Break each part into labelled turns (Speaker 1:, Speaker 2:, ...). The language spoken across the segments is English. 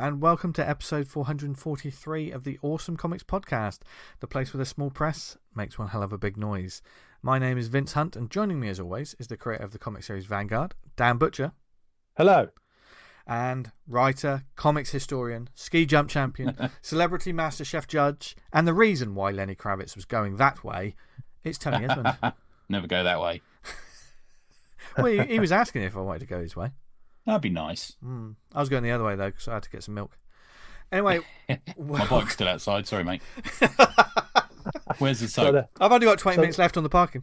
Speaker 1: and welcome to episode 443 of the Awesome Comics Podcast, the place where the small press makes one hell of a big noise. My name is Vince Hunt, and joining me as always is the creator of the comic series Vanguard, Dan Butcher.
Speaker 2: Hello.
Speaker 1: And writer, comics historian, ski jump champion, celebrity master chef judge, and the reason why Lenny Kravitz was going that way, it's Tony Edmund.
Speaker 3: Never go that way.
Speaker 1: Well, he was asking if I wanted to go his way.
Speaker 3: That'd be nice.
Speaker 1: I was going the other way, though, because I had to get some milk. Anyway.
Speaker 3: My bike's still outside. Sorry, mate. Where's the soap?
Speaker 1: I've only got 20 minutes left on the parking.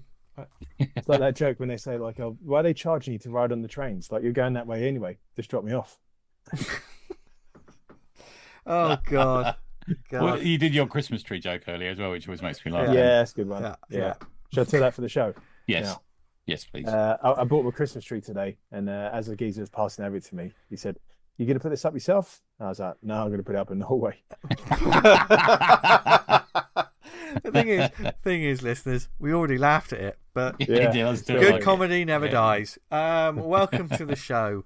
Speaker 2: It's like that joke when they say, like, oh, why are they charging you to ride on the trains? Like, you're going that way anyway. Just drop me off.
Speaker 1: Oh, God.
Speaker 3: Well, you did your Christmas tree joke earlier as well, which always makes me laugh.
Speaker 2: Yeah, that's a good one. Yeah. Should I tell that for the show?
Speaker 3: Yes.
Speaker 2: Now,
Speaker 3: yes, please.
Speaker 2: I bought my Christmas tree today, and as the geezer was passing over to me, he said, "You going to put this up yourself?" And I was like, "No, I'm going to put it up in Norway."
Speaker 1: The thing is, listeners, we already laughed at it, but
Speaker 3: good
Speaker 1: comedy never dies. Welcome to the show,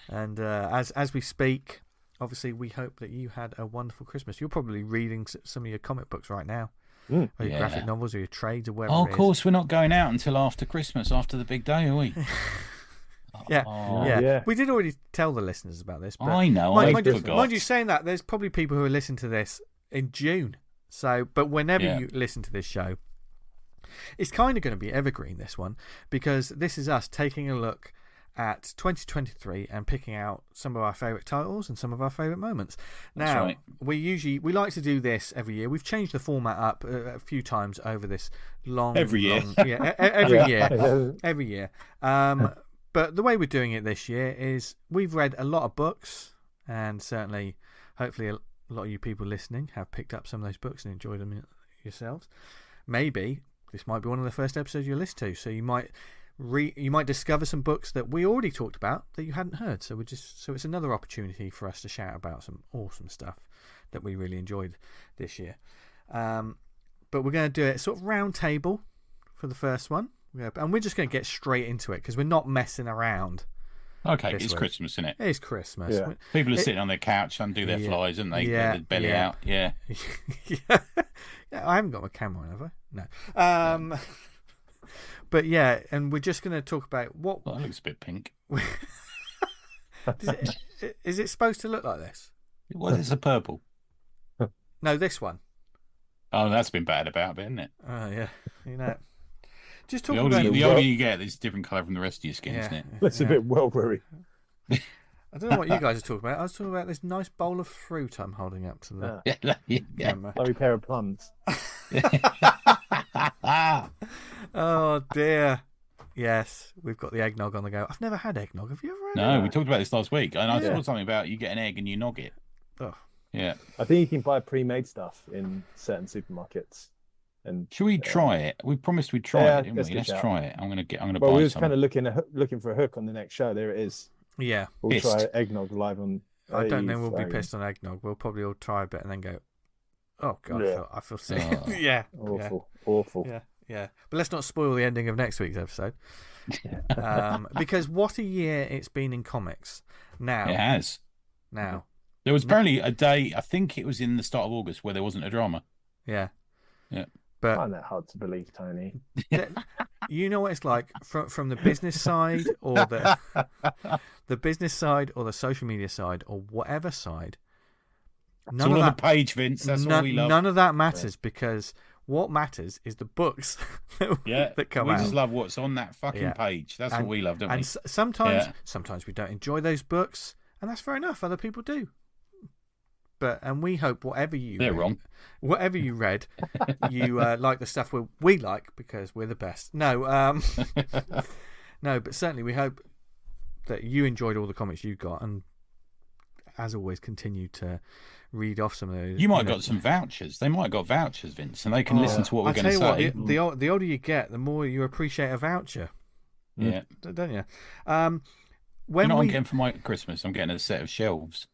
Speaker 1: and as we speak, obviously, we hope that you had a wonderful Christmas. You're probably reading some of your comic books right now. Or your graphic novels or your trades or whatever.
Speaker 3: Oh, of course, we're not going out until after Christmas, after the big day, are we?
Speaker 1: Yeah. We did already tell the listeners about this. But
Speaker 3: I know.
Speaker 1: Mind you, saying that, there's probably people who are listening to this in June. So, but whenever you listen to this show, it's kind of going to be evergreen, this one, because this is us taking a look at 2023 and picking out some of our favourite titles and some of our favourite moments. Now, we like to do this every year. We've changed the format up a few times over this every year. But the way we're doing it this year is we've read a lot of books, and certainly, hopefully, a lot of you people listening have picked up some of those books and enjoyed them yourselves. Maybe this might be one of the first episodes you listen to, so you might discover some books that we already talked about that you hadn't heard. So it's another opportunity for us to shout about some awesome stuff that we really enjoyed this year. But we're going to do it sort of round table for the first one, and we're just going to get straight into it because we're not messing around.
Speaker 3: Okay, it's Christmas, isn't it?
Speaker 1: It's Christmas.
Speaker 3: Yeah. People are sitting on their couch and do their flies, aren't they?
Speaker 1: Yeah,
Speaker 3: their belly out. Yeah.
Speaker 1: I haven't got my camera on, have I? No. But yeah, and we're just going to talk about what.
Speaker 3: Well, that looks a bit pink.
Speaker 1: Is it supposed to look like this?
Speaker 3: Well, it's a purple.
Speaker 1: No, this one.
Speaker 3: Oh, that's been bad about a bit, isn't it?
Speaker 1: Oh, yeah. Just talk
Speaker 3: the older you get, it's a different colour from the rest of your skin, isn't it?
Speaker 2: It's a bit worry.
Speaker 1: I don't know what you guys are talking about. I was talking about this nice bowl of fruit I'm holding up to the camera.
Speaker 2: Lovely pair of plums.
Speaker 1: Oh dear. Yes, we've got the eggnog on the go. I've never had eggnog. Have you ever had
Speaker 3: No, we talked about this last week. And I saw something about you get an egg and you nog it.
Speaker 1: Oh.
Speaker 3: Yeah.
Speaker 2: I think you can buy pre-made stuff in certain supermarkets. And
Speaker 3: should we try it? We promised we'd try it, didn't we? Let's try it. I'm gonna buy some.
Speaker 2: Well, we was kind of looking for a hook on the next show. There it is.
Speaker 1: Yeah.
Speaker 2: We'll try eggnog live on.
Speaker 1: I don't think we'll be pissed on eggnog. We'll probably all try a bit and then go, "Oh God, I feel sick."
Speaker 3: Oh.
Speaker 1: Yeah.
Speaker 2: Awful.
Speaker 1: Yeah. But let's not spoil the ending of next week's episode. Because what a year it's been in comics. Now
Speaker 3: it has.
Speaker 1: Now
Speaker 3: there was apparently a day. I think it was in the start of August where there wasn't a drama.
Speaker 1: Yeah.
Speaker 2: But I find that hard to believe, Tony.
Speaker 1: You know what it's like from the business side or the business side or the social media side or whatever side.
Speaker 3: It's all on the page, Vince. That's what we love.
Speaker 1: None of that matters because what matters is the books that come out.
Speaker 3: We just love what's on that fucking page. That's what we love, don't we?
Speaker 1: And sometimes we don't enjoy those books, and that's fair enough. Other people do. And we hope whatever you read, you like the stuff we like because we're the best. No, no, but certainly we hope that you enjoyed all the comics you got, and as always, continue to read off some of those.
Speaker 3: You might have got some vouchers. They might have got vouchers, Vince, and they can listen to what we're going to say.
Speaker 1: The older you get, the more you appreciate a voucher.
Speaker 3: Yeah,
Speaker 1: don't you?
Speaker 3: I'm getting for my Christmas. I'm getting a set of shelves.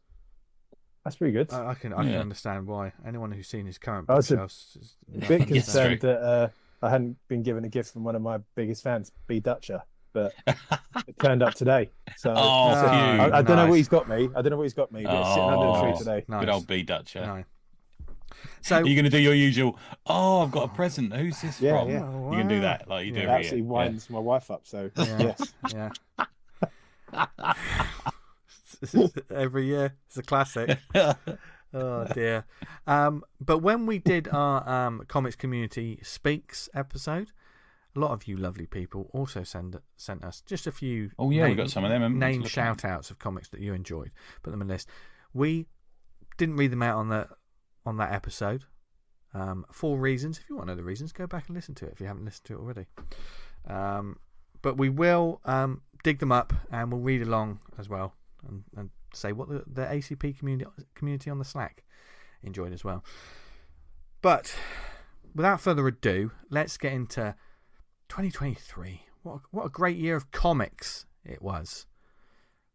Speaker 2: That's pretty good.
Speaker 1: I can understand why. Anyone who's seen his current bookshelves
Speaker 2: is a bit concerned that I hadn't been given a gift from one of my biggest fans, B. Dutcher. but it turned up today. So
Speaker 3: Oh,
Speaker 2: so
Speaker 3: phew.
Speaker 2: I don't know
Speaker 1: Nice.
Speaker 2: what he's got me. I don't know what he's got me, but it's sitting under the tree
Speaker 3: Oh,
Speaker 2: today.
Speaker 1: Nice.
Speaker 3: Good old B Dutch.
Speaker 1: No. So
Speaker 3: Are you going to do your usual? Oh, I've got a present. Who's this
Speaker 2: Yeah,
Speaker 3: from?
Speaker 2: yeah.
Speaker 1: Oh,
Speaker 3: You can do
Speaker 1: wow.
Speaker 3: that like you do
Speaker 1: Yeah.
Speaker 2: It
Speaker 3: every
Speaker 2: absolutely
Speaker 3: year.
Speaker 2: winds my wife up. So yes.
Speaker 1: yeah. Every year, it's a classic. Oh dear. But when we did our comics community speaks episode, a lot of you lovely people also sent us just a few.
Speaker 3: Oh yeah, we got some of them. haven't we, to
Speaker 1: Name
Speaker 3: look at?
Speaker 1: shout outs of comics that you enjoyed. Put them on the list. We didn't read them out on that episode. 4 reasons. If you want to know the reasons, go back and listen to it if you haven't listened to it already. But we will dig them up and we'll read along as well and say what the ACP community on the Slack enjoyed as well. But without further ado, let's get into 2023. What a great year of comics it was.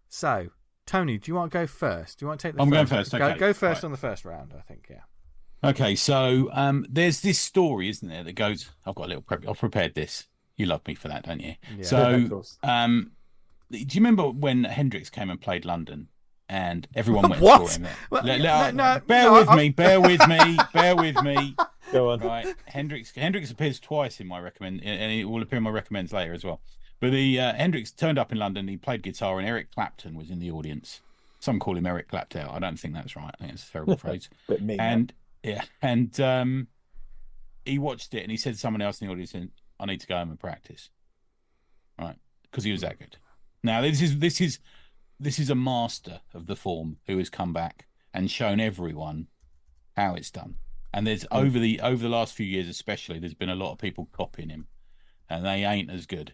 Speaker 1: So, Tony, do you want to go first? Do you want to take the
Speaker 3: I'm going
Speaker 1: first?
Speaker 3: first. Okay.
Speaker 1: Go first
Speaker 3: Right.
Speaker 1: on the first round, I think, yeah.
Speaker 3: Okay, so there's this story, isn't there, that goes. I've got a little prep. I've prepared this. You love me for that, don't you?
Speaker 1: Yeah.
Speaker 3: So,
Speaker 2: Of course.
Speaker 3: do you remember when Hendrix came and played London, and everyone went
Speaker 1: What?
Speaker 3: and saw him there?
Speaker 1: Well,
Speaker 3: Bear with me. Bear with me.
Speaker 2: Go on.
Speaker 3: Right, Hendrix appears twice in my recommend, and he will appear in my recommends later as well. But the Hendrix turned up in London. He played guitar, and Eric Clapton was in the audience. Some call him Eric Clapped Out. I don't think that's right. I think it's a terrible phrase.
Speaker 2: Bit mean.
Speaker 3: And yeah, and he watched it, and he said to someone else in the audience, "I need to go home and practice." Right, because he was that good. Now this is a master of the form who has come back and shown everyone how it's done. And there's over the last few years, especially, there's been a lot of people copying him, and they ain't as good.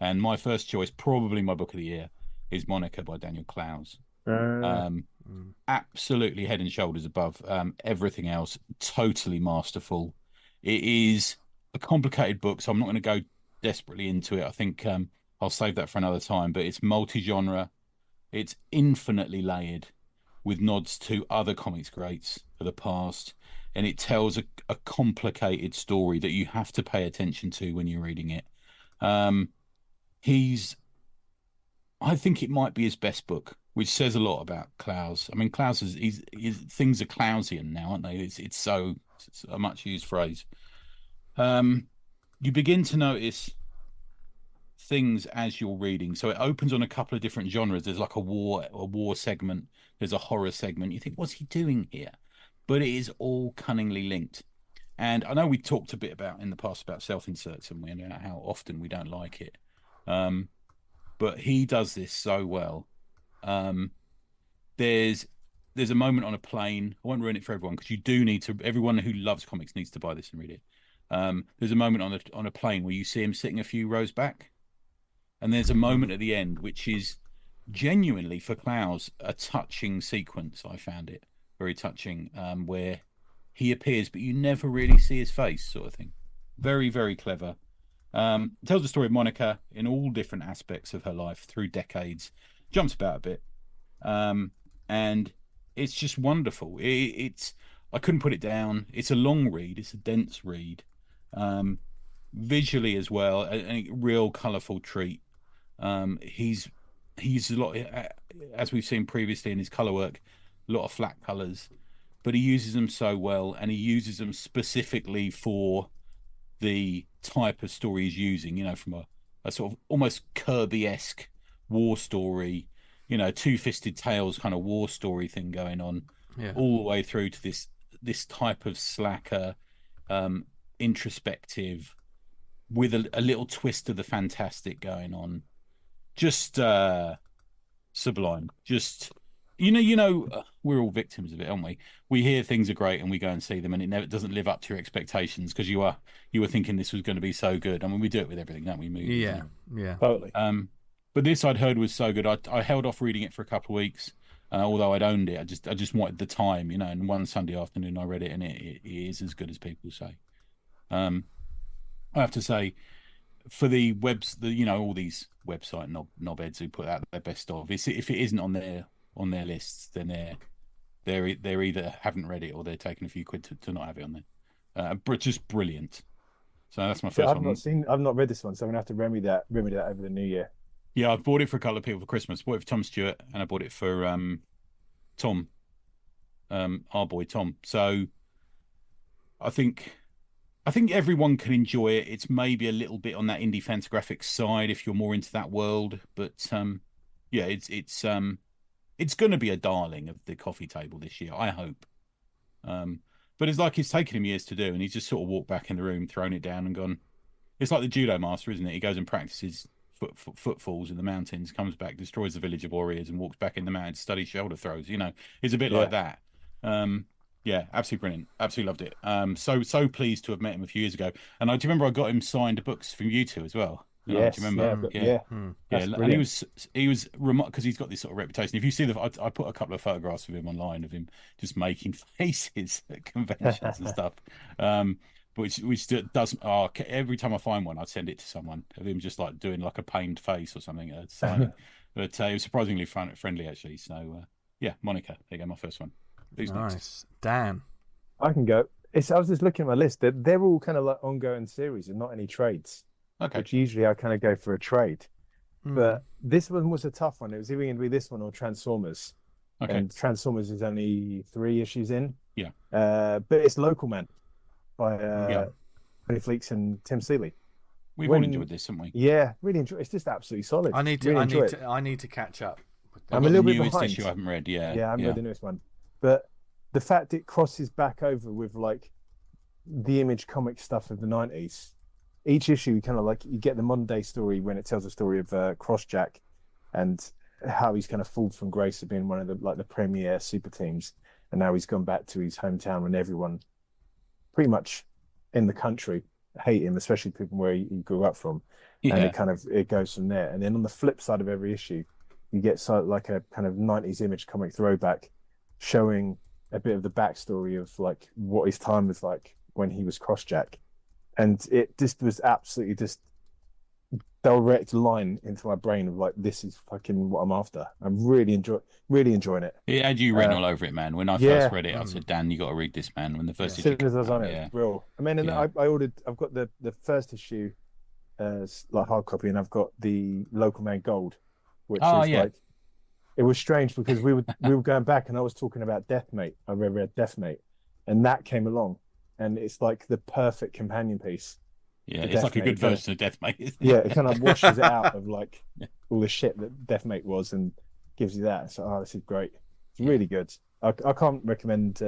Speaker 3: And my first choice, probably my book of the year, is Monica by Daniel Clowes. Absolutely head and shoulders above everything else. Totally masterful. It is a complicated book, so I'm not going to go desperately into it. I think I'll save that for another time. But it's multi-genre. It's infinitely layered with nods to other comics greats of the past. And it tells a complicated story that you have to pay attention to when you're reading it. I think it might be his best book, which says a lot about Clowes. I mean, Clowes things are Clowesian now, aren't they? It's a much used phrase. You begin to notice things as you're reading. So it opens on a couple of different genres. There's like a war segment. There's a horror segment. You think, what's he doing here? But it is all cunningly linked. And I know we talked a bit about in the past about self-inserts and how often we don't like it. But he does this so well. There's a moment on a plane. I won't ruin it for everyone because you do need to. Everyone who loves comics needs to buy this and read it. There's a moment on a plane where you see him sitting a few rows back, and there's a moment at the end which is genuinely for Clowes a touching sequence. I found it very touching, where he appears but you never really see his face, sort of thing. Very, very clever. Tells the story of Monica in all different aspects of her life through decades. Jumps about a bit, and it's just wonderful. I couldn't put it down. It's a long read. It's a dense read. Visually as well, a real colourful treat. He's a lot, as we've seen previously in his colour work, a lot of flat colours, but he uses them so well, and he uses them specifically for the type of story he's using, from a sort of almost Kirby-esque war story, two-fisted tales kind of war story thing going on, all the way through to this type of slacker, introspective, with a little twist of the fantastic going on. Just sublime. Just we're all victims of it, aren't we? We hear things are great and we go and see them, and it never doesn't live up to your expectations because you were thinking this was going to be so good. I mean, we do it with everything, don't we? Movies,
Speaker 1: Yeah,
Speaker 2: Totally.
Speaker 3: But this I'd heard was so good. I held off reading it for a couple of weeks, although I'd owned it. I just wanted the time, and one Sunday afternoon I read it, and it is as good as people say. I have to say, for the webs, all these website knobheads who put out their best of, if it isn't on their lists, then they're either haven't read it or they're taking a few quid to not have it on there. Just brilliant. So that's my
Speaker 2: So
Speaker 3: first one.
Speaker 2: I've not read this one, so I'm gonna have to remedy that over the new year.
Speaker 3: Yeah, I bought it for a couple of people for Christmas. Bought it for Tom Stewart, and I bought it for Tom, our boy Tom. So I think everyone can enjoy it. It's maybe a little bit on that indie Fantagraphics side if you're more into that world, but yeah, it's going to be a darling of the coffee table this year, I hope. But it's like it's taken him years to do, and he's just sort of walked back in the room, thrown it down, and gone. It's like the judo master, isn't it? He goes and practices footfalls in the mountains, comes back, destroys the village of warriors, and walks back in the mountains to study shoulder throws. You know, it's a bit like that. Yeah, absolutely brilliant. Absolutely loved it. So pleased to have met him a few years ago. And do you remember I got him signed books from you two as well?
Speaker 2: Yes,
Speaker 3: do you remember?
Speaker 2: yeah.
Speaker 3: And he was because he's got this sort of reputation. If you see I put a couple of photographs of him online of him just making faces at conventions and stuff. Which does every time I find one, I'd send it to someone of him just like doing like a pained face or something. But it was surprisingly friendly actually. So yeah, Monica, there you go, my first one. Who's next?
Speaker 1: Dan.
Speaker 2: I can go. I was just looking at my list. They're all kind of like ongoing series and not any trades.
Speaker 3: Okay.
Speaker 2: Which usually I kind of go for a trade. But this one was a tough one. It was either going to be this one or Transformers. Okay. And Transformers is only 3 issues in.
Speaker 3: Yeah.
Speaker 2: But it's Local Man by Fleecs and Tim Seeley.
Speaker 3: We've all enjoyed this, haven't we?
Speaker 2: Yeah, really enjoyed. It's just absolutely solid.
Speaker 1: I need to catch up.
Speaker 2: I'm a little bit behind.
Speaker 3: Issue I haven't read. Yeah,
Speaker 2: I haven't read the newest one. But the fact it crosses back over with like the Image comic stuff of the 90s, each issue you kind of like you get the modern day story when it tells the story of Crossjack and how he's kind of fallen from grace of being one of the premier super teams, and now he's gone back to his hometown and everyone pretty much in the country hate him, especially people where he grew up from. And it goes from there. And then on the flip side of every issue, you get like a kind of 90s Image comic throwback showing a bit of the backstory of like what his time was like when he was Crossjack. And it just was absolutely just direct line into my brain of like, this is fucking what I'm after. I'm really enjoying it.
Speaker 3: It had you written all over it, man. When I first read it, I said, Dan, you got to read this, man. When the first issue
Speaker 2: as soon as I was on it, real. I mean, and I ordered. I've got the first issue as like hard copy, and I've got the Local Man Gold, which is like. It was strange because we were going back, and I was talking about Deathmate. I read Deathmate, and that came along, and it's like the perfect companion piece.
Speaker 3: Yeah, it's like a good version of Deathmate.
Speaker 2: Yeah, it kind of washes it out of like all the shit that Deathmate was, and gives you that. So, this is great. It's really good. I can't recommend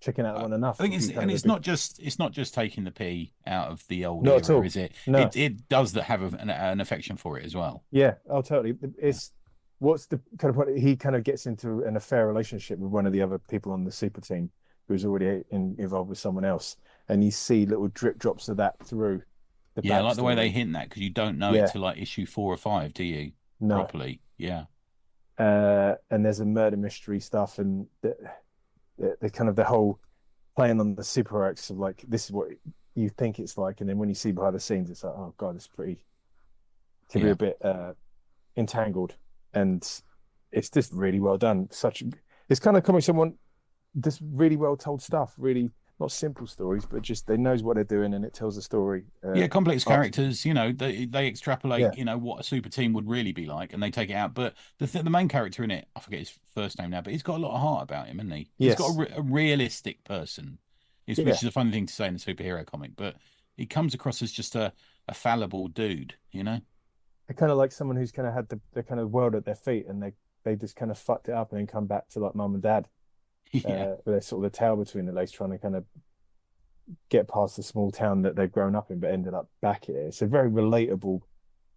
Speaker 2: checking out that one enough.
Speaker 3: I think it's not just taking the P out of the old
Speaker 2: not
Speaker 3: era,
Speaker 2: at all.
Speaker 3: Is it?
Speaker 2: No.
Speaker 3: It does have an affection for it as well.
Speaker 2: Yeah, totally. It's what's the kind of point? He kind of gets into an affair relationship with one of the other people on the super team who's already involved with someone else, and you see little drip drops of that through.
Speaker 3: I like the way they hint that because you don't know it till like issue 4 or 5, do you?
Speaker 2: No.
Speaker 3: Properly, yeah.
Speaker 2: And there's a murder mystery stuff, and the kind of the whole playing on the super heroics of like, this is what you think it's like, and then when you see behind the scenes, it's like, oh god, it's pretty. Can be a bit entangled, and it's just really well done. It's kind of coming someone this really well told stuff, really not simple stories, but just they knows what they're doing and it tells a story.
Speaker 3: Complex characters, you know, they extrapolate, you know, what a super team would really be like, and they take it out. But the main character in it, I forget his first name now, but he's got a lot of heart about him, hasn't he?
Speaker 2: Yes.
Speaker 3: He's got a realistic person, which is a funny thing to say in a superhero comic, but he comes across as just a fallible dude, you know?
Speaker 2: They're kind of like someone who's kind of had the kind of world at their feet, and they just kind of fucked it up and then come back to like mum and dad. With their sort of the tail between the legs, trying to kind of get past the small town that they've grown up in, but ended up back here. It's a very relatable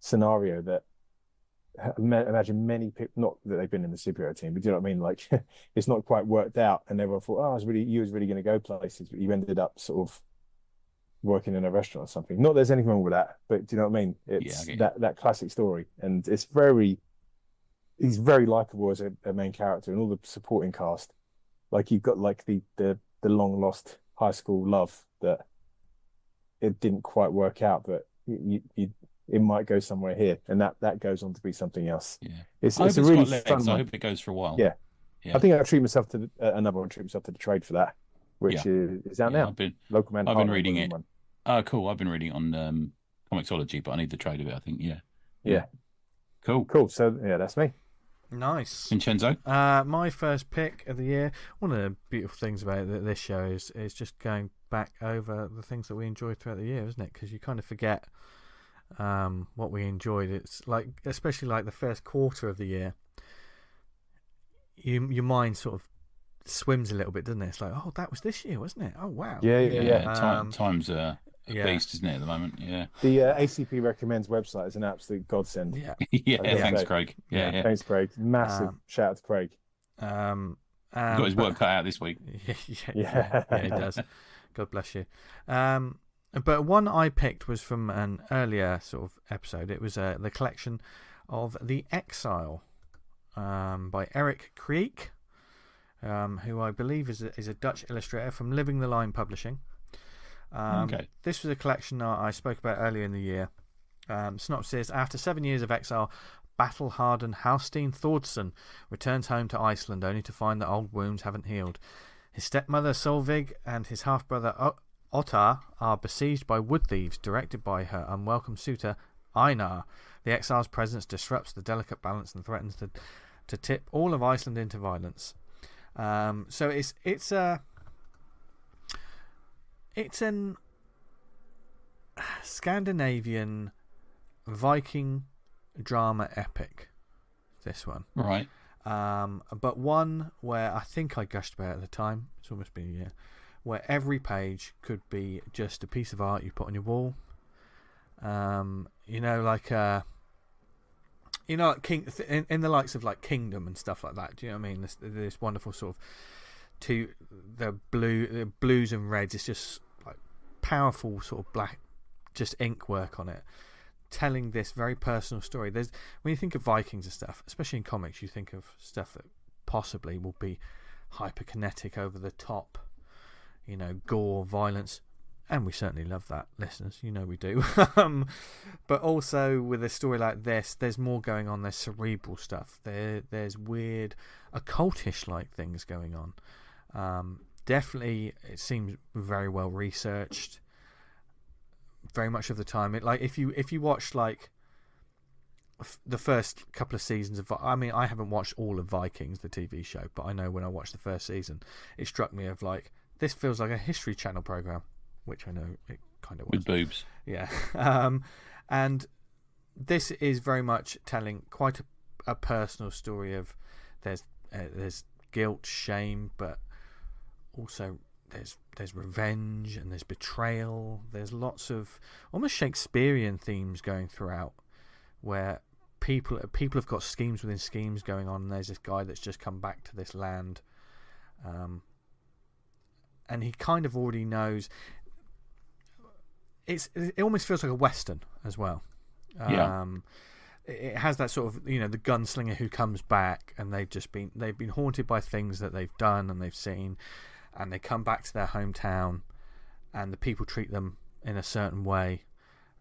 Speaker 2: scenario that imagine many people, not that they've been in the superhero team, but do you know what I mean? Like, it's not quite worked out, and everyone thought, you was really going to go places, but you ended up sort of working in a restaurant or something. Not that there's anything wrong with that, but do you know what I mean? It's that classic story, and he's very likable as a main character, and all the supporting cast. Like, you've got like the long lost high school love that it didn't quite work out, but it might go somewhere here, and that goes on to be something else.
Speaker 3: Yeah,
Speaker 2: it's a really fun one.
Speaker 3: I hope it goes for a while.
Speaker 2: Yeah. I think I'll treat myself to another one. Treat myself to the trade for that, which is out now.
Speaker 3: I've been
Speaker 2: Local Man.
Speaker 3: I've been reading it. Oh, cool. I've been reading on Comixology, but I need the trade of it, I think. Yeah.
Speaker 2: Yeah.
Speaker 3: Cool.
Speaker 2: So yeah, that's me.
Speaker 1: Nice.
Speaker 3: Vincenzo?
Speaker 1: My first pick of the year. One of the beautiful things about this show is just going back over the things that we enjoyed throughout the year, isn't it? Because you kind of forget what we enjoyed. It's like, especially like the first quarter of the year, your mind sort of swims a little bit, doesn't it? It's like, oh, that was this year, wasn't it? Oh, wow.
Speaker 2: Yeah.
Speaker 3: Time's a beast, isn't it, at the moment? Yeah.
Speaker 2: The ACP Recommends website is an absolute godsend.
Speaker 1: Yeah.
Speaker 3: Thanks, Craig. Yeah.
Speaker 2: Thanks, Craig. Massive shout out to Craig.
Speaker 3: Got his work cut out this week.
Speaker 1: Yeah, he does. God bless you. But one I picked was from an earlier sort of episode. It was the collection of The Exile by Erik Kriek, who I believe is a Dutch illustrator from Living the Line Publishing. This was a collection I spoke about earlier in the year. Synopsis: after 7 years of exile, battle-hardened Halstein Thordsson returns home to Iceland only to find that old wounds haven't healed. His stepmother Solveig and his half-brother Ottar are besieged by wood thieves directed by her unwelcome suitor Einar. The exile's presence disrupts the delicate balance and threatens to tip all of Iceland into violence. So it's an Scandinavian Viking drama epic, this one.
Speaker 3: Right.
Speaker 1: But one where I think I gushed about at the time, it's almost been a year, where every page could be just a piece of art you put on your wall. King in the likes of like Kingdom and stuff like that. Do you know what I mean? This wonderful sort of the blues and reds. It's just like powerful sort of black, just ink work on it, telling this very personal story. When you think of Vikings and stuff, especially in comics, you think of stuff that possibly will be hyperkinetic, over the top, gore, violence, and we certainly love that, listeners. We do. But also with a story like this, there's more going on. There's cerebral stuff. There's weird, occultish like things going on. Definitely, it seems very well researched. Very much of the time, if you watch like the first couple of seasons of, I haven't watched all of Vikings, the TV show, but I know when I watched the first season, it struck me of like, this feels like a History Channel program, which I know it kind of was.
Speaker 3: With boobs.
Speaker 1: Yeah. And this is very much telling quite a personal story of there's guilt, shame, but also there's revenge and there's betrayal. There's lots of almost Shakespearean themes going throughout, where people have got schemes within schemes going on, and there's this guy that's just come back to this land, and he kind of already knows. It almost feels like a Western as well. It has that sort of, the gunslinger who comes back, and they've been haunted by things that they've done and they've seen, and they come back to their hometown, and the people treat them in a certain way.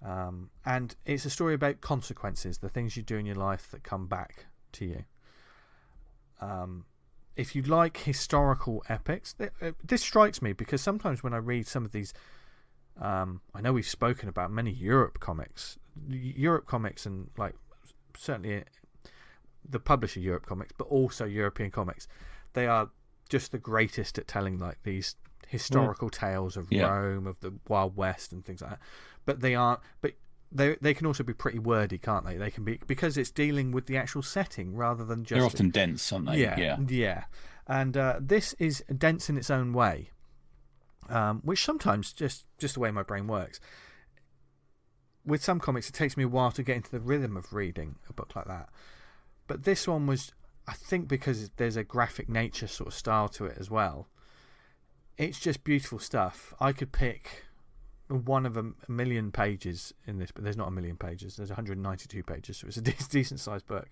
Speaker 1: And it's a story about consequences, the things you do in your life that come back to you. If you like historical epics, this strikes me because sometimes when I read some of these, I know we've spoken about many Europe comics, and like certainly the publisher Europe Comics, but also European comics. They are just the greatest at telling like these historical tales of Rome, of the Wild West, and things like that. But they aren't. But they can also be pretty wordy, can't they? They can be, because it's dealing with the actual setting rather than just.
Speaker 3: They're often dense, aren't they?
Speaker 1: Yeah. And this is dense in its own way, which sometimes just the way my brain works. With some comics, it takes me a while to get into the rhythm of reading a book like that. But this one was, I think, because there's a graphic nature sort of style to it as well. It's just beautiful stuff. I could pick one of a million pages in this, but there's not a million pages. There's 192 pages, so it's a decent sized book.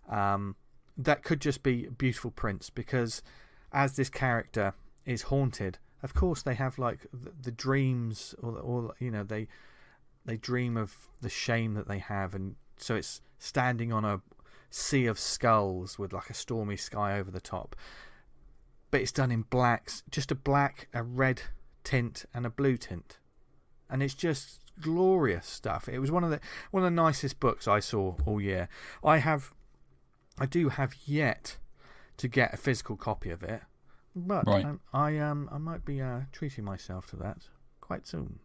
Speaker 1: That could just be beautiful prints, because as this character is haunted, of course they have like the dreams, or they dream of the shame that they have, and so it's standing on a sea of skulls with like a stormy sky over the top. But it's done in blacks, just a black, a red tint, and a blue tint. and it's just glorious stuff. It was one of the nicest books I saw all year. I do have yet to get a physical copy of it, but I might be treating myself to that quite soon.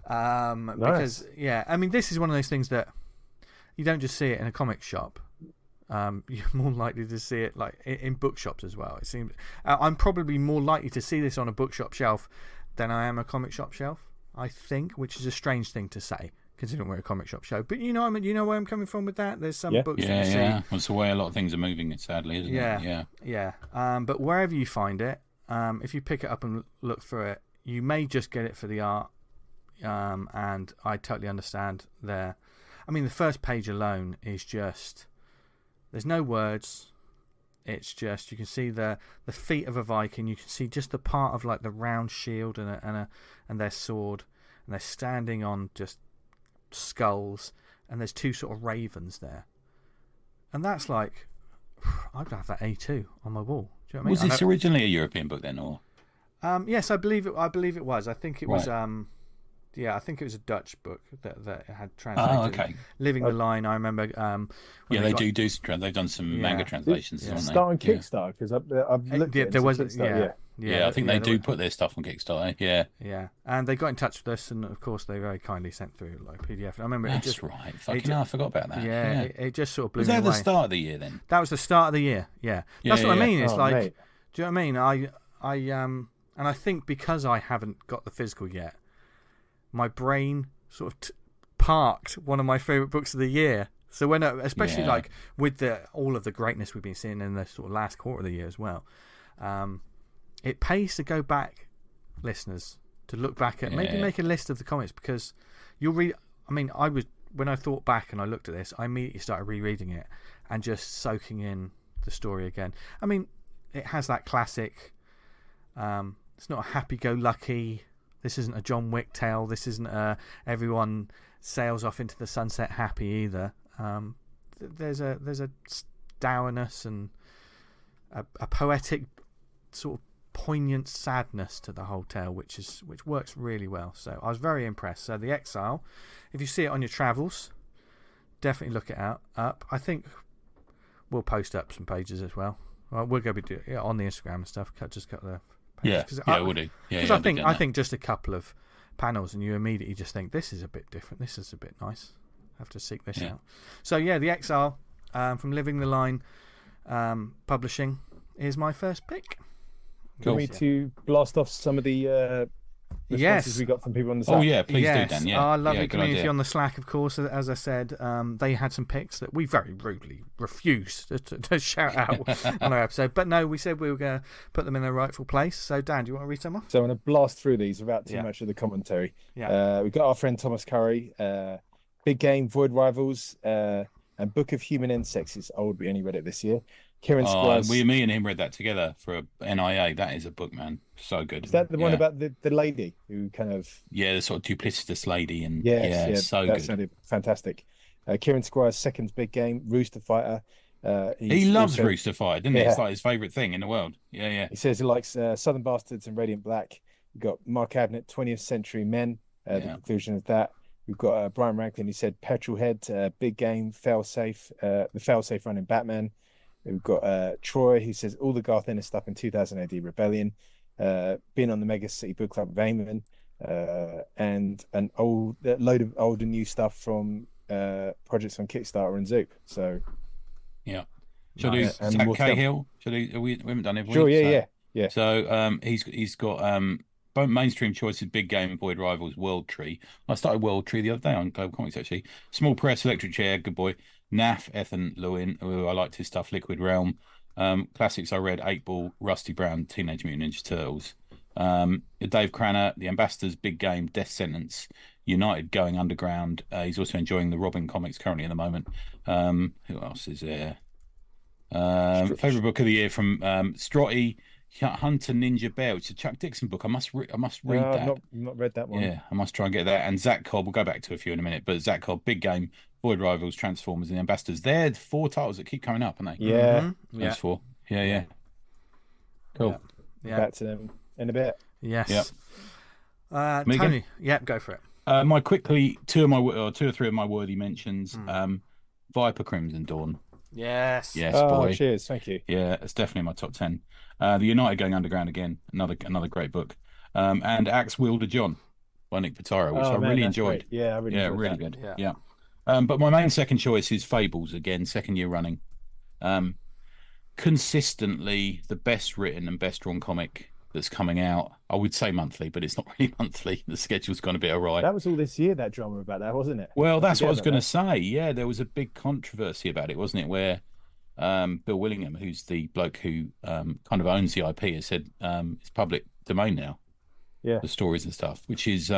Speaker 2: Nice.
Speaker 1: Because I mean, this is one of those things that you don't just see it in a comic shop. You're more likely to see it like in bookshops as well. It seems I'm probably more likely to see this on a bookshop shelf than I am a comic shop shelf, I think, which is a strange thing to say considering we're a comic shop show. But you know, I mean, you know where I'm coming from with that. There's some books that you see.
Speaker 3: Well, it's the way a lot of things are moving, sadly, isn't it?
Speaker 1: Yeah. But wherever you find it, if you pick it up and look through it, you may just get it for the art. And I totally understand there. I mean, the first page alone is just. There's no words. It's just you can see the feet of a Viking. You can see just the part of like the round shield and their sword, and they're standing on just skulls. And there's two sort of ravens there, and that's like I'd have that A2 on my wall. Do you know what I mean?
Speaker 3: Was this originally a European book then, or?
Speaker 1: Yes, I believe it. I believe it was. I think it was. I think it was a Dutch book that had translated.
Speaker 3: Oh, okay.
Speaker 1: Living the Line. I remember.
Speaker 3: They do. They've done some manga translations, haven't they?
Speaker 2: Start on Kickstarter because I've looked at it.
Speaker 1: There was.
Speaker 3: I think they do put their stuff on Kickstarter.
Speaker 1: Yeah, and they got in touch with us, and of course they very kindly sent through like a PDF. I remember
Speaker 3: that's right. Fucking hell, I forgot about that.
Speaker 1: Yeah, it just sort of blew me away.
Speaker 3: Was that the start of the year then?
Speaker 1: That was the start of the year. Yeah, that's what I mean. It's like,
Speaker 2: mate.
Speaker 1: do you know what I mean? I and I think because I haven't got the physical yet, my brain sort of parked one of my favourite books of the year. So when, especially like with all of the greatness we've been seeing in the sort of last quarter of the year as well, it pays to go back, listeners, to look back at maybe make a list of the comics because you'll read. I mean, when I thought back and I looked at this, I immediately started rereading it and just soaking in the story again. I mean, it has that classic. It's not a happy-go-lucky. This isn't a John Wick tale. This isn't everyone sails off into the sunset happy either. There's a dourness and a poetic sort of poignant sadness to the whole tale, which works really well. So I was very impressed. So the Exile, if you see it on your travels, definitely look it up. I think we'll post up some pages as well. We're going to be doing it on the Instagram and stuff. Just cut the pages.
Speaker 3: We'll do.
Speaker 1: Because I think just a couple of panels and you immediately just think this is a bit different. This is a bit nice. I have to seek this out. So the Exile from Living the Line Publishing is my first pick.
Speaker 2: Cool. Want me to blast off some of the responses we got from people on the Slack?
Speaker 3: Oh yeah, please do, Dan. Yeah,
Speaker 1: our lovely community on the Slack, of course. As I said, they had some picks that we very rudely refused to shout out on our episode. But no, we said we were going to put them in their rightful place. So Dan, do you want to read some off?
Speaker 2: So I'm going to blast through these without too much of the commentary. We've got our friend Thomas Curry, Big Game, Void Rivals, and Book of Human Insects. Old, we only read it this year. Kieran Squires.
Speaker 3: Me and him read that together for a NIA. That is a book, man. So good.
Speaker 2: Is that the one about the lady who kind of...
Speaker 3: Yeah, the sort of duplicitous lady. And so
Speaker 2: that
Speaker 3: good.
Speaker 2: Sounded fantastic. Kieran Squires' second Big Game, Rooster Fighter.
Speaker 3: He loves Rooster Fighter, doesn't he? It's like his favourite thing in the world. Yeah.
Speaker 2: He says he likes Southern Bastards and Radiant Black. We've got Mark Abnett, 20th Century Men, the conclusion of that. We've got Brian Rankin, he said Petrol Head, Big Game, Failsafe, the Failsafe run in Batman. We've got Troy, who says all the Garth Ennis stuff in 2000 AD Rebellion, been on the Mega City Book Club of Eamon, and a load of old and new stuff from projects on Kickstarter and Zoop. So
Speaker 3: should we do Cahill? We haven't done everything.
Speaker 2: Sure, yeah.
Speaker 3: So he's got both mainstream choices: Big Game, Void Rivals, World Tree. I started World Tree the other day on Global Comics actually. Small Press, Electric Chair, good boy. Naff, Ethan Lewin, I liked his stuff. Liquid Realm, classics I read: 8 Ball, Rusty Brown, Teenage Mutant Ninja Turtles. Dave Cranner, The Ambassadors, Big Game, Death Sentence, United Going Underground. He's also enjoying the Robin comics currently at the moment. Who else is there? Favorite book of the year from Strotty, Hunter Ninja Bear, which is a Chuck Dixon book. I must read that.
Speaker 2: I've not read that one.
Speaker 3: Yeah, I must try and get that. And Zach Cobb, we'll go back to a few in a minute, but Zach Cobb, Big Game, Void Rivals, Transformers, and the Ambassadors. They're 4 titles that keep coming up, aren't they?
Speaker 2: Yeah.
Speaker 3: Those 4. Yeah. Cool.
Speaker 2: Back to them in a bit.
Speaker 1: Yes.
Speaker 3: Yep.
Speaker 1: Tony, go for it.
Speaker 3: My quickly two or three of my worthy mentions. Vyper Crimson Dawn.
Speaker 1: Yes.
Speaker 3: Yes,
Speaker 2: Oh,
Speaker 3: boy.
Speaker 2: cheers. Thank you.
Speaker 3: Yeah, it's definitely in my top 10. The United Going Underground again, another great book. And Axe Wielder John by Nick Pitaro, which
Speaker 2: Oh,
Speaker 3: I
Speaker 2: man,
Speaker 3: really
Speaker 2: that's
Speaker 3: enjoyed.
Speaker 2: great. Yeah, I really enjoyed
Speaker 3: really
Speaker 2: that.
Speaker 3: good.
Speaker 1: Yeah.
Speaker 3: But my main second choice is Fables again, second year running. Consistently the best written and best drawn comic that's coming out. I would say monthly, but it's not really monthly. The schedule's gone a bit awry.
Speaker 2: That was all this year, that drama about that, wasn't it?
Speaker 3: Well,
Speaker 2: I
Speaker 3: that's what I was
Speaker 2: forget
Speaker 3: going
Speaker 2: about
Speaker 3: to say. Yeah, there was a big controversy about it, wasn't it? Where Bill Willingham, who's the bloke who kind of owns the IP, has said it's public domain now.
Speaker 2: Yeah.
Speaker 3: The stories and stuff, which is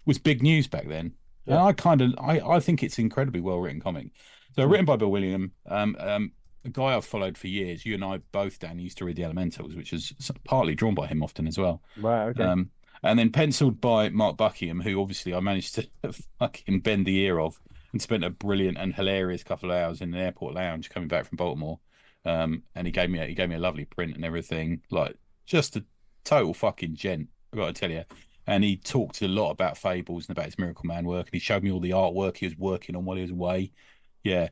Speaker 3: was big news back then.
Speaker 2: Yeah.
Speaker 3: And I think it's incredibly well written comic. So written by Bill Willingham, a guy I've followed for years. You and I both, Dan, used to read the Elementals, which is partly drawn by him often as well.
Speaker 2: that. Right, okay.
Speaker 3: And then penciled by Mark Buckingham, who obviously I managed to fucking bend the ear of, and spent a brilliant and hilarious couple of hours in an airport lounge coming back from Baltimore. And he gave me a lovely print and everything, like just a total fucking gent, I've got to tell you. And he talked a lot about Fables and about his Miracle Man work, and he showed me all the artwork he was working on while he was away. Yeah,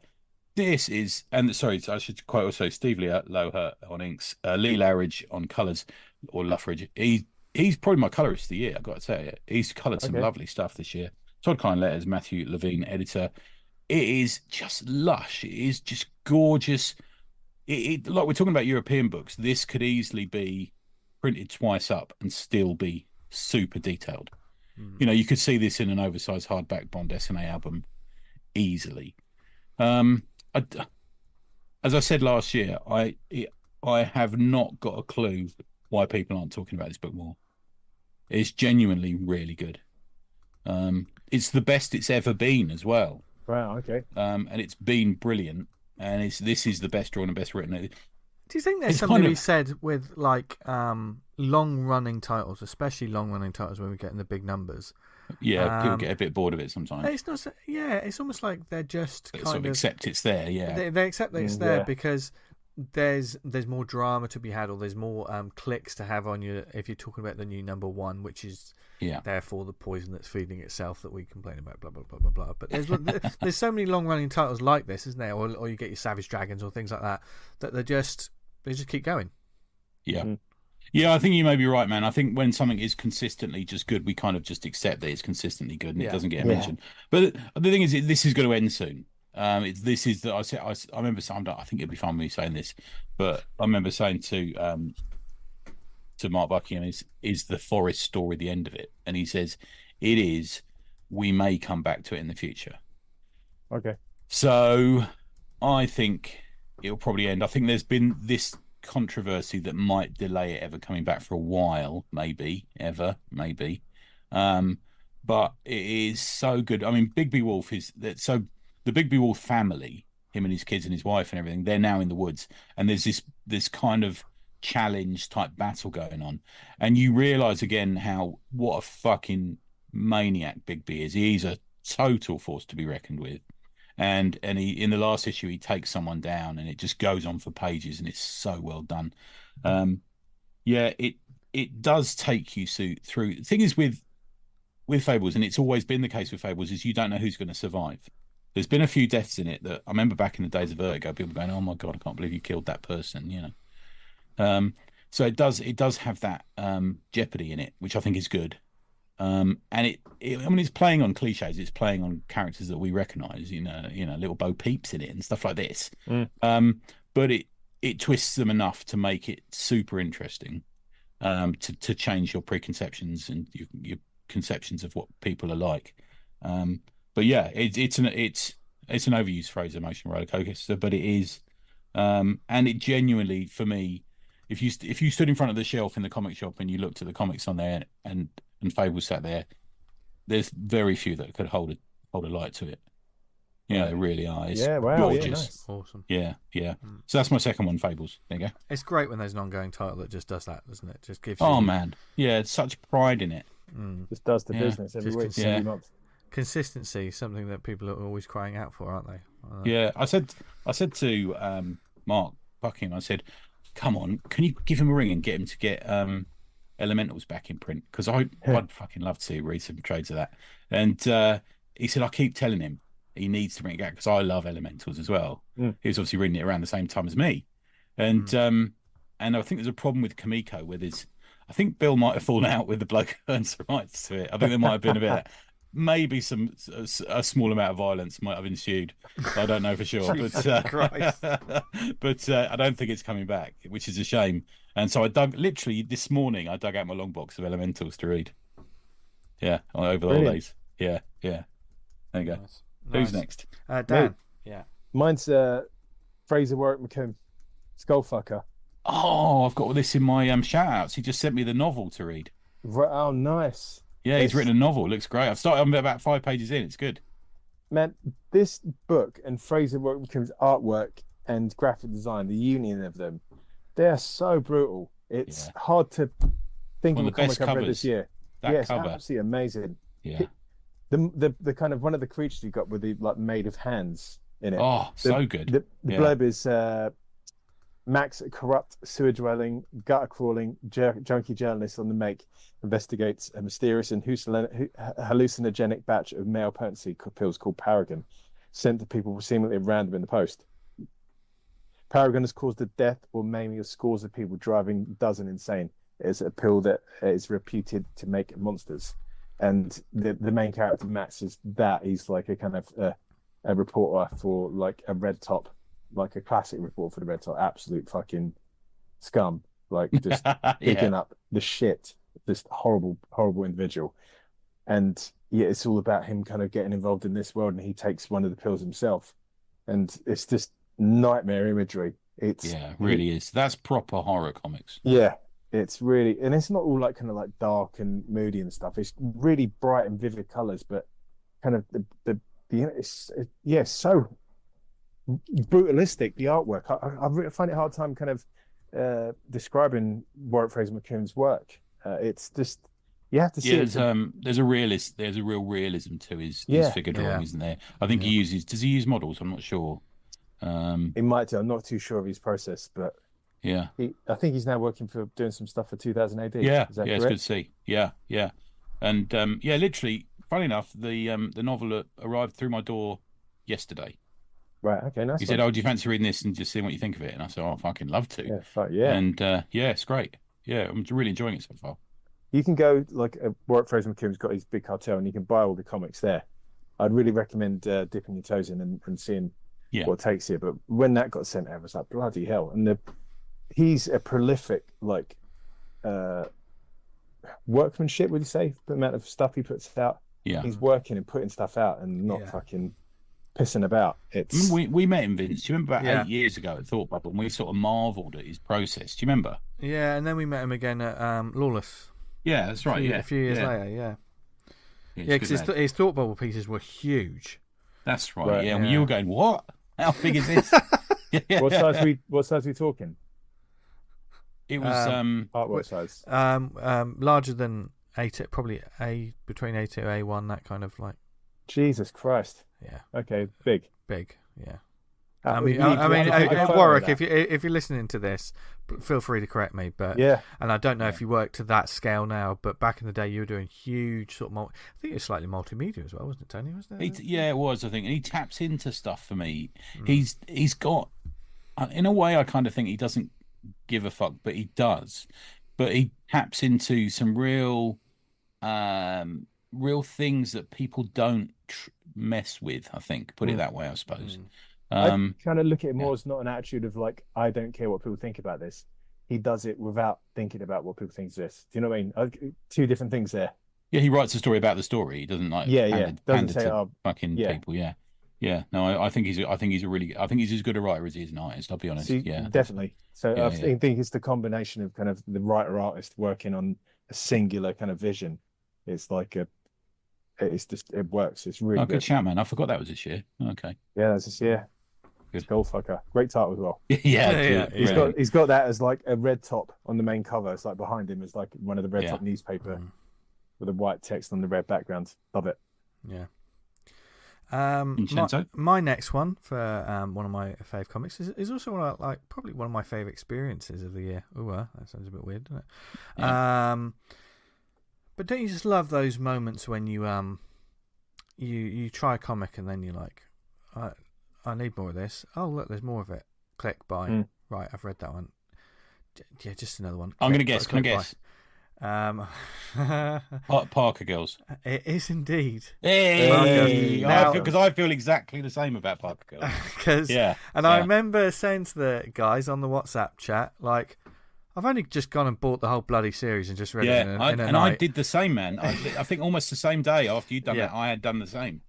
Speaker 3: this is, and sorry, I should quote also Steve Loher on inks, Lee Larridge on colours, or Luffridge. He's probably my colourist of the year, I've got to tell you. He's coloured some lovely stuff this year. Todd Klein letters, Matthew Levine, editor. It is just lush. It is just gorgeous. Like we're talking about European books, this could easily be printed twice up and still be super detailed. You know, you could see this in an oversized hardback Bond SNA album easily. As I said last year, I have not got a clue why people aren't talking about this book more. It's genuinely really good. It's the best it's ever been as well.
Speaker 2: Right, okay.
Speaker 3: And it's been brilliant. And this is the best drawn and best written.
Speaker 1: Do you think there's something to be said with like long-running titles, especially long-running titles when we get in the big numbers?
Speaker 3: Yeah, people get a bit bored of it sometimes.
Speaker 1: It's not. Yeah, it's almost like they're just
Speaker 3: They
Speaker 1: kind
Speaker 3: sort of accept it's there. Yeah,
Speaker 1: they accept that it's there because there's more drama to be had, or there's more clicks to have on you if you're talking about the new number one, which is therefore the poison that's feeding itself that we complain about. Blah blah blah blah blah. But there's so many long-running titles like this, isn't there? Or you get your Savage Dragons or things like that that they just keep going.
Speaker 3: Yeah. Yeah, I think you may be right, man. I think when something is consistently just good, we kind of just accept that it's consistently good and it doesn't get mentioned. But the thing is, this is going to end soon. I remember saying, I think it'd be fun with me saying this, but I remember saying to Mark Buckingham, is the forest story the end of it? And he says, it is. We may come back to it in the future.
Speaker 2: Okay.
Speaker 3: So I think it'll probably end. I think there's been this controversy that might delay it ever coming back for a while, maybe. But it is so good. I mean, Bigby Wolf the Bigby Wolf family, him and his kids and his wife and everything, they're now in the woods, and there's this kind of challenge type battle going on, and you realize again what a fucking maniac Bigby is. He's a total force to be reckoned with. And he, in the last issue, he takes someone down, and it just goes on for pages, and it's so well done. It does take you through. The thing is with Fables, and it's always been the case with Fables, is you don't know who's going to survive. There's been a few deaths in it that I remember back in the days of Vertigo, people going, "Oh my god, I can't believe you killed that person," you know. So it does have that jeopardy in it, which I think is good. And it's playing on cliches. It's playing on characters that we recognise. You know, little Bo Peep's in it and stuff like this. But it twists them enough to make it super interesting. To change your preconceptions and your conceptions of what people are like. But yeah, it's an overused phrase, emotion roller coaster, but it is. And it genuinely, for me, if you stood in front of the shelf in the comic shop and you looked at the comics on there and Fables sat there, there's very few that could hold a light to it. Yeah, they really are. It's gorgeous.
Speaker 2: Yeah, nice.
Speaker 1: Awesome.
Speaker 3: Yeah. So that's my second one, Fables. There you go.
Speaker 1: It's great when there's an ongoing title that just does that, doesn't it? Just gives
Speaker 3: you... Oh, man. Yeah, it's such pride in it.
Speaker 2: Just does the business every week, every month.
Speaker 1: Consistency, something that people are always crying out for, aren't they?
Speaker 3: Yeah, I said to Mark Buckingham, I said, come on, can you give him a ring and get him to get Elementals back in print because I'd fucking love to read some trades of that. And he said I keep telling him he needs to bring it back because I love Elementals as well. He was obviously reading it around the same time as me, and I think there's a problem with Kamiko where I think Bill might have fallen out with the bloke who owns the rights to it. I think there might have been a bit. Maybe a small amount of violence might have ensued. I don't know for sure, but I don't think it's coming back, which is a shame. And so I dug literally this morning. I dug out my long box of Elementals to read. Yeah, over the holidays. Yeah. There you go.
Speaker 1: Nice.
Speaker 3: Who's next?
Speaker 1: Dan. Yeah.
Speaker 2: Mine's Fraser, Warwick, McComb, Skullfucker.
Speaker 3: Oh, I've got this in my shout outs. He just sent me the novel to read.
Speaker 2: Oh, nice.
Speaker 3: Yeah, he's written a novel. It looks great. I'm about 5 pages in. It's good.
Speaker 2: Man, this book and Fraser McComb's artwork and graphic design, the union of them, they are so brutal. It's hard to think of a comic I've read this year.
Speaker 3: That cover.
Speaker 2: It's absolutely amazing.
Speaker 3: Yeah.
Speaker 2: The kind of one of the creatures you got with the made of hands in it.
Speaker 3: Oh, so good.
Speaker 2: The blurb is Max, a corrupt, sewer-dwelling, gutter-crawling, junkie journalist on the make, investigates a mysterious and hallucinogenic batch of male potency pills called Paragon, sent to people seemingly at random in the post. Paragon has caused the death or maiming of scores of people, driving dozens insane. It is a pill that is reputed to make monsters. And the main character, Max, is that. He's like a kind of a reporter for like a red top, like a classic report for the red top, absolute fucking scum, like just picking up the shit, this horrible individual. And it's all about him kind of getting involved in this world, and he takes one of the pills himself, and it's just nightmare imagery. It
Speaker 3: really is. That's proper horror comics.
Speaker 2: Yeah, it's really, and it's not all like kind of like dark and moody and stuff. It's really bright and vivid colors, but kind of it's so brutalistic, the artwork. I find it a hard time kind of describing Warwick Fraser McComb's work. It's just, you have to see it.
Speaker 3: There's a real realism to his figure drawing, isn't there? I think does he use models? I'm not sure.
Speaker 2: He might do. I'm not too sure of his process, but I think he's now working for doing some stuff for 2000 AD.
Speaker 3: Yeah,
Speaker 2: is that
Speaker 3: it's good to see. Yeah. And literally, funny enough, the novel arrived through my door yesterday.
Speaker 2: Right. Okay. Nice.
Speaker 3: He said, "Oh, do you fancy reading this and just seeing what you think of it?" And I said, "Oh, I'd fucking love to."
Speaker 2: Yeah.
Speaker 3: And it's great. Yeah, I'm really enjoying it so far.
Speaker 2: You can go like Warwick Fraser McComb's got his big cartel, and you can buy all the comics there. I'd really recommend dipping your toes in and seeing what takes you. But when that got sent out, I was like, bloody hell! And he's a prolific workmanship. Would you say the amount of stuff he puts out? Yeah, he's working and putting stuff out and not fucking pissing about. It's
Speaker 3: we met him, Vince. Do you remember about 8 years ago at Thought Bubble, and we sort of marvelled at his process? Do you remember?
Speaker 1: Yeah, and then we met him again at Lawless.
Speaker 3: Yeah, that's right.
Speaker 1: A few years later. Yeah, because his Thought Bubble pieces were huge.
Speaker 3: That's right. Yeah, and you were going, what? How big is this?
Speaker 2: What size are we talking?
Speaker 3: It was
Speaker 2: artwork size.
Speaker 1: Larger than probably between A2 A1, that kind of like.
Speaker 2: Jesus Christ.
Speaker 1: Yeah.
Speaker 2: Okay, big.
Speaker 1: Yeah. I mean, Warwick, if you're listening to this, feel free to correct me. But and I don't know if you work to that scale now, but back in the day, you were doing huge sort of. I think it was slightly multimedia as well, wasn't it, Tony? Was there?
Speaker 3: It was. I think, and he taps into stuff for me. He's got, in a way, I kind of think he doesn't give a fuck, but he does. But he taps into some real things that people don't mess with. I think, put it that way, I suppose.
Speaker 2: I kind of look at it more as not an attitude of like, I don't care what people think about this. He does it without thinking about what people think of this. Do you know what I mean? Two different things there.
Speaker 3: Yeah, he writes a story about the story. He doesn't like
Speaker 2: doesn't say
Speaker 3: fucking people. Yeah. No, I think he's as good a writer as he is an artist. I'll be honest.
Speaker 2: Definitely. So I think it's the combination of kind of the writer artist working on a singular kind of vision. It's like it works. It's really
Speaker 3: good shout, man. I forgot that was this year. Okay.
Speaker 2: Yeah, that's this year. Skullfucker. Great title as well. He's got that as like a red top on the main cover. It's like behind him is like one of the red top newspaper with a white text on the red background. Love it.
Speaker 1: Yeah.
Speaker 3: Vincenzo?
Speaker 1: My next one for one of my fave comics is also probably one of my fave experiences of the year. Ooh, that sounds a bit weird, doesn't it?
Speaker 3: Yeah.
Speaker 1: But don't you just love those moments when you you try a comic and then you're like, I need more of this. Oh look, there's more of it. Click buy. Right, I've read that one. Yeah, just another one.
Speaker 3: I'm going to guess. Can I guess? Parker Girls.
Speaker 1: It is indeed.
Speaker 3: Hey,
Speaker 1: Now,
Speaker 3: because I feel exactly the same about Parker Girls.
Speaker 1: I remember saying to the guys on the WhatsApp chat, like, I've only just gone and bought the whole bloody series and just read it in a night.
Speaker 3: I did the same, man. I think almost the same day after you'd done that, I had done the same.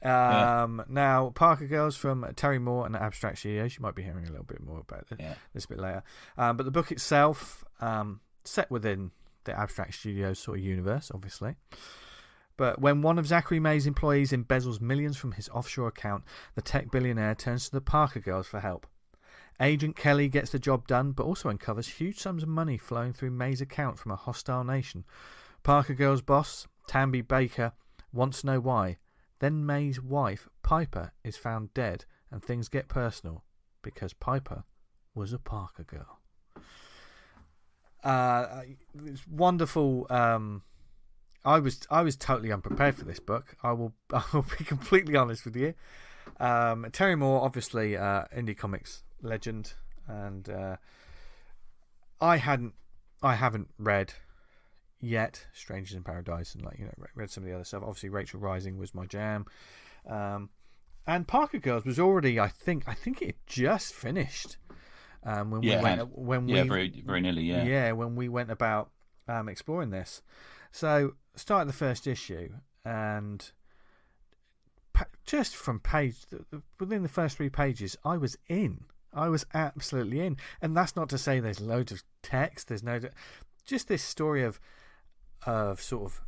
Speaker 1: Now, Parker Girls from Terry Moore and Abstract Studios. You might be hearing a little bit more about this a bit later. But the book itself, set within the Abstract Studios sort of universe, obviously. But when one of Zachary May's employees embezzles millions from his offshore account, the tech billionaire turns to the Parker Girls for help. Agent Kelly gets the job done, but also uncovers huge sums of money flowing through May's account from a hostile nation. Parker Girls' boss, Tamby Baker, wants to know why. Then May's wife, Piper, is found dead, and things get personal because Piper was a Parker Girl. It's wonderful. I was totally unprepared for this book. I will be completely honest with you. Terry Moore, obviously, indie comics legend, and I haven't read yet Strangers in Paradise, and read some of the other stuff. Obviously, Rachel Rising was my jam, and Parker Girls was already, I think it had just finished. When we very very nearly when we went about exploring this. So started the first issue, and just from within the first 3 pages, I was absolutely in. And that's not to say there's loads of text. There's just this story of sort of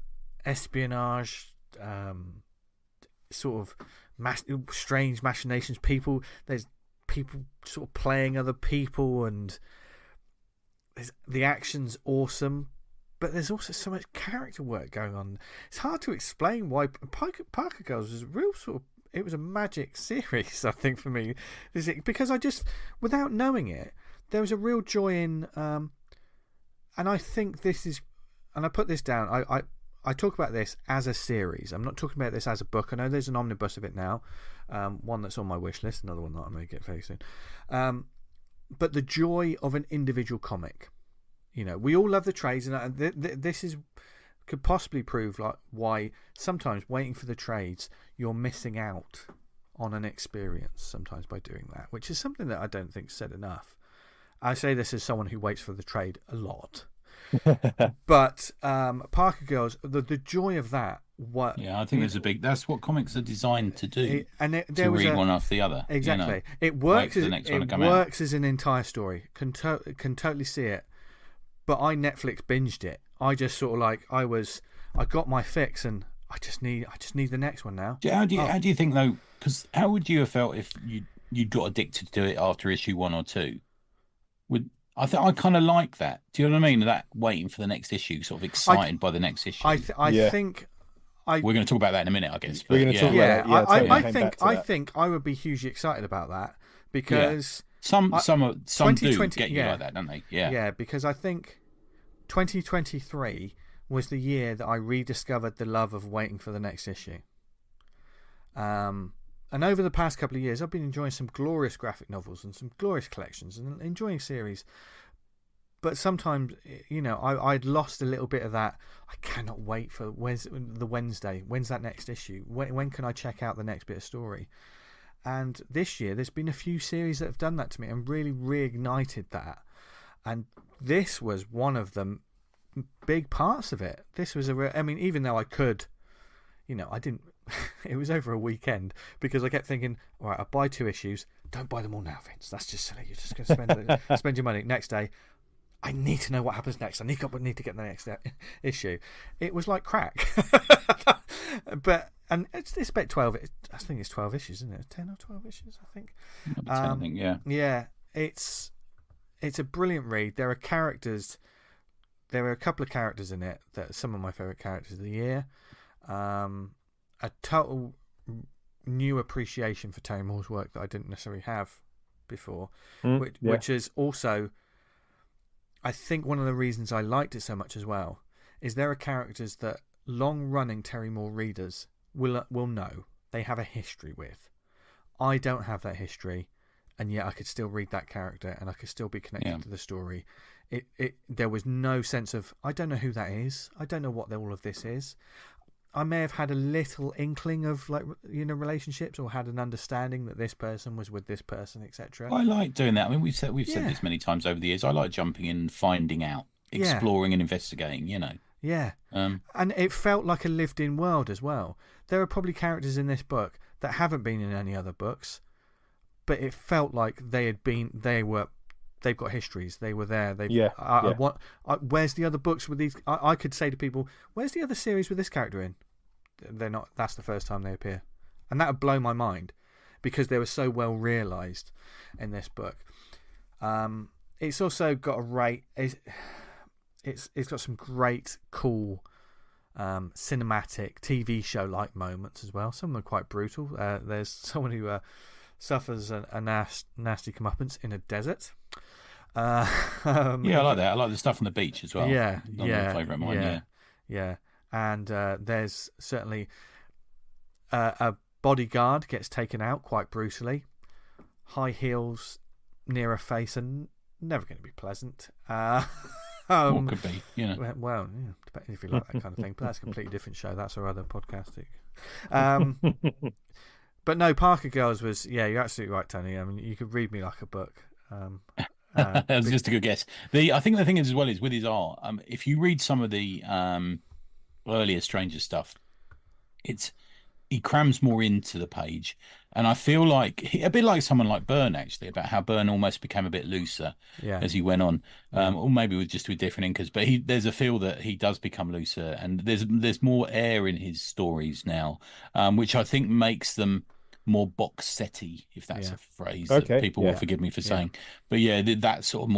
Speaker 1: espionage, sort of strange machinations. There's people sort of playing other people, and the action's awesome, but there's also so much character work going on. It's hard to explain why Parker Girls was a real sort of, it was a magic series, I think, for me, because I just, without knowing it, there was a real joy in, and I think this is, and I put this down, I talk about this as a series. I'm not talking about this as a book. I know there's an omnibus of it now, one that's on my wish list, another one that I'm going to get very soon. But the joy of an individual comic. We all love the trades, and this could possibly prove like why sometimes waiting for the trades, you're missing out on an experience sometimes by doing that, which is something that I don't think is said enough. I say this as someone who waits for the trade a lot. But Parker Girls, the joy of that.
Speaker 3: I think that's what comics are designed to do.
Speaker 1: There was
Speaker 3: read one after the other.
Speaker 1: Exactly. It works. Works as an entire story. Can totally see it. But I Netflix binged it. I just sort of like I got my fix, and I just need the next one now.
Speaker 3: How do you think though? Because how would you have felt if you got addicted to it after issue 1 or 2? I kind of like that. Do you know what I mean? That waiting for the next issue, sort of excited by the next issue.
Speaker 1: I think
Speaker 3: we're going to talk about that in a minute, I guess.
Speaker 2: We're going to talk about it.
Speaker 1: I think I would be hugely excited about that because
Speaker 3: some do get you like that, don't they?
Speaker 1: Yeah, because I think 2023 was the year that I rediscovered the love of waiting for the next issue. And over the past couple of years, I've been enjoying some glorious graphic novels and some glorious collections and enjoying series. But sometimes, I'd lost a little bit of that. I cannot wait for the Wednesday. When's that next issue? When can I check out the next bit of story? And this year, there's been a few series that have done that to me and really reignited that. And this was one of the big parts of it. This was even though I could, I didn't. It was over a weekend because I kept thinking, all right, I'll buy 2 issues. Don't buy them all now, Vince. That's just silly. You're just going to spend your money. Next day, I need to know what happens next. I need to get the next issue. It was like crack. And it's about 12. I think it's 12 issues, isn't it? 10 or 12 issues, I think.
Speaker 3: 10, I think, yeah.
Speaker 1: Yeah, it's a brilliant read. There are characters. There are a couple of characters in it that are some of my favourite characters of the year. A total new appreciation for Terry Moore's work that I didn't necessarily have before, which is also, I think, one of the reasons I liked it so much as well, is there are characters that long-running Terry Moore readers will know. They have a history with. I don't have that history, and yet I could still read that character and I could still be connected to the story. There was no sense of, I don't know who that is. I don't know what all of this is. I may have had a little inkling of, like, relationships, or had an understanding that this person was with this person, etc.
Speaker 3: I like doing that. I mean, we've said this many times over the years. I like jumping in and finding out, exploring and investigating,
Speaker 1: Yeah. And it felt like a lived-in world as well. There are probably characters in this book that haven't been in any other books, but it felt like they've got histories. They were there. Where's the other books with these? I could say to people, where's the other series with this character in? They're not. That's the first time they appear, and that would blow my mind, because they were so well realised in this book. It's also got it's got some great, cool, cinematic TV show like moments as well. Some of them are quite brutal. There's someone who suffers a nasty comeuppance in a desert. I like that. I like the stuff on the beach as well. Yeah,
Speaker 3: my favourite of mine.
Speaker 1: Yeah. And there's certainly a bodyguard gets taken out quite brutally. High heels near a face are never going to be pleasant.
Speaker 3: What could be,
Speaker 1: Well, depending if you like that kind of thing. But that's a completely different show. That's our other podcast. But no, Parker Girls was, you're absolutely right, Tony. I mean, you could read me like a book.
Speaker 3: That was just a good guess. I think the thing is, as well, is with his art, if you read some of the earlier Stranger stuff, he crams more into the page. And I feel like, a bit like someone like Byrne, actually, about how Byrne almost became a bit looser as he went on, or maybe with different inkers. But there's a feel that he does become looser, and there's more air in his stories now, which I think makes them more box setty, if that's a phrase that people will forgive me for saying. But that sort of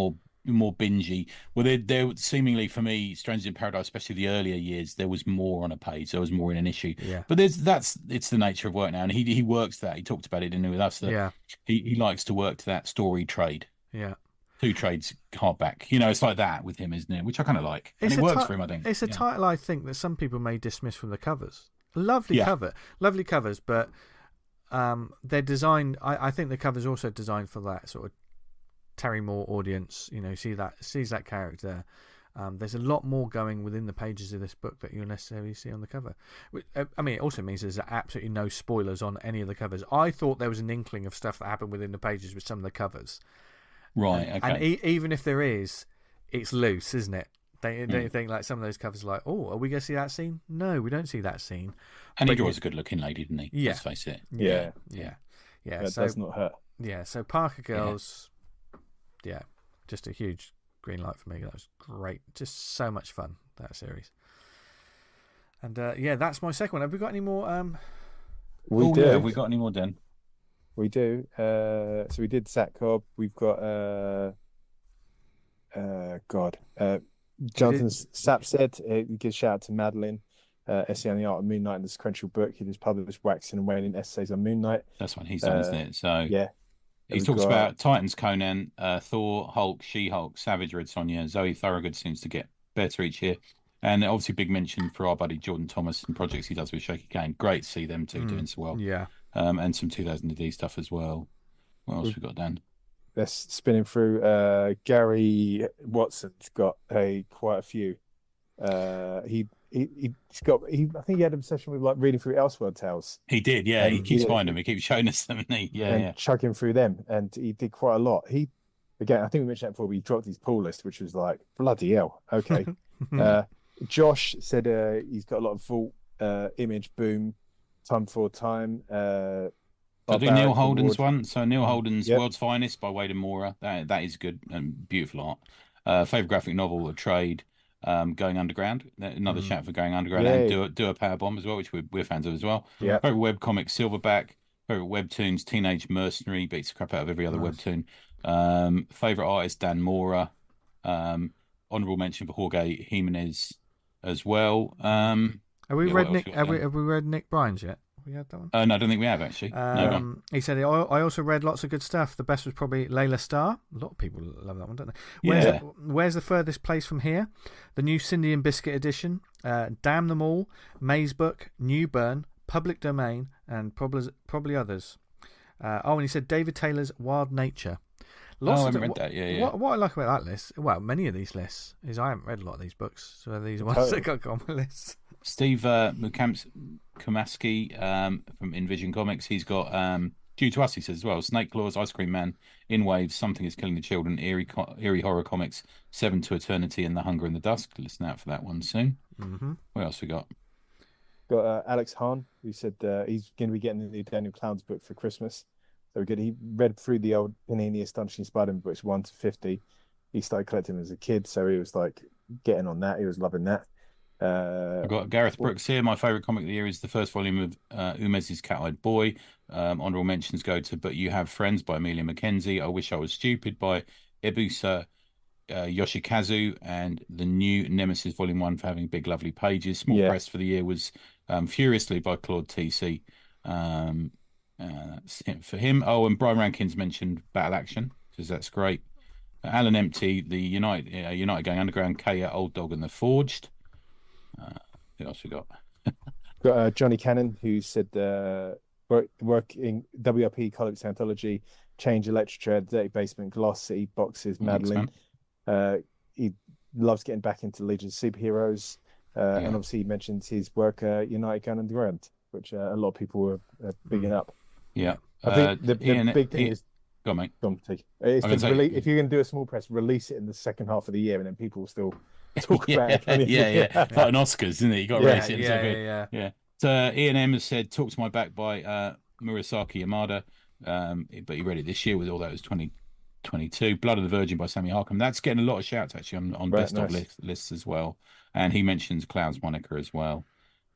Speaker 3: more bingey. Well, they're seemingly, for me, Strangers in Paradise, especially the earlier years, there was more on a page, there was more in an issue. But it's the nature of work now, and he works that. He talked about it, didn't he, with us, that he likes to work to that story trade. Two trades hardback. It's like that with him, isn't it? Which I kind of like. And it works for him, I think.
Speaker 1: It's a title I think that some people may dismiss from the covers. Lovely covers, but they're designed. I think the cover's also designed for that sort of Terry Moore audience. Sees that character. There's a lot more going within the pages of this book that you'll necessarily see on the cover. I mean, it also means there's absolutely no spoilers on any of the covers. I thought there was an inkling of stuff that happened within the pages with some of the covers.
Speaker 3: Right. Okay.
Speaker 1: And even if there is, it's loose, isn't it? Don't you think, like, some of those covers are like, oh, are we going to see that scene? No, we don't see that scene.
Speaker 3: And he draws a good-looking lady, didn't he?
Speaker 1: Yeah.
Speaker 3: Let's face it.
Speaker 1: Yeah.
Speaker 2: That does not hurt.
Speaker 1: Yeah, so Parker Girls, just a huge green light for me. That was great. Just so much fun, that series. And, that's my second one. Have we got any more?
Speaker 2: We do.
Speaker 3: Have we got any more, Dan?
Speaker 2: We do. So we did Zach Cobb. We've got Jonathan Sapp said he gives a shout out to Madeline, essay on the art of Moon Knight in the sequential book. He just published Waxing and Waning essays on Moon Knight.
Speaker 3: That's what he's done, isn't it? So
Speaker 2: yeah.
Speaker 3: He talks about Titans, Conan, Thor, Hulk, She-Hulk, Savage, Red Sonja. Zoe Thorogood seems to get better each year. And obviously big mention for our buddy Jordan Thomas and projects he does with Shaky Kane. Great to see them two doing so well.
Speaker 1: Yeah.
Speaker 3: And some 2000 AD stuff as well. What else we got, Dan?
Speaker 2: That's spinning through. Gary Watson's got quite a few. He's got. I think he had an obsession with, like, reading through Elseworld tales.
Speaker 3: He did, yeah. He keeps finding them. He keeps showing us them, and
Speaker 2: chugging through them. And he did quite a lot. I think we mentioned that before. We dropped his pull list, which was like, bloody hell. Okay. Josh said he's got a lot of Vault, Image, Boom, Time for Time.
Speaker 3: I'll do Neil Holden's one. So Neil Holden's World's Finest by Wade and Mora. That is good and beautiful art. Favorite graphic novel, A Trade, Going Underground. Another shout for Going Underground. And Do a Power Bomb as well, which we're fans of as well.
Speaker 2: Yeah.
Speaker 3: Favorite webcomic, Silverback. Favorite webtoons, Teenage Mercenary, beats the crap out of every other webtoon. Favorite artist, Dan Mora. Honorable mention for Jorge Jimenez as well.
Speaker 1: Have we read Nick Bryan's yet? We had that one.
Speaker 3: No, I don't think we have actually. No, go on.
Speaker 1: He said, I also read lots of good stuff. The best was probably Layla Starr. A lot of people love that one, don't they? Where's the furthest place from here? The new Cindy and Biscuit edition, Damn Them All, Maze Book, New Burn, Public Domain, and probably others. And he said David Taylor's Wild Nature.
Speaker 3: I haven't read that. Yeah.
Speaker 1: What I like about that list, well, many of these lists, is I haven't read a lot of these books, so these are ones that got on my list.
Speaker 3: Steve Mukamski from Envision Comics, he's got Due to Us, he says as well, Snake Claws, Ice Cream Man, In Waves, Something is Killing the Children, Eerie Horror Comics, Seven to Eternity, and The Hunger and the Dusk. Listen out for that one soon.
Speaker 1: Mm-hmm.
Speaker 3: What else we got?
Speaker 2: Got Alex Hahn, who said he's going to be getting the new Daniel Clowes book for Christmas. So good. He read through the old Panini Astonishing Spider-Man books 1 to 50. He started collecting them as a kid, so he was like getting on that. He was loving that.
Speaker 3: I've got Gareth Brooks here. My favourite comic of the year is the first volume of Umez's Cat-Eyed Boy. Honourable mentions go to But You Have Friends by Amelia Mackenzie, I Wish I Was Stupid by Ebusa Yoshikazu, and the new Nemesis Volume 1 for having big, lovely pages. Small press for the year was Furiously by Claude TC. That's it for him. Oh, and Brian Rankins mentioned Battle Action, because that's great. Alan Empty, the United Gang Underground, Kaya, Old Dog, and The Forged. Who else we got?
Speaker 2: Got Johnny Cannon, who said work in WRP Comics Anthology, Change, Electrotred, Dirty Basement, Gloss City, Boxes, Madeline. He loves getting back into Legion of Superheroes. And obviously he mentions his work United Gun Underground, which a lot of people were bigging up.
Speaker 3: Yeah.
Speaker 2: I think the big thing is...
Speaker 3: Go on, mate.
Speaker 2: If you're going to do a small press, release it in the second half of the year, and then people will still talk about it.
Speaker 3: Like an Oscars, isn't it? You got to release it. Yeah. So Ian M has said "Talk to My Back" by Murasaki Yamada, but he read it this year with all those 2022. Blood of the Virgin by Sammy Harkham. That's getting a lot of shouts actually on desktop lists as well. And he mentions Clowes moniker as well.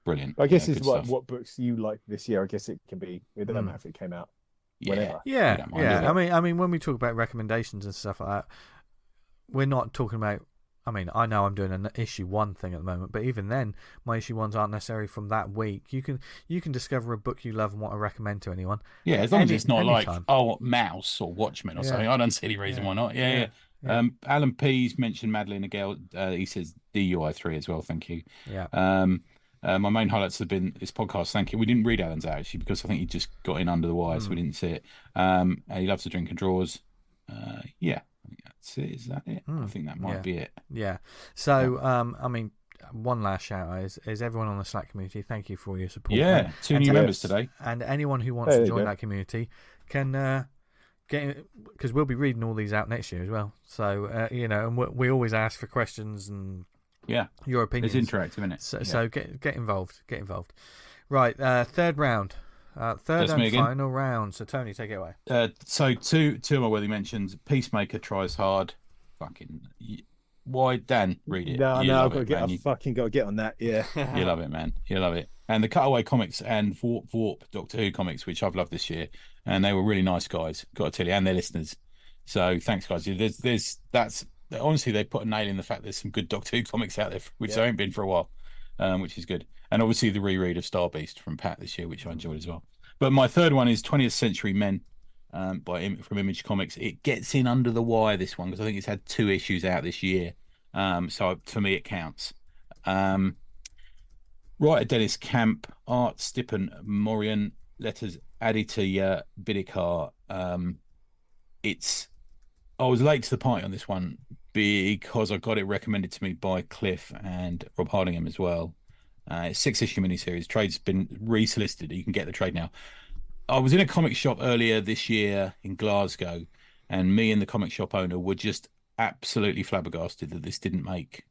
Speaker 3: Brilliant.
Speaker 2: I guess it's what books you like this year. I guess it can be. It doesn't matter if it came out. Whenever.
Speaker 1: Yeah. I mean, when we talk about recommendations and stuff like that, we're not talking about. I mean, I know I'm doing an issue 1 thing at the moment, but even then, my issue 1s aren't necessarily from that week. You can discover a book you love and want to recommend to anyone.
Speaker 3: Yeah, as long as it's not like Mouse or Watchmen or something. I don't see any reason why not. Yeah. Alan P's mentioned Madeline Agale. He says DUI 3 as well. Thank you.
Speaker 1: Yeah.
Speaker 3: My main highlights have been this podcast. Thank you. We didn't read Alan's out actually because I think he just got in under the wire, so we didn't see it. And he loves to drink and draws. Yeah, I think that's it. Is that it? I think that might be it.
Speaker 1: Yeah. So, I mean, one last shout out is everyone on the Slack community. Thank you for all your support.
Speaker 3: Yeah, 2 new members today.
Speaker 1: And anyone who wants to join that community can get, because we'll be reading all these out next year as well. So, and we always ask for questions and.
Speaker 3: Yeah,
Speaker 1: your opinions.
Speaker 3: It's interactive, isn't it?
Speaker 1: So get involved. Get involved. Right, third round. Third and final round. So Tony, take it away.
Speaker 3: So two of my worthy mentions. Peacemaker tries hard. Fucking why Dan read it?
Speaker 2: No, I've fucking got to get on that. Yeah,
Speaker 3: you love it, man. You love it. And the Cutaway comics and Warp Doctor Who comics, which I've loved this year, and they were really nice guys. Got to tell you, and their listeners. So thanks, guys. That's. Honestly, they put a nail in the fact there's some good Doctor Who comics out there, which there ain't been for a while, which is good. And obviously the reread of Star Beast from Pat this year, which I enjoyed as well. But my third one is 20th Century Men from Image Comics. It gets in under the wire, this one, because I think it's had 2 issues out this year. So for me, it counts. Writer Dennis Camp, art Stipan Morian, letters Aditya Bidikar. I was late to the party on this one because I got it recommended to me by Cliff and Rob Hardingham as well. It's 6-issue miniseries. Trade's been resolicited. You can get the trade now. I was in a comic shop earlier this year in Glasgow, and me and the comic shop owner were just absolutely flabbergasted that this didn't make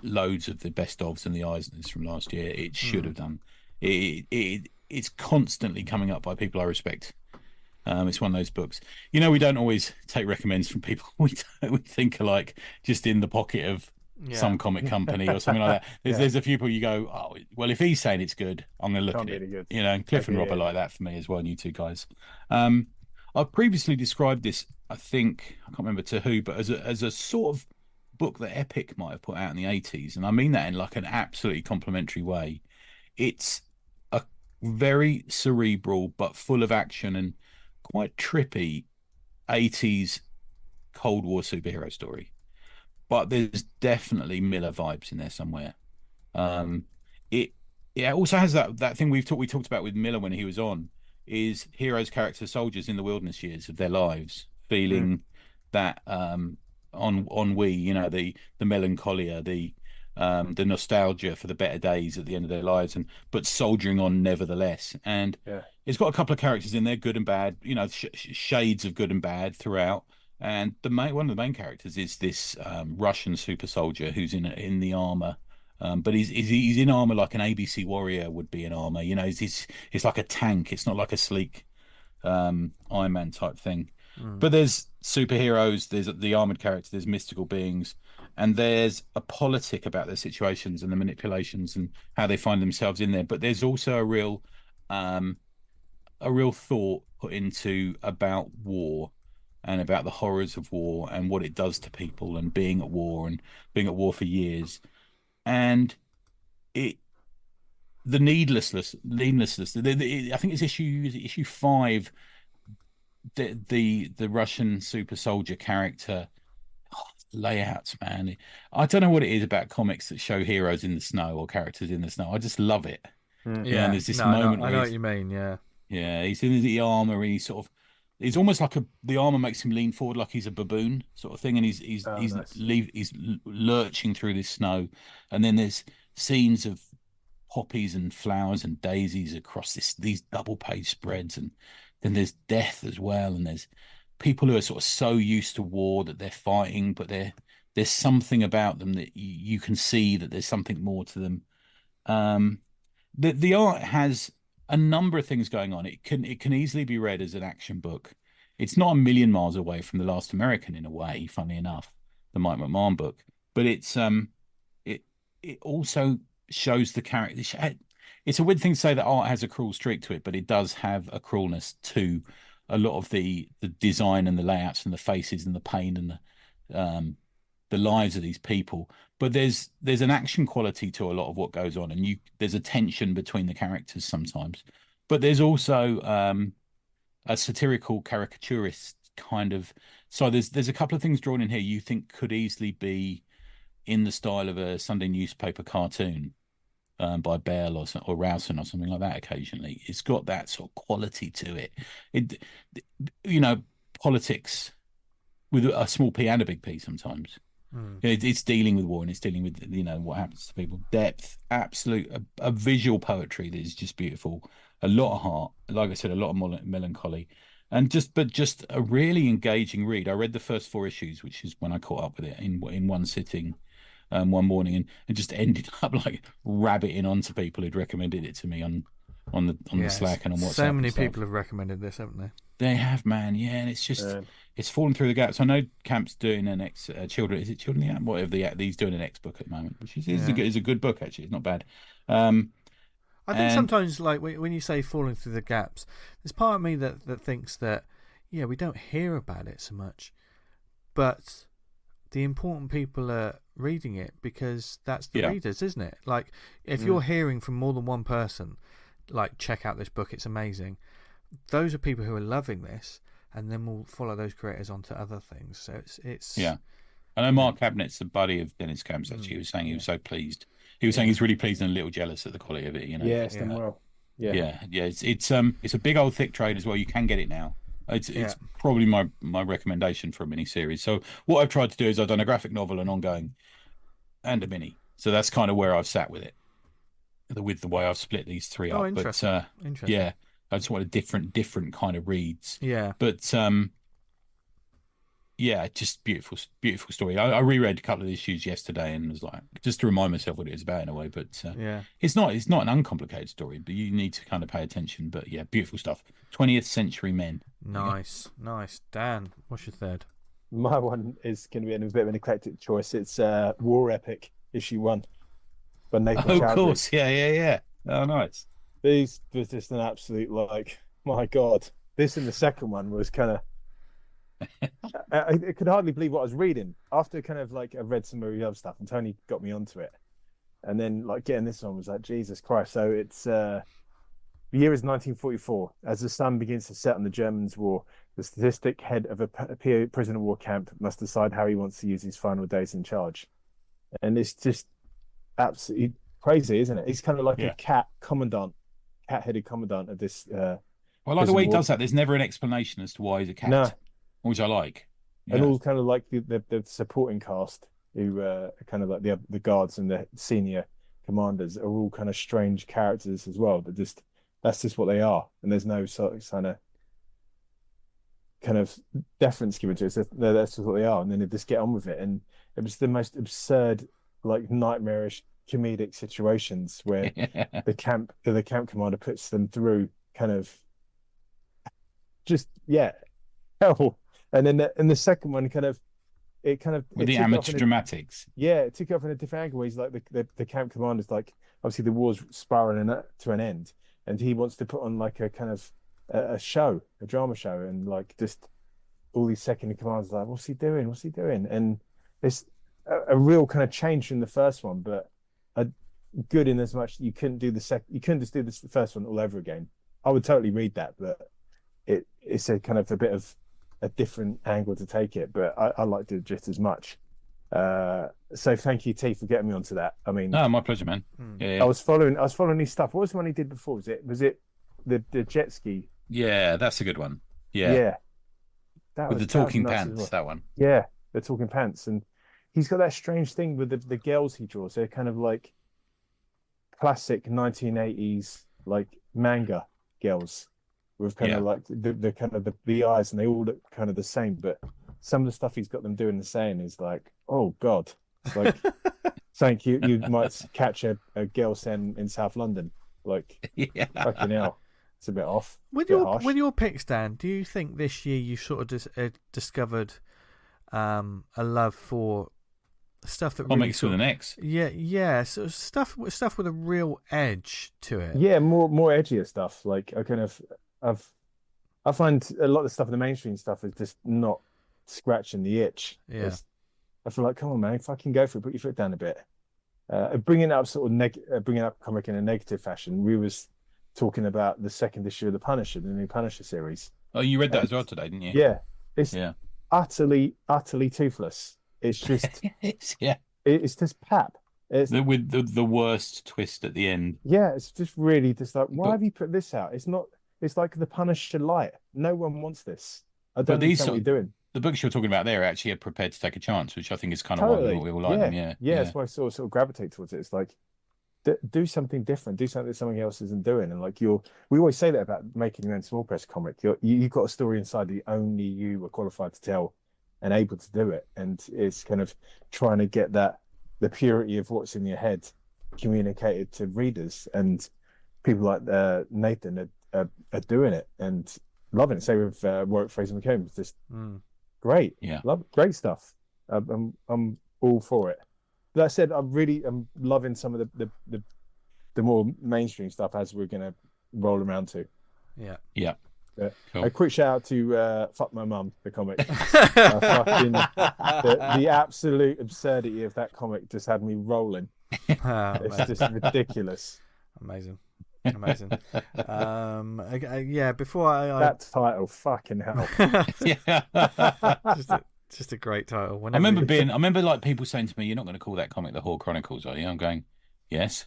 Speaker 3: loads of the best ofs and the Eisners from last year. It should have done. It's constantly coming up by people I respect. It's one of those books. We don't always take recommends from people we think are like just in the pocket of some comic company or something like that. There's a few people you go, oh, well, if he's saying it's good, I'm going to look at it. Good. And Cliff and Rob are like that for me as well, and you two guys. I've previously described this, I think, I can't remember to who, but as a sort of book that Epic might have put out in the 80s, and I mean that in like an absolutely complimentary way. It's a very cerebral but full of action and quite trippy 80s Cold War superhero story. But there's definitely Miller vibes in there somewhere. Um, it yeah, it also has that thing we talked about with Miller when he was on, is heroes, characters, soldiers in the wilderness years of their lives, feeling that ennui, you know, the melancholia, the nostalgia for the better days at the end of their lives, and but soldiering on nevertheless. And it's got a couple of characters in there, good and bad, you know, shades of good and bad throughout. And one of the main characters is this Russian super soldier who's in the armor. But he's in armor like an ABC warrior would be in armor. You know, it's like a tank. It's not like a sleek Iron Man type thing. But there's superheroes, there's the armored character, there's mystical beings, and there's a politic about their situations and the manipulations and how they find themselves in there. But there's also a real thought put into about war and about the horrors of war and what it does to people and being at war for years. And the needlessness. I think it's issue 5. The Russian super soldier character layouts, man. I don't know what it is about comics that show heroes in the snow or characters in the snow. I just love it.
Speaker 1: Yeah,
Speaker 3: and there's this moment.
Speaker 1: I know what you mean. Yeah,
Speaker 3: he's in the armor. And he's almost like the armor makes him lean forward like he's a baboon sort of thing, and he's lurching through this snow, and then there's scenes of poppies and flowers and daisies across these double page spreads, and then there's death as well, and there's people who are sort of so used to war that they're fighting, but there's something about them that you can see that there's something more to them. The art has a number of things going on. It can easily be read as an action book. It's not a million miles away from The Last American in a way, funnily enough, the Mike McMahon book. But it also shows the character. It's a weird thing to say that art has a cruel streak to it, but it does have a cruelness to a lot of the design and the layouts and the faces and the pain and the lives of these people. But there's an action quality to a lot of what goes on, and there's a tension between the characters sometimes. But there's also a satirical caricaturist kind of. So there's a couple of things drawn in here you think could easily be in the style of a Sunday newspaper cartoon by Bell or Rowson or something like that. Occasionally, it's got that sort of quality to it. Politics with a small P and a big P sometimes. It's dealing with war and it's dealing with what happens to people. Depth, absolute, a visual poetry that is just beautiful. A lot of heart, like I said, a lot of melancholy, and just a really engaging read. I read the first 4 issues, which is when I caught up with it in one sitting, one morning, and just ended up like rabbiting onto people who'd recommended it to me on the Slack and on WhatsApp.
Speaker 1: So many people have recommended this, haven't they?
Speaker 3: They have, man. Yeah, and it's just it's fallen through the gaps. I know Camp's doing an Children. Is it Children? Yeah, whatever he's doing an X book at the moment, which is a good book actually. It's not bad.
Speaker 1: I think sometimes, like when you say falling through the gaps, there's part of me that thinks that we don't hear about it so much, but the important people are reading it because that's the readers, isn't it? Like if you're hearing from more than one person, like check out this book, it's amazing. Those are people who are loving this, and then we'll follow those creators onto other things. So it's
Speaker 3: I know Mark Cabinet's a buddy of Dennis Camp's. Actually, he was saying he was so pleased. He was saying he's really pleased and a little jealous at the quality of it.
Speaker 2: Yeah, it's done well. Yeah.
Speaker 3: It's a big old thick trade as well. You can get it now. It's probably my recommendation for a mini series. So what I've tried to do is I've done a graphic novel, an ongoing, and a mini. So that's kind of where I've sat with it, with the way I've split these 3 up.
Speaker 1: Interesting.
Speaker 3: But yeah, I just wanted different kind of reads.
Speaker 1: Yeah.
Speaker 3: But just beautiful story. I reread a couple of issues yesterday and was like, just to remind myself what it was about in a way. But it's not an uncomplicated story, but you need to kind of pay attention. But yeah, beautiful stuff. 20th Century Men.
Speaker 1: Nice. Dan, what's your third?
Speaker 2: My one is going to be a bit of an eclectic choice. It's War Epic issue 1 by Nathan Chowdry.
Speaker 3: Of course, yeah. Oh, nice.
Speaker 2: This was just an absolute, like, my God. This and the second one was kind of. I could hardly believe what I was reading after kind of like I read some of the other stuff, and Tony got me onto it, and then like getting this one was like Jesus Christ. So it's The year is 1944. As the sun begins to set on the Germans' war, the statistic head of a prisoner of war camp must decide how he wants to use his final days in charge. And it's just absolutely crazy, isn't it? He's kind of like a cat-headed commandant of this.
Speaker 3: Well, I like the way he does that. There's never an explanation as to why he's a cat,
Speaker 2: No.
Speaker 3: which I like.
Speaker 2: And all kind of like the supporting cast, who kind of like the guards and the senior commanders are all kind of strange characters as well. But that's just what they are, and there's no sort of kind of deference given to it. So that's just what they are, and then they just get on with it. And it was the most absurd, like nightmarish comedic situations where the camp commander puts them through kind of just hell. And then the second one
Speaker 3: with the amateur dramatics.
Speaker 2: Yeah, it took it off in a different angle. Where he's like the camp commander's like, obviously the war's spiraling to an end, and he wants to put on like a kind of a drama show, and like just all these second commanders are like, what's he doing? And it's a real kind of change from the first one, but good in as much you couldn't just do the first one all over again. I would totally read that, but it's a kind of a bit of a different angle to take it, but I liked it just as much. So thank you, T, for getting me onto that. I mean,
Speaker 3: no, my pleasure, man. Yeah.
Speaker 2: I was following his stuff. What was the one he did before? Was it the jet ski?
Speaker 3: Yeah, that's a good one. Yeah. With the talking pants, well. That one.
Speaker 2: Yeah, the talking pants, and he's got that strange thing with the girls he draws. They're kind of like classic 1980s like manga girls with kind of like the kind of the eyes, and they all look kind of the same, but some of the stuff he's got them doing and saying is like, oh god, it's like something you might catch a girl saying in South London, like fucking hell, it's a bit off.
Speaker 1: With your picks, Dan, do you think this year you sort of just discovered a love for stuff that
Speaker 3: comics
Speaker 1: really
Speaker 3: with an X?
Speaker 1: Yeah, so stuff with a real edge to it.
Speaker 2: Yeah, more edgier stuff. Like I find a lot of the stuff in the mainstream stuff is just not scratching the itch.
Speaker 1: Yeah.
Speaker 2: I feel like, come on, man, fucking go for it. Put your foot down a bit. Bringing up comic in a negative fashion. We was talking about the second issue of the Punisher, the new Punisher series.
Speaker 3: Oh, you read that as well today, didn't you?
Speaker 2: Yeah, it's utterly toothless. It's just it's just pap. It's
Speaker 3: with the worst twist at the end.
Speaker 2: Yeah, it's just really just like, why have you put this out? It's not. It's like the Punisher light. No one wants this. I don't understand what you're doing.
Speaker 3: The books you're talking about there actually are prepared to take a chance, which I think is kind of why we all like them. Yeah,
Speaker 2: that's why I sort of gravitate towards it. It's like, do something different. Do something that somebody else isn't doing. And like we always say that about making your own small press comic. You've got a story inside that only you are qualified to tell and able to do it. And it's kind of trying to get the purity of what's in your head communicated to readers. And people like Nathan are doing it and loving it. Same with Warwick, Fraser, and Combe. It's just great.
Speaker 3: Yeah,
Speaker 2: great stuff. I'm all for it. That said, I'm loving some of the more mainstream stuff as we're gonna roll around to.
Speaker 3: Yeah. Cool.
Speaker 2: A quick shout out to Fuck My Mum, the comic. The absolute absurdity of that comic just had me rolling. It's just ridiculous.
Speaker 1: Amazing. Before
Speaker 2: that title, fucking hell.
Speaker 1: just a great title.
Speaker 3: I remember like people saying to me, "You're not going to call that comic the Horde Chronicles, are you?" I'm going, "Yes."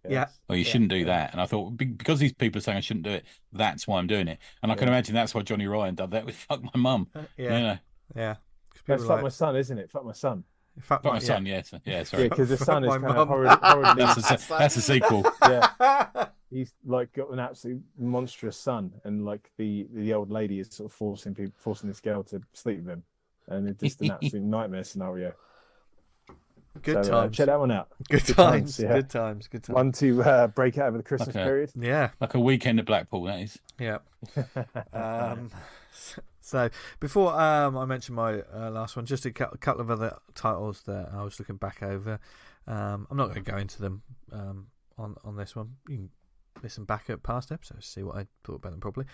Speaker 1: Yeah.
Speaker 3: Well, you shouldn't do that. And I thought, because these people are saying I shouldn't do it, that's why I'm doing it. And I can imagine that's why Johnny Ryan did that with Fuck My Mum.
Speaker 1: Yeah.
Speaker 2: That's Fuck My Son, isn't it? Fuck My Son.
Speaker 3: Fuck My Son, yeah. Sorry.
Speaker 2: Yeah, because the son is kind of horribly...
Speaker 3: That's a sequel.
Speaker 2: Yeah. He's like got an absolute monstrous son, and like the old lady is sort of forcing this girl to sleep with him. And it's just an absolute nightmare scenario.
Speaker 1: Good times.
Speaker 2: Check that one out.
Speaker 1: Good times.
Speaker 2: One to break out over the Christmas period.
Speaker 1: Yeah.
Speaker 3: Like a weekend at Blackpool, that is.
Speaker 1: Yeah. So before I mention my last one, just a couple of other titles that I was looking back over. I'm not going to go into them on this one. You can listen back at past episodes, see what I thought about them properly.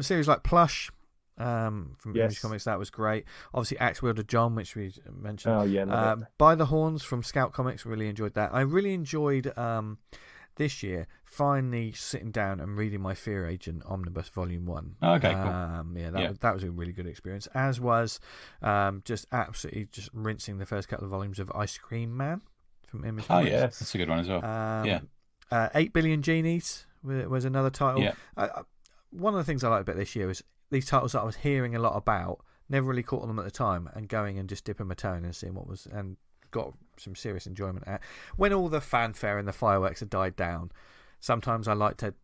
Speaker 1: Series like Plush. From Image Comics, that was great. Obviously, Axe Wielder John, which we mentioned.
Speaker 2: Oh yeah,
Speaker 1: By the Horns from Scout Comics, really enjoyed that. I really enjoyed this year finally sitting down and reading my Fear Agent Omnibus Volume 1.
Speaker 3: Okay, cool.
Speaker 1: That was a really good experience, as was just absolutely just rinsing the first couple of volumes of Ice Cream Man from Image Comics.
Speaker 3: Yeah, that's a good one as well.
Speaker 1: 8 Billion Genies was another title. One of the things I liked about this year was these titles that I was hearing a lot about, never really caught on them at the time, and going and just dipping my toe in and seeing what was, and got some serious enjoyment at. When all the fanfare and the fireworks had died down, sometimes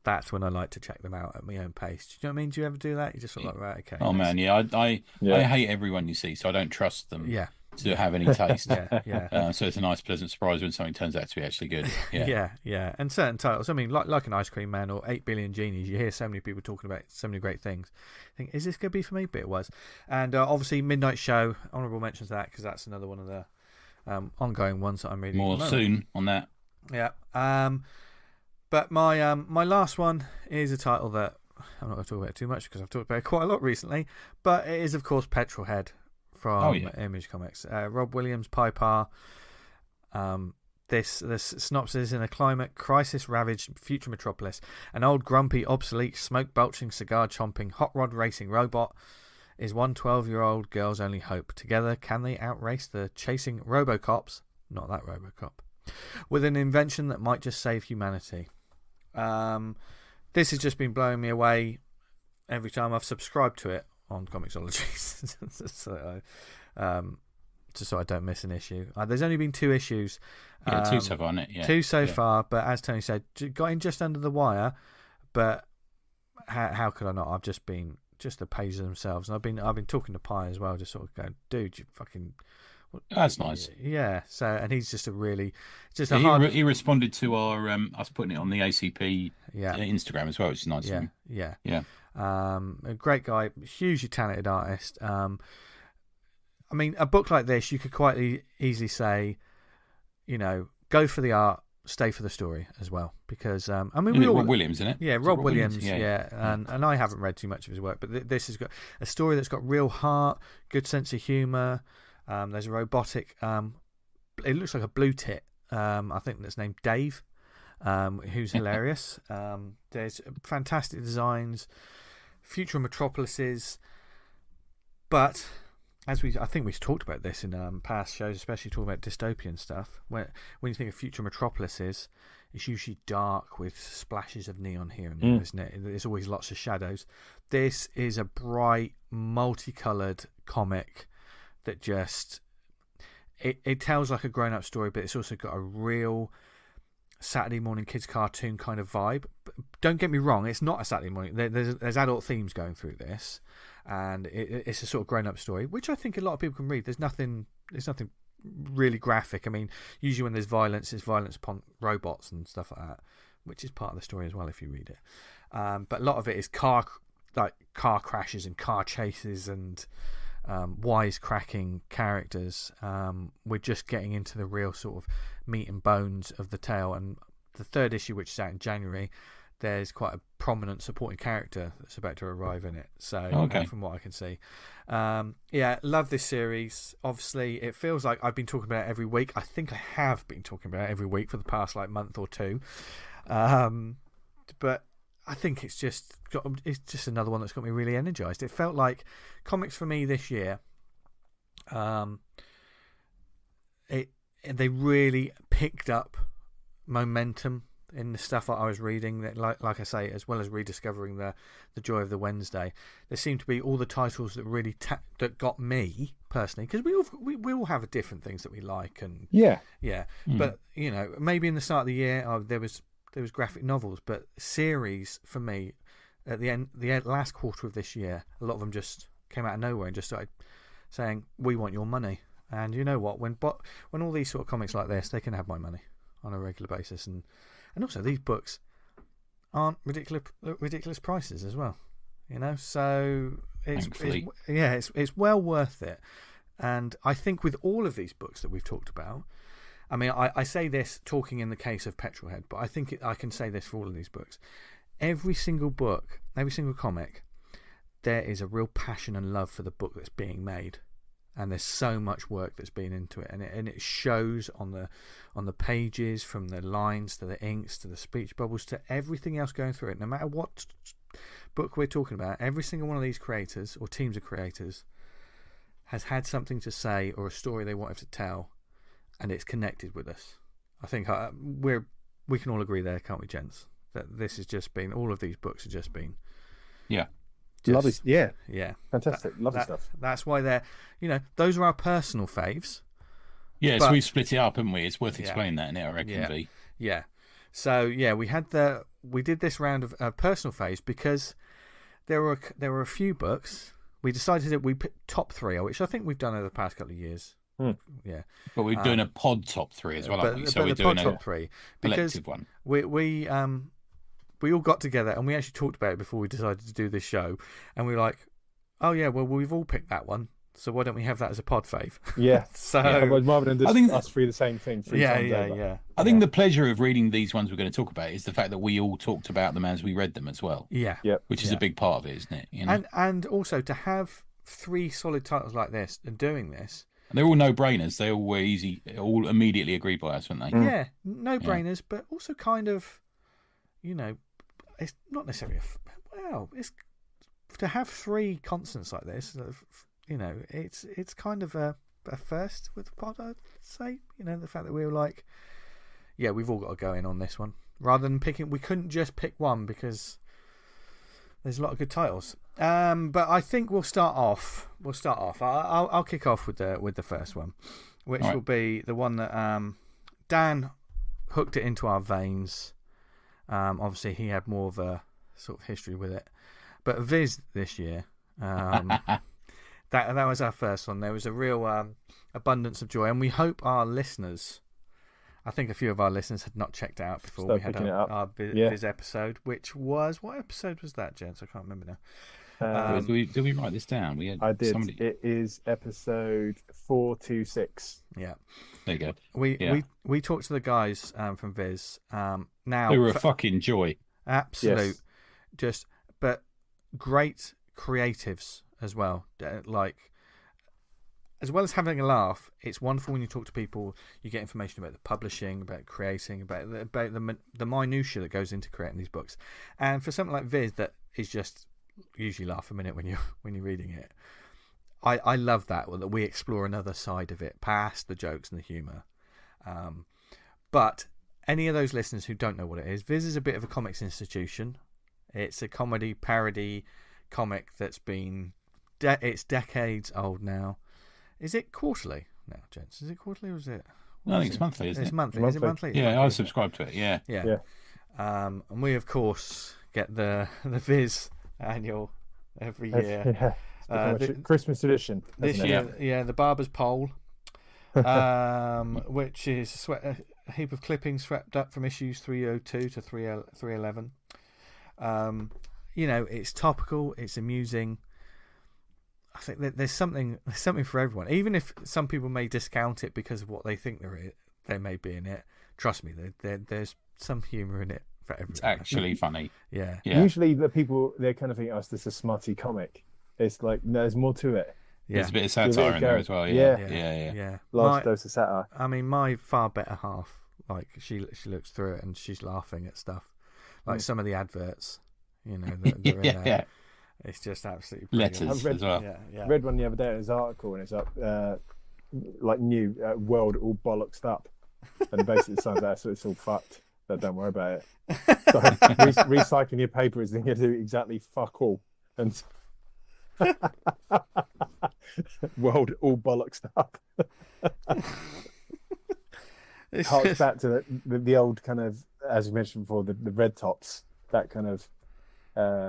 Speaker 1: that's when I like to check them out at my own pace. Do you know what I mean? Do you ever do that? You just sort of like, right, okay.
Speaker 3: Oh man, yeah. I hate everyone you see, so I don't trust them. To have any taste. So it's a nice, pleasant surprise when something turns out to be actually good.
Speaker 1: Yeah. And certain titles, I mean, like an Ice Cream Man or 8 Billion Genies, you hear so many people talking about so many great things. I think, is this going to be for me? But it was. And obviously, Midnight Show, honourable mentions that, because that's another one of the ongoing ones that I'm reading.
Speaker 3: More soon on that.
Speaker 1: Yeah. But my last one is a title that I'm not going to talk about too much because I've talked about it quite a lot recently. But it is, of course, Petrol Head from Image Comics. Rob Williams, Parr. This synopsis: in a climate crisis-ravaged future metropolis, an old, grumpy, obsolete, smoke-belching, cigar-chomping, hot rod racing robot is one 12-year-old girl's only hope. Together, can they outrace the chasing Robocops? Not that Robocop. With an invention that might just save humanity. This has just been blowing me away every time I've subscribed to it on Comixology, just so I don't miss an issue. There's only been 2 issues.
Speaker 3: 2 so far, isn't it?
Speaker 1: 2 so far, but as Tony said, got in just under the wire. But how could I not? I've just been the pages themselves, and I've been talking to Pi as well, just sort of going, dude, you fucking.
Speaker 3: That's nice.
Speaker 1: Yeah. So, and he's just
Speaker 3: he responded to our us putting it on the ACP Instagram as well, which is nice.
Speaker 1: Yeah. A great guy, hugely talented artist. I mean, a book like this, you could quite easily say, go for the art, stay for the story as well, because I mean,
Speaker 3: Rob Williams, isn't it?
Speaker 1: Yeah, Rob Williams. And I haven't read too much of his work, but this has got a story that's got real heart, good sense of humour. There's a robotic. It looks like a blue tit. I think that's named Dave, who's hilarious. There's fantastic designs, future metropolises, but I think we've talked about this in past shows, especially talking about dystopian stuff. When you think of future metropolises, it's usually dark with splashes of neon here and there, isn't it? There's always lots of shadows. This is a bright, multicoloured comic that just it tells like a grown-up story, but it's also got a real Saturday morning kids cartoon kind of vibe. But don't get me wrong, it's not a Saturday morning. There's adult themes going through this, and it's a sort of grown-up story, which I think a lot of people can read. There's nothing really graphic. I mean, usually when there's violence, it's violence upon robots and stuff like that, which is part of the story as well if you read it. But a lot of it is car crashes and car chases and wisecracking characters. We're just getting into the real sort of meat and bones of the tale, and the 3rd issue, which is out in January, there's quite a prominent supporting character that's about to arrive in it. So from what I can see, love this series. Obviously, it feels like I've been talking about it every week. I think I have been talking about it every week for the past month or 2, but I think it's just another one that's got me really energized. It felt like comics for me this year. They really picked up momentum in the stuff that I was reading. That, like I say, as well as rediscovering the joy of the Wednesday, there seemed to be all the titles that really that got me personally, because we all have different things that we like, and But maybe in the start of the year, there was graphic novels, but series for me at the last quarter of this year, a lot of them just came out of nowhere and just started saying, "We want your money." And you know what? When all these sort of comics like this, they can have my money on a regular basis, and also these books aren't ridiculous prices as well. So it's well worth it. And I think with all of these books that we've talked about, I mean, I say this talking in the case of Petrolhead, but I think I can say this for all of these books. Every single book, every single comic, there is a real passion and love for the book that's being made. and there's so much work that's been into it, and it shows on the pages, from the lines to the inks to the speech bubbles to everything else going through it. No matter what book we're talking about, every single one of these creators or teams of creators has had something to say or a story they wanted to tell, and it's connected with us. I think we can all agree there, can't we, gents? That this has just been, all of these books have just been,
Speaker 2: lovely, yeah, fantastic, lovely stuff.
Speaker 1: That's why they're, those are our personal faves.
Speaker 3: Yeah, so we've split it up, haven't we? It's worth explaining that, innit, I reckon. V.
Speaker 1: Yeah. So we did this round of personal faves because there were a few books. We decided that we picked top 3, which I think we've done over the past couple of years. Yeah,
Speaker 3: but we're doing a pod top 3 as well, aren't we? So we're
Speaker 1: doing
Speaker 3: a
Speaker 1: top 3 because
Speaker 3: collective one.
Speaker 1: We all got together and we actually talked about it before we decided to do this show, and we were like, oh yeah, well we've all picked that one, so why don't we have that as a pod fave?
Speaker 2: Yeah.
Speaker 1: So
Speaker 2: rather than just us three the same thing.
Speaker 3: I think the pleasure of reading these ones we're going to talk about is the fact that we all talked about them as we read them as well.
Speaker 1: Yeah.
Speaker 3: Which is a big part of it, isn't it?
Speaker 1: And also to have 3 solid titles like this and doing this.
Speaker 3: They're all no-brainers. They all were easy, all immediately agreed by us, weren't they?
Speaker 1: Yeah, no-brainers, but also kind of, it's not necessarily it's to have 3 constants like this, it's kind of a first with the pod, I'd say. The fact that we were like, yeah, we've all got to go in on this one. Rather than picking, we couldn't just pick one because there's a lot of good titles. But I think we'll start off. I'll kick off with the first one, which will be the one that Dan hooked it into our veins. Obviously, he had more of a sort of history with it. But Viz this year, that was our first one. There was a real abundance of joy, and we hope our listeners. I think a few of our listeners had not checked it out before we had our Viz episode, which was, what episode was that, gents? I can't remember now.
Speaker 3: Did we write this down?
Speaker 2: I did. It is episode 426.
Speaker 1: Yeah,
Speaker 3: there you go.
Speaker 1: We talked to the guys from Viz. Now
Speaker 3: they were a fucking joy.
Speaker 1: Absolute, but great creatives as well. As well as having a laugh, it's wonderful when you talk to people. You get information about the publishing, about creating, about the minutiae that goes into creating these books. And for something like Viz, that is just usually laugh a minute when you're reading it. I love that we explore another side of it past the jokes and the humour. But any of those listeners who don't know what it is, Viz is a bit of a comics institution. It's a comedy parody comic that's been it's decades old now. Is it quarterly now, gents? Is it quarterly or is it?
Speaker 3: No, I think it's monthly, isn't it?
Speaker 1: It's monthly. Is it monthly?
Speaker 3: Yeah, I subscribe to it. Yeah.
Speaker 1: And we of course get the Viz annual every year.
Speaker 2: Christmas edition.
Speaker 1: This year, the Barber's Pole, which is a heap of clippings swept up from issues 302 to 311. It's topical. It's amusing. I think that there's something for everyone. Even if some people may discount it because of what they think there may be in it, trust me, there's some humour in it for everyone.
Speaker 3: It's actually funny.
Speaker 2: Yeah. Usually the people, they're kind of thinking, oh, this is a smutty comic. It's like, no, there's more to it.
Speaker 3: Yeah. There's a bit of satire in there as well. Yeah.
Speaker 2: Large dose of satire.
Speaker 1: I mean, my far better half, like she looks through it and she's laughing at stuff, like some of the adverts, that are in there. It's just absolutely brilliant.
Speaker 3: Letters as well.
Speaker 2: I read one the other day in his article, and it's up like new world all bollocksed up, and basically it sounds like so it's all fucked. But don't worry about it. So, recycling your paper is going to do exactly fuck all, and world all bollocksed up. Harks back to the old kind of, as you mentioned before, the red tops, that kind of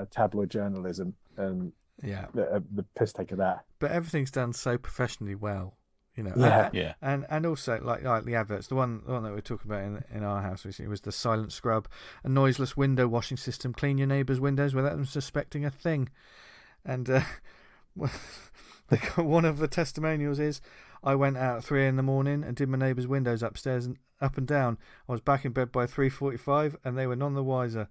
Speaker 2: tabloid journalism, and the piss take of that.
Speaker 1: But everything's done so professionally well, and also like the adverts. The one that we were talking about in our house recently was the silent scrub, a noiseless window washing system. Clean your neighbour's windows without them suspecting a thing. And one of the testimonials is, I went out at 3 a.m. and did my neighbour's windows upstairs and up and down. I was back in bed by 3:45 and they were none the wiser.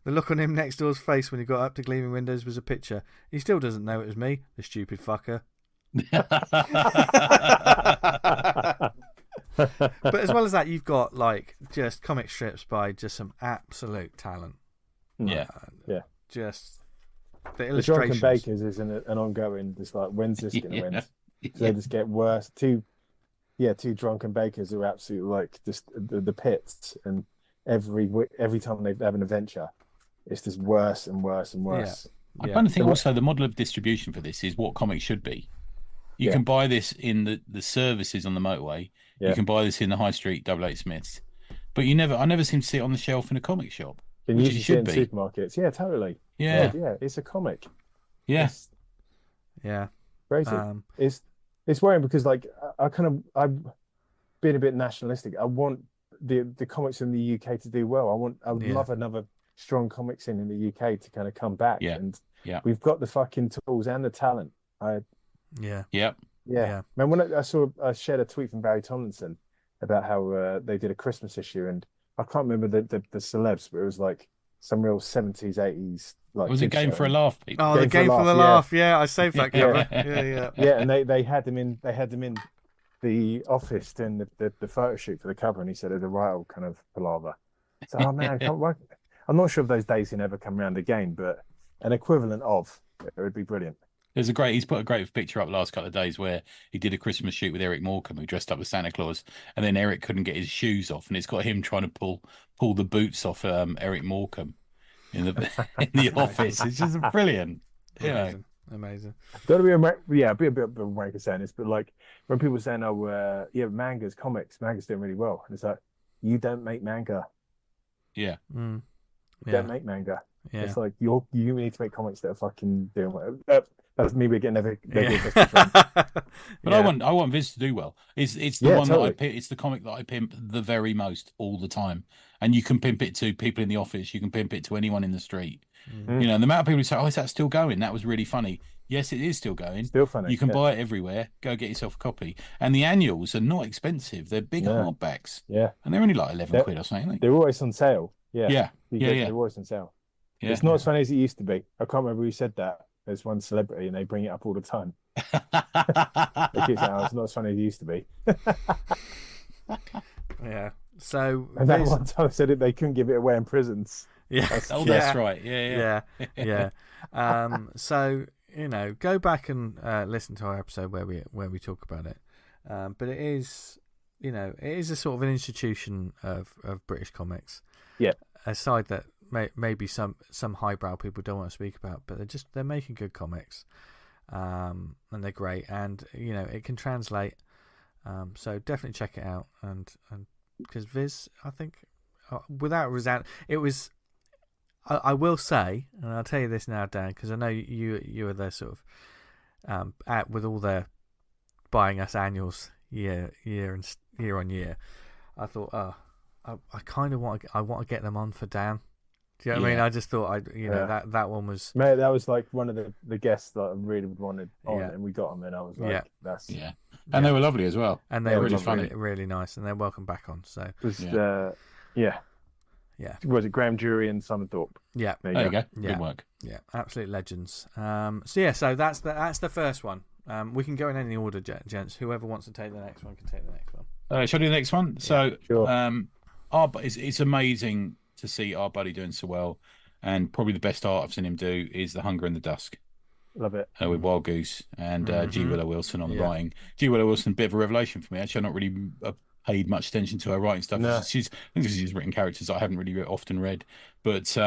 Speaker 1: The look on him next door's face when he got up to gleaming windows was a picture. He still doesn't know it was me, the stupid fucker. But as well as that, you've got like just comic strips by just some absolute talent.
Speaker 3: Yeah.
Speaker 1: Just the
Speaker 2: The
Speaker 1: illustrations.
Speaker 2: Drunken Bakers is an ongoing. Just like, when's this gonna
Speaker 3: Yeah.
Speaker 2: end? So they just get worse. Two Drunken Bakers are absolutely like just the pits, and every time they have an adventure, it's just worse and worse and worse.
Speaker 3: I kind of think also the model of distribution for this is what comics should be. You can buy this in the services on the motorway.
Speaker 2: Yeah.
Speaker 3: You can buy this in the high street 88 Smiths, but I never seem to see it on the shelf in a comic shop.
Speaker 2: Can
Speaker 3: Which
Speaker 2: you
Speaker 3: it
Speaker 2: see it
Speaker 3: should
Speaker 2: in
Speaker 3: be.
Speaker 2: supermarkets? Yeah, totally.
Speaker 3: Yeah,
Speaker 2: Yeah, it's a comic.
Speaker 3: yeah,
Speaker 2: It's
Speaker 1: Yeah.
Speaker 2: crazy. It's worrying because like I'm being a bit nationalistic. I want the comics in the UK to do well. I would love another strong comic scene in the UK to kind of come back.
Speaker 3: Yeah.
Speaker 2: And
Speaker 3: Yeah.
Speaker 2: we've got the fucking tools and the talent.
Speaker 1: Yeah.
Speaker 2: Man, when I shared a tweet from Barry Tomlinson about how they did a Christmas issue, and I can't remember the celebs, but it was like some real 70s, 80s like.
Speaker 3: It was a game for a laugh, people.
Speaker 1: Oh, the game for the laugh. Yeah, I saved that cover.
Speaker 2: Yeah, and they had them in the office doing the photo shoot for the cover, and he said it was a right kind of palaver. So, oh man, I'm not sure if those days can ever come around again, but an equivalent of it would be brilliant.
Speaker 3: He's put a great picture up last couple of days where he did a Christmas shoot with Erik Morecambe, who dressed up as Santa Claus, and then Erik couldn't get his shoes off, and it's got him trying to pull the boots off Erik Morecambe in the office. It's just brilliant.
Speaker 1: Amazing.
Speaker 2: Got to be be a bit of a wanker saying this, but like when people saying, "Oh, manga's doing really well," and it's like, you don't make manga.
Speaker 3: Yeah.
Speaker 1: Mm.
Speaker 2: You don't make manga.
Speaker 1: Yeah.
Speaker 2: It's like you need to make comics that are fucking doing well. That's me getting their
Speaker 3: But I want Viz to do well. It's the one
Speaker 2: totally.
Speaker 3: that it's the comic that I pimp the very most all the time. And you can pimp it to people in the office. You can pimp it to anyone in the street.
Speaker 2: Mm.
Speaker 3: You know, the amount of people who say, "Oh, is that still going? That was really funny." Yes, it is still going.
Speaker 2: Still funny.
Speaker 3: You can buy it everywhere. Go get yourself a copy. And the annuals are not expensive. They're big hardbacks.
Speaker 2: Yeah.
Speaker 3: And they're only like 11 quid or something.
Speaker 2: They're always on sale.
Speaker 3: Yeah.
Speaker 2: They're always on sale.
Speaker 3: Yeah.
Speaker 2: It's not as funny as it used to be. I can't remember who said that. There's one celebrity and they bring it up all the time. They keep saying, it's not as funny as it used to be.
Speaker 1: Yeah. So
Speaker 2: and that one time I said they couldn't give it away in prisons.
Speaker 1: Yeah.
Speaker 3: That's right. Yeah.
Speaker 1: So go back and listen to our episode where we talk about it. But it is, it is a sort of an institution of British comics.
Speaker 2: Yeah.
Speaker 1: Aside that maybe some highbrow people don't want to speak about, but they're making good comics, and they're great, and it can translate. So definitely check it out, and because Viz, I think, without resent, it was. I will say, and I'll tell you this now, Dan, because I know you are the sort of out with all their buying us annuals year on year. I thought, I kind of want to get them on for Dan. Do you know what I mean? I just thought that one was.
Speaker 2: Mate, that was like one of the guests that I really wanted on, and we got them, and I was like, that's
Speaker 3: and they were lovely as well.
Speaker 1: And they were
Speaker 3: really
Speaker 1: funny, really nice, and they're welcome back on. So
Speaker 2: it was Was it Graham Jury and Simon Thorpe?
Speaker 1: Yeah,
Speaker 3: there you go.
Speaker 1: Yeah.
Speaker 3: Good work.
Speaker 1: Yeah, absolute legends. So that's the first one. We can go in any order, gents. Whoever wants to take the next one can take the next one.
Speaker 3: Shall I do the next one?
Speaker 1: Yeah,
Speaker 3: so,
Speaker 2: sure.
Speaker 3: It's amazing to see our buddy doing so well, and probably the best art I've seen him do is The Hunger and the Dusk.
Speaker 2: Love it.
Speaker 3: With Wild Goose and G. Willow Wilson on the writing. G. Willow Wilson, a bit of a revelation for me. Actually, I've not really paid much attention to her writing stuff.
Speaker 2: No.
Speaker 3: I think she's written characters I haven't really often read, but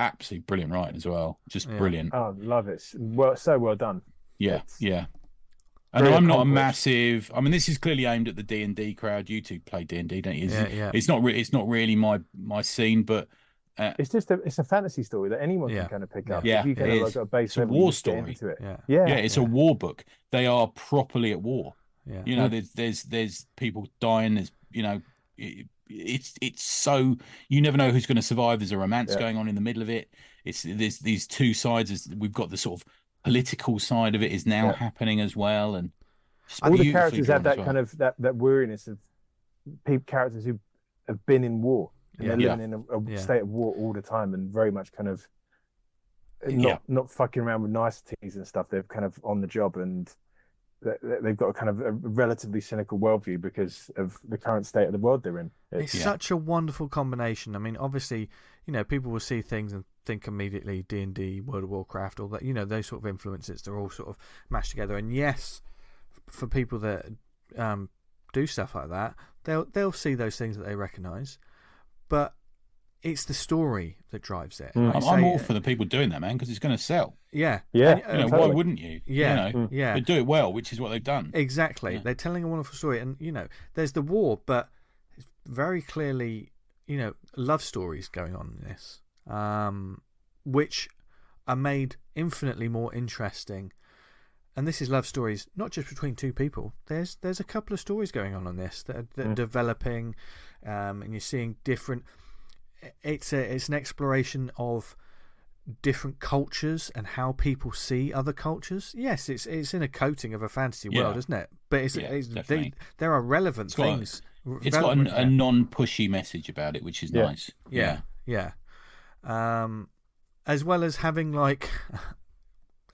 Speaker 3: absolutely brilliant writing as well. Just brilliant.
Speaker 2: Oh, love it. Well, so well done.
Speaker 3: Yeah. And I'm not a massive. I mean, this is clearly aimed at the D&D crowd. You two play D&D, don't you? It's not really my scene, but
Speaker 2: it's a fantasy story that anyone can kind of pick up.
Speaker 3: Yeah,
Speaker 2: if you kind of like a base
Speaker 3: it's a war story.
Speaker 2: Into it.
Speaker 3: Yeah, it's a war book. They are properly at war.
Speaker 1: Yeah.
Speaker 3: There's people dying. There's it's so you never know who's going to survive. There's a romance going on in the middle of it. There's these two sides. We've got the sort of political side of it is now happening as well, and
Speaker 2: all the characters have that kind of that weariness of characters who have been in war and they're living in a state of war all the time, and very much kind of not fucking around with niceties and stuff. They're kind of on the job, and they've got a kind of a relatively cynical worldview because of the current state of the world they're in.
Speaker 1: It's such a wonderful combination. I mean, obviously, people will see things and think immediately D&D, World of Warcraft, all that. Those sort of influences. They're all sort of mashed together. And yes, for people that do stuff like that, they'll see those things that they recognise, but it's the story that drives it.
Speaker 3: I'm all for the people doing that, man, because it's going to sell.
Speaker 1: Yeah.
Speaker 3: And, why wouldn't you?
Speaker 1: Yeah.
Speaker 3: They do it well, which is what they've done.
Speaker 1: Exactly. They're telling a wonderful story, and there's the war, but it's very clearly love stories going on in this, which are made infinitely more interesting. And this is love stories, not just between two people. There's a couple of stories going on this that are developing, and you're seeing different. It's an exploration of different cultures and how people see other cultures. Yes, it's in a coating of a fantasy world, isn't it? But there are relevant things.
Speaker 3: It's got a non-pushy message about it, which is nice.
Speaker 1: Yeah. As well as having like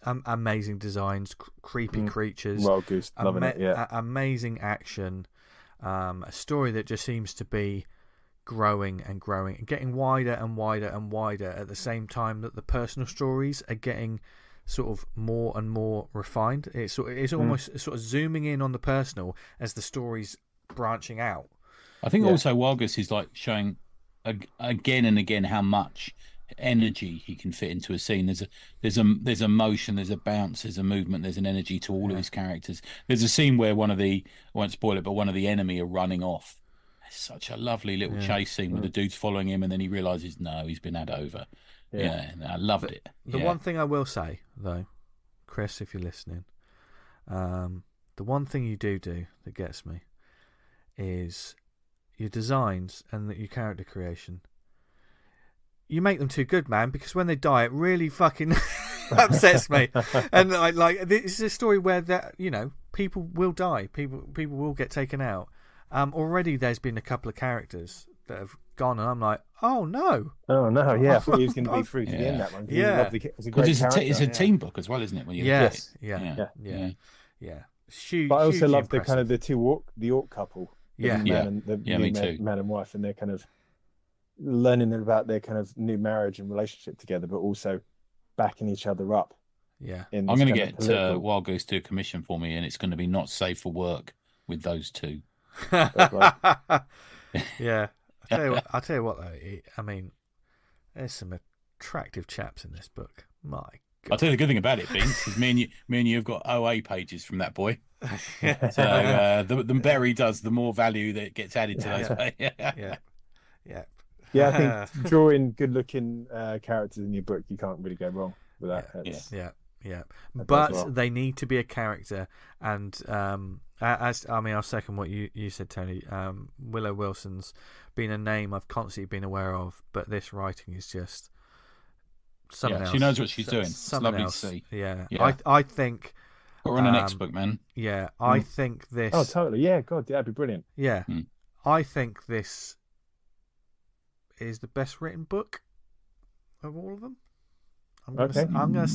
Speaker 1: amazing designs, creepy creatures,
Speaker 2: Wild Goose, loving it. Yeah,
Speaker 1: amazing action, a story that just seems to be growing and growing and getting wider and wider and wider at the same time that the personal stories are getting sort of more and more refined. It's almost sort of zooming in on the personal as the story's branching out.
Speaker 3: I think also Wild Goose is like showing again and again how much energy he can fit into a scene. There's a motion, there's a bounce, there's a movement, there's an energy to all of his characters. There's a scene where I won't spoil it, but one of the enemy are running off. Such a lovely little chase scene with the dudes following him, and then he realizes no, he's been had over. And I loved it.
Speaker 1: The one thing I will say though, Chris, if you're listening, the one thing you do that gets me is your designs and your character creation. You make them too good, man, because when they die, it really fucking upsets me. And like this is a story where people will die, people will get taken out. Already there's been a couple of characters that have gone, and I'm like, oh no,
Speaker 2: yeah, I thought he was going to be through to the end. That one,
Speaker 3: because it's a team book as well, isn't it? When you
Speaker 1: yeah.
Speaker 2: Huge, but I also love the kind of the orc couple,
Speaker 3: man
Speaker 2: and wife, and they're kind of learning about their kind of new marriage and relationship together, but also backing each other up.
Speaker 1: Yeah,
Speaker 3: I'm going to get Wild Goose to a commission for me, and it's going to be not safe for work with those two.
Speaker 1: Yeah, I'll tell you what though. I mean, there's some attractive chaps in this book. My God.
Speaker 3: I'll tell you the good thing about it, Vince, is me and you have got OA pages from that boy. So the better he does, the more value that gets added to those.
Speaker 2: Yeah, I think drawing good-looking characters in your book, you can't really go wrong with that.
Speaker 1: Yeah. But they need to be a character, and I'll second what you said, Tony. Willow Wilson's been a name I've constantly been aware of, but this writing is just something else.
Speaker 3: She knows what she's doing. It's lovely
Speaker 1: else.
Speaker 3: To see.
Speaker 1: Yeah. I think.
Speaker 3: Put her on the next book, man.
Speaker 1: Yeah, I think this.
Speaker 2: Oh, totally. Yeah, God, that'd be brilliant.
Speaker 1: Yeah, I think this is the best written book of all of them. I'm going to say that. Okay. I'm going to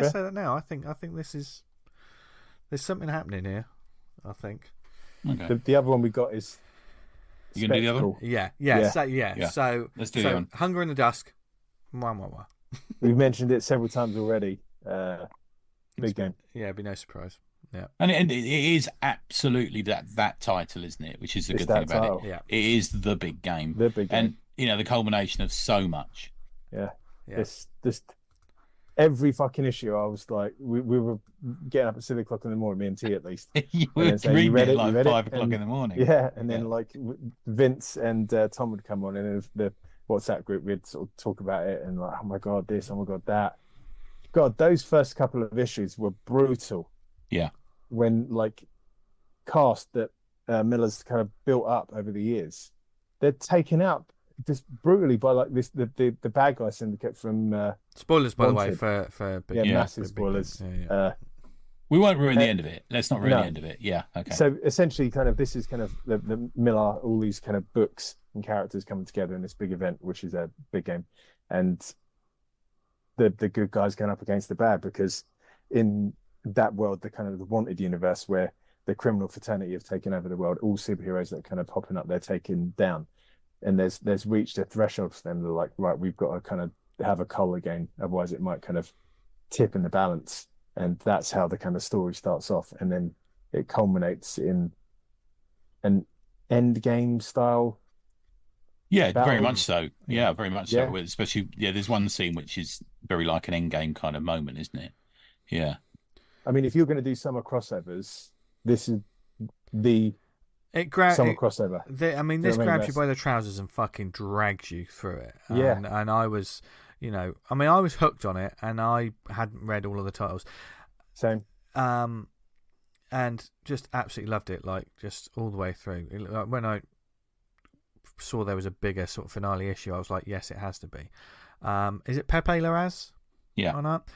Speaker 1: say that now. I think there's something happening here. I think.
Speaker 3: Okay.
Speaker 2: The other one we got is.
Speaker 3: You gonna do the other one?
Speaker 1: Yeah. So
Speaker 3: let's do that one.
Speaker 1: Hunger in the Dusk.
Speaker 2: We've mentioned it several times already. Big game.
Speaker 1: Yeah, it'd be no surprise. Yeah,
Speaker 3: and it is absolutely that title, isn't it? Which is the good thing about it. Yeah, it is the big game.
Speaker 2: The big game.
Speaker 3: And the culmination of so much.
Speaker 2: Yeah. This every fucking issue, I was like, we were getting up at 7 o'clock in the morning, me and T at least.
Speaker 3: You were reading it like 5 o'clock in the morning.
Speaker 2: Yeah, and then like Vince and Tom would come on, and the WhatsApp group, we'd sort of talk about it, and like, oh my God, this, oh my God, that. God, those first couple of issues were brutal.
Speaker 3: Yeah.
Speaker 2: When like cast that Miller's kind of built up over the years, they're taken out just brutally by like the bad guy syndicate from
Speaker 1: spoilers, by the way, for
Speaker 2: massive spoilers.
Speaker 3: We won't ruin the end of it. Let's not ruin the end of it. Yeah, okay.
Speaker 2: So essentially, kind of this is kind of the Miller, all these kind of books and characters coming together in this big event, which is a big game, and the good guys going up against the bad, because in that world, the kind of the wanted universe where the criminal fraternity have taken over the world, all superheroes that are kind of popping up, they're taken down, and there's reached a threshold for them. They're like, right, we've got to kind of have a cull again, otherwise it might kind of tip in the balance. And that's how the kind of story starts off, and then it culminates in an end game style.
Speaker 3: Yeah,
Speaker 2: battle.
Speaker 3: very much so. Yeah, very much so.
Speaker 2: Yeah.
Speaker 3: Especially, there's one scene which is very like an end game kind of moment, isn't it? Yeah.
Speaker 2: I mean, if you're going to do summer crossovers, this is the summer crossover.
Speaker 1: This grabs you by the trousers and fucking drags you through it.
Speaker 2: Yeah.
Speaker 1: And I was, I was hooked on it, and I hadn't read all of the titles.
Speaker 2: Same.
Speaker 1: And just absolutely loved it, like just all the way through. Like when I saw there was a bigger sort of finale issue, I was like, yes, it has to be. Is it Pepe Larraz?
Speaker 3: Yeah.
Speaker 1: Or not?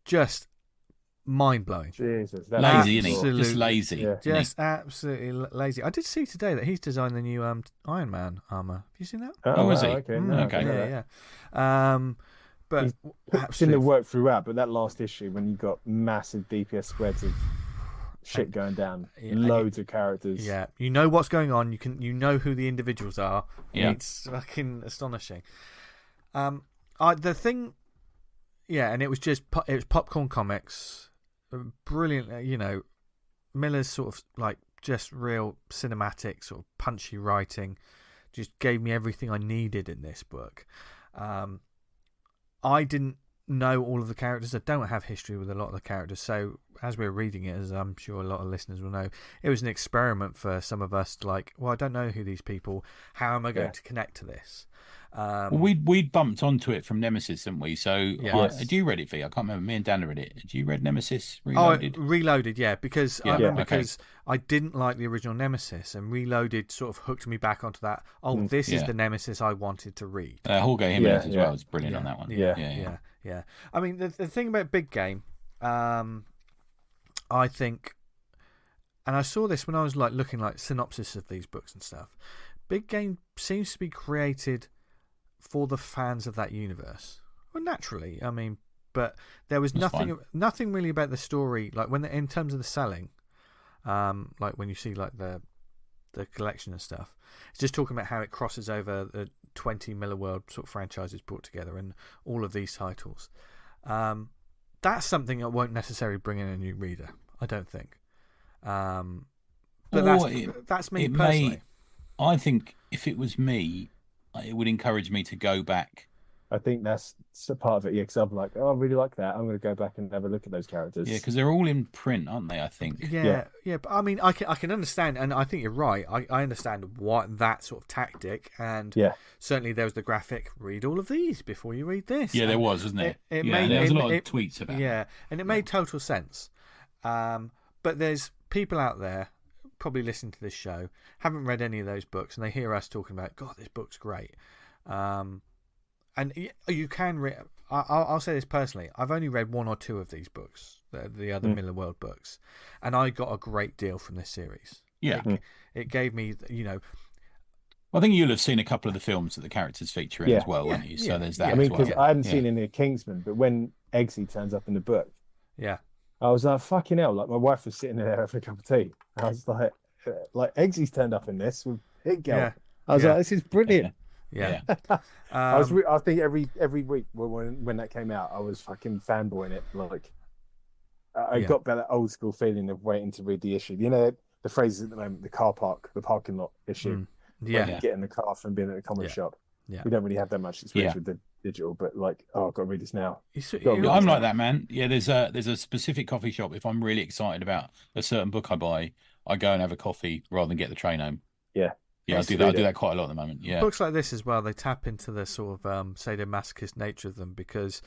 Speaker 1: Just mind blowing.
Speaker 2: Jesus,
Speaker 3: lazy, isn't he? Just lazy.
Speaker 1: Yeah. Just absolutely lazy. I did see today that he's designed the new Iron Man armor. Have you seen that?
Speaker 3: Oh, is he?
Speaker 2: Okay.
Speaker 1: Okay. Yeah. But
Speaker 2: he's puts in the work throughout. But that last issue, when you got massive DPS spreads of shit going down, loads of characters.
Speaker 1: Yeah, you know what's going on. You know who the individuals are.
Speaker 3: Yeah,
Speaker 1: it's fucking astonishing. The thing, and it was Popcorn Comics, brilliant. Miller's sort of like just real cinematic, sort of punchy writing, just gave me everything I needed in this book. I didn't know all of the characters. I don't have history with a lot of the characters, so as we're reading it, as I'm sure a lot of listeners will know, it was an experiment for some of us. Like, well, I don't know who these people. How am I going to connect to this?
Speaker 3: We'd bumped onto it from Nemesis, didn't we? So had you read it, V? I can't remember. Me and Dan read it. Had you read Nemesis Reloaded?
Speaker 1: Oh, Reloaded, yeah, because I remember because I didn't like the original Nemesis, and Reloaded sort of hooked me back onto that. Oh, this is the Nemesis I wanted to read.
Speaker 3: Jorge Jimenez as well is brilliant on that one.
Speaker 1: Yeah. I mean, the thing about Big Game, I think, and I saw this when I was like looking like synopsis of these books and stuff. Big Game seems to be created for the fans of that universe. Well, naturally, I mean, but there was nothing really about the story, like in terms of the selling, like when you see like the collection and stuff. It's just talking about how it crosses over the 20 Millarworld sort of franchises brought together and all of these titles. That's something that won't necessarily bring in a new reader, I don't think. But that's me personally.
Speaker 3: I think if it was me, it would encourage me to go back.
Speaker 2: I think that's a part of it. Yeah, because I'm like, I really like that. I'm going to go back and have a look at those characters.
Speaker 3: Yeah, because they're all in print, aren't they? I think.
Speaker 1: Yeah. But I mean, I can understand, and I think you're right. I understand what that sort of tactic, and certainly there was the graphic. Read all of these before you read this.
Speaker 3: Yeah, there was, wasn't there? There was a lot of tweets about.
Speaker 1: Yeah, and it made total sense. But there's people out there probably listening to this show, haven't read any of those books, and they hear us talking about, God, this book's great. And you can read. I'll say this personally. I've only read one or two of these books, the other Millarworld books, and I got a great deal from this series.
Speaker 3: Yeah,
Speaker 1: it gave me,
Speaker 3: I think you'll have seen a couple of the films that the characters feature in as well, won't you? So there's that.
Speaker 2: I mean, because I hadn't
Speaker 3: seen
Speaker 2: seen any of Kingsman, but when Eggsy turns up in the book,
Speaker 1: I
Speaker 2: was like, fucking hell! Like my wife was sitting there having a cup of tea. I was like Eggsy's turned up in this with Hit Girl. I was like, this is brilliant.
Speaker 1: Yeah.
Speaker 2: I think every week when that came out, I was fucking fanboying it. Like, I got that old school feeling of waiting to read the issue. The phrases at the moment, the parking lot issue. When you get in the car from being at a comic shop. Yeah. We don't really have that much experience with the digital, but like, I've got to read this now.
Speaker 3: I'm like that, man. Yeah, there's a specific coffee shop. If I'm really excited about a certain book I buy, I go and have a coffee rather than get the train home.
Speaker 2: Yeah.
Speaker 3: Yeah, I do that quite a lot at the moment. Yeah,
Speaker 1: books like this as well, they tap into the sort of sadomasochist nature of them, because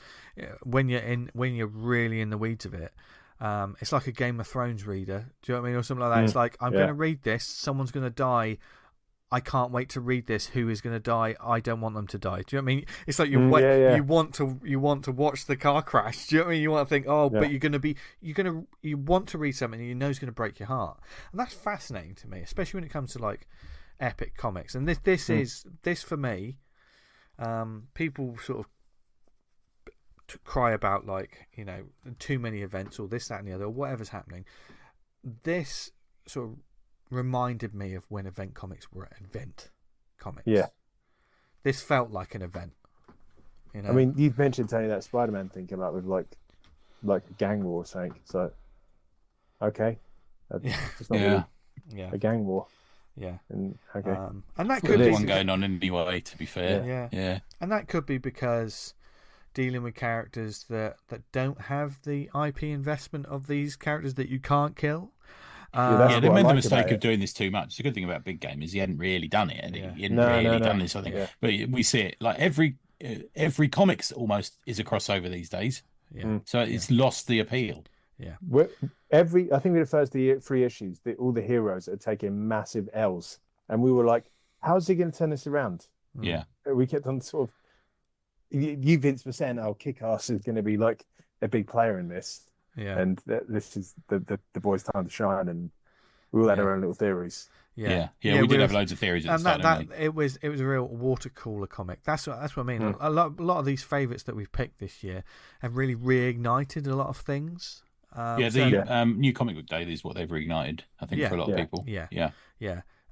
Speaker 1: when you're really in the weeds of it, it's like a Game of Thrones reader. Do you know what I mean, or something like that? It's like, I'm going to read this. Someone's going to die. I can't wait to read this. Who is going to die? I don't want them to die. Do you know what I mean? It's like you want to watch the car crash. Do you know what I mean? You want to think, but you want to read something you know is going to break your heart, and that's fascinating to me, especially when it comes to like epic comics. And this for me, people sort of cry about too many events or this, that, and the other, or whatever's happening. This sort of reminded me of when event comics were event comics.
Speaker 2: Yeah.
Speaker 1: This felt like an event.
Speaker 2: I mean, you've mentioned, Tony, that Spider-Man thing came up with like a gang war or something. So, okay. It's not really a gang war.
Speaker 1: Yeah.
Speaker 2: And
Speaker 1: that could
Speaker 3: be
Speaker 1: be
Speaker 3: one going on anyway, to be fair. Yeah.
Speaker 1: And that could be because dealing with characters that don't have the IP investment of these characters that you can't kill.
Speaker 3: They made the mistake of doing this too much. The good thing about Big Game is he hadn't really done it, and he hadn't done this, I think. Yeah. But we see it like every comics almost is a crossover these days.
Speaker 1: Yeah.
Speaker 3: So it's lost the appeal.
Speaker 1: Yeah.
Speaker 2: I think the first 3 issues, all the heroes are taking massive L's, and we were like, "How's he going to turn this around?"
Speaker 3: Yeah.
Speaker 2: We kept on sort of. You Vince were saying, "Oh, Kick-Ass is going to be like a big player in this."
Speaker 1: Yeah,
Speaker 2: and this is the boys' time to shine, and we all had our own little theories.
Speaker 3: We did have loads of theories at the start.
Speaker 1: It was a real water cooler comic. That's what I mean. A lot of these favourites that we've picked this year have really reignited a lot of things.
Speaker 3: New Comic Book Day is what they've reignited, I think, for a lot of people.
Speaker 1: Yeah.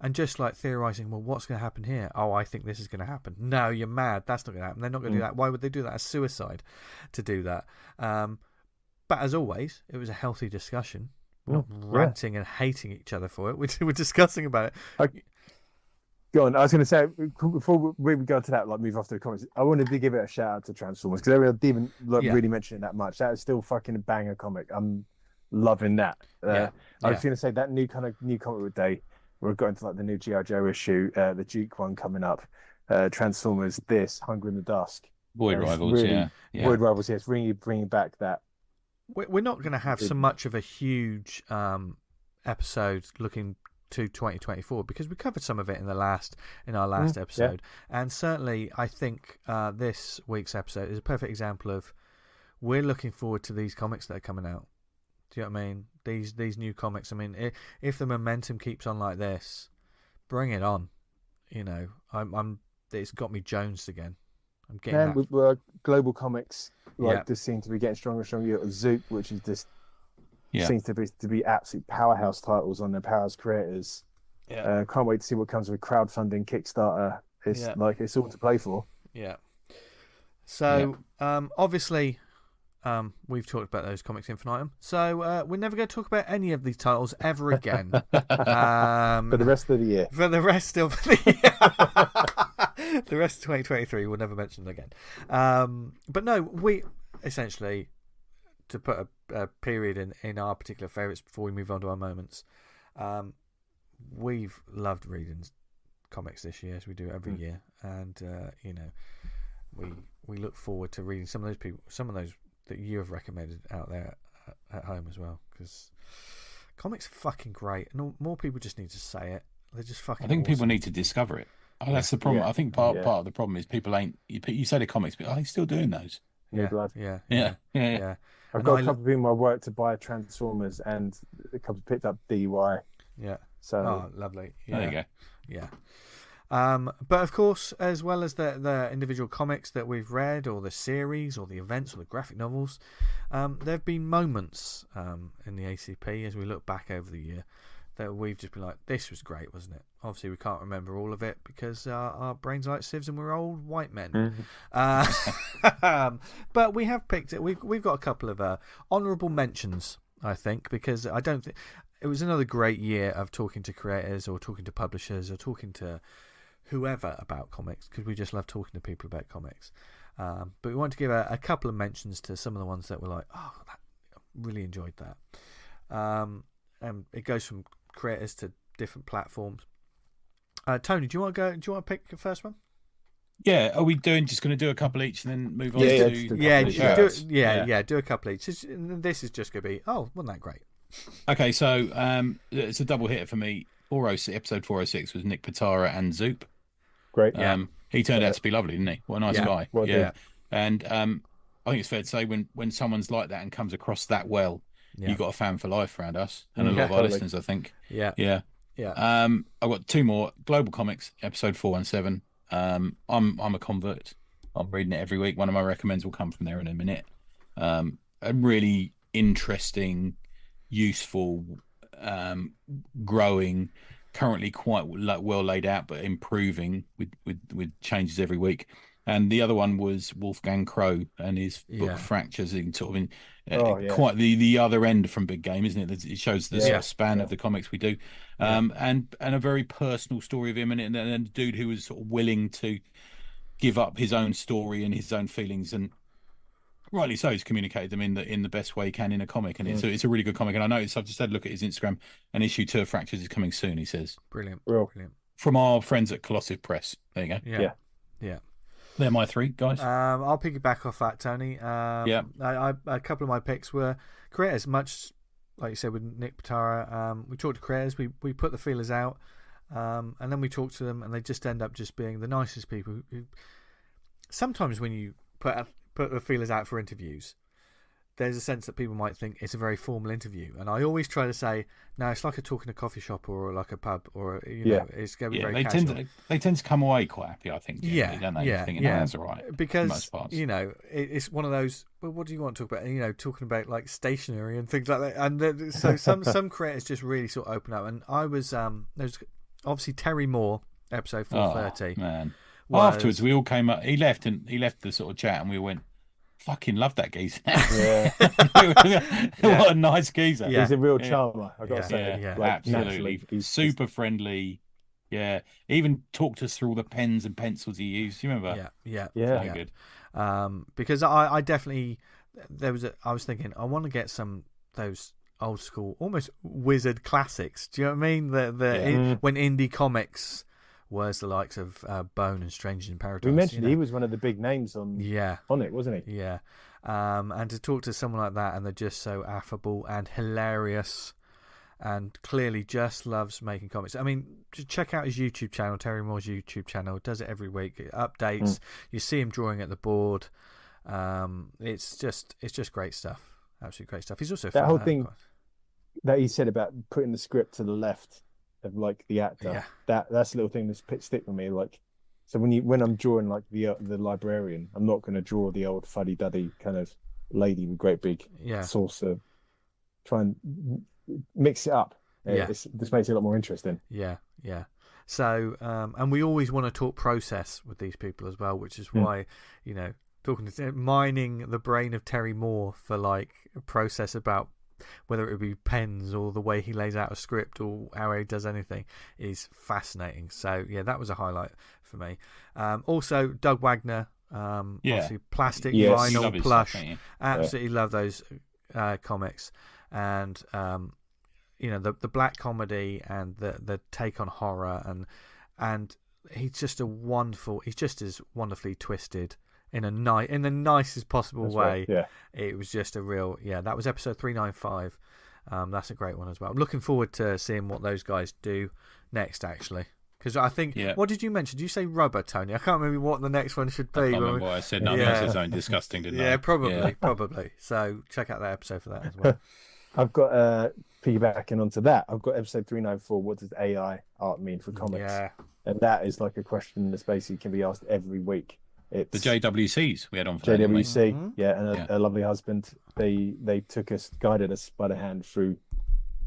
Speaker 1: And just like theorising, well, what's going to happen here? Oh, I think this is going to happen. No, you're mad. That's not going to happen. They're not going to do that. Why would they do that? It's suicide to do that. But as always, it was a healthy discussion. We're not ranting and hating each other for it. We're discussing about it.
Speaker 2: Go on. I was going to say, before we go to that, move off to the comments, I wanted to give it a shout out to Transformers, because I didn't even really mention it that much. That is still fucking a banger comic. I'm loving that. I was going to say that new comic book day, we're going to the new G.I. Joe issue, the Duke one coming up, Transformers, Hunger in the Dusk.
Speaker 3: Void Rivals,
Speaker 2: Void Rivals, yes, bringing back that.
Speaker 1: We're not going to have so much of a huge episode looking to 2024, because we covered some of it in our last episode, and certainly I think this week's episode is a perfect example of we're looking forward to these comics that are coming out. Do you know what I mean? These new comics. I mean, if the momentum keeps on like this, bring it on. It's got me jonesed again. I'm getting
Speaker 2: that. Global comics this seem to be getting stronger and stronger. You got Zoop, which is just seems to be absolute powerhouse titles on their Powerhouse creators. Can't wait to see what comes with crowdfunding, Kickstarter. It's all to play for.
Speaker 1: Yeah. So obviously, we've talked about those comics infinitum. So we're never going to talk about any of these titles ever again.
Speaker 2: For the rest of the year.
Speaker 1: For the rest of the year. The rest of 2023, we'll never mention them again. But no, we essentially, to put a period in our particular favourites before we move on to our moments, we've loved reading comics this year, as we do every year, and we look forward to reading some of those that you have recommended out there at home as well, because comics are fucking great, and more people just need to say it. They're just fucking.
Speaker 3: I think
Speaker 1: awesome.
Speaker 3: people need to discover it. Oh, that's the problem. I think part of the problem is people ain't. You say the comics, but are they still doing those?
Speaker 1: Yeah.
Speaker 2: I've got a couple of people in my work to buy Transformers, and a couple picked up DUI.
Speaker 1: Yeah.
Speaker 2: So
Speaker 1: lovely.
Speaker 3: There you go.
Speaker 1: Yeah. But of course, as well as the individual comics that we've read, or the series, or the events, or the graphic novels, there have been moments in the ACP as we look back over the year that we've just been like, this was great, wasn't it? Obviously, we can't remember all of it because our brains are like sieves and we're old white men. But we have picked it. We've got a couple of honourable mentions, I think, because I don't think it was another great year of talking to creators or talking to publishers or talking to whoever about comics, because we just love talking to people about comics. But we want to give a couple of mentions to some of the ones that were like, I really enjoyed that. And it goes from creators to different platforms. Tony, do you want to pick the first one?
Speaker 3: Yeah, are we just going to do a couple each and then move on
Speaker 1: do a couple each. This is just going to be, wasn't that great?
Speaker 3: Okay, so it's a double hitter for me. Episode 406 was Nick Pitarra and Zoop.
Speaker 2: Great.
Speaker 3: He turned out to be lovely, didn't he? What a nice guy.
Speaker 2: Well, yeah.
Speaker 3: And I think it's fair to say when someone's like that and comes across that well, you've got a fan for life around us, and a lot of our listeners, I think.
Speaker 1: Yeah.
Speaker 3: I've got two more. Global Comics, episode 417. I'm a convert. I'm reading it every week. One of my recommends will come from there in a minute. A really interesting, useful, growing, currently quite well laid out, but improving with changes every week. And the other one was Wolfgang Crow and his book Fractures, in sort of quite the other end from Big Game, isn't it? It shows the sort of span of the comics we do, and a very personal story of him, and a dude who was sort of willing to give up his own story and his own feelings, and rightly so, he's communicated them in the best way he can in a comic, and it's a really good comic. And I noticed, I've just had a look at his Instagram, and issue 2 of Fractures is coming soon. He says,
Speaker 1: brilliant.
Speaker 3: From our friends at Colossive Press. There you go.
Speaker 1: Yeah.
Speaker 3: They're my 3 guys.
Speaker 1: I'll piggyback off that, Tony. A couple of my picks were creators, much like you said with Nick Patara. We talked to creators, we put the feelers out, and then we talked to them, and they just end up just being the nicest people. Sometimes when you put the feelers out for interviews, there's a sense that people might think it's a very formal interview, and I always try to say, no, it's like a talk in a coffee shop or like a pub, or it's going to be very casual.
Speaker 3: They tend to come away quite happy, I think. Don't they? Thinking, that's all right.
Speaker 1: Because it's one of those. Well, what do you want to talk about? Talking about like stationery and things like that. And so some creators just really sort of open up. And I was there's obviously Terry Moore, episode 430.
Speaker 3: Oh, man. Afterwards, we all came up. He left the sort of chat, and we went, fucking love that geezer. What a nice geezer.
Speaker 2: He's a real charmer, I've got to say.
Speaker 3: Absolutely. He's super friendly. Yeah. Even talked us through all the pens and pencils he used. You remember?
Speaker 1: Yeah.
Speaker 3: Good.
Speaker 1: Because I definitely I was thinking I want to get some those old school, almost wizard classics. Do you know what I mean? When indie comics was the likes of Bone and Strangers in Paradise.
Speaker 2: We mentioned he was one of the big names on it, wasn't he?
Speaker 1: Yeah. And to talk to someone like that, and they're just so affable and hilarious, and clearly just loves making comics. I mean, just check out his YouTube channel, Terry Moore's YouTube channel. Does it every week. It updates. You see him drawing at the board. It's just great stuff. Absolutely great stuff. He's also
Speaker 2: that whole thing that he said about putting the script to the left of like the actor. That's a little thing that's stick with me. Like, so when I'm drawing like the librarian, I'm not going to draw the old fuddy duddy kind of lady with great big saucer. Try and mix it up. This makes it a lot more interesting.
Speaker 1: Yeah. So and we always want to talk process with these people as well, which is why mining the brain of Terry Moore for like a process about whether it be pens or the way he lays out a script or how he does anything is fascinating. So that was a highlight for me. Also Doug Wagner, obviously plastic, vinyl, plush. Stuff, absolutely love those comics, and the black comedy and the take on horror, and he's just as wonderfully twisted in the nicest possible way.
Speaker 2: Right.
Speaker 1: It was just a real that was episode 395. That's a great one as well. I'm looking forward to seeing what those guys do next, actually, because I think what did you mention? Did you say rubber, Tony? I can't remember what the next one should be.
Speaker 3: I can't remember what I said. No, I said something disgusting, didn't I?
Speaker 1: Probably. So check out that episode for that as well.
Speaker 2: I've got piggybacking onto that. I've got episode 394. What does AI art mean for comics? And that is like a question that's basically can be asked every week. It's
Speaker 3: the JWCs we had on for
Speaker 2: JWC, and a lovely husband. They guided us by the hand through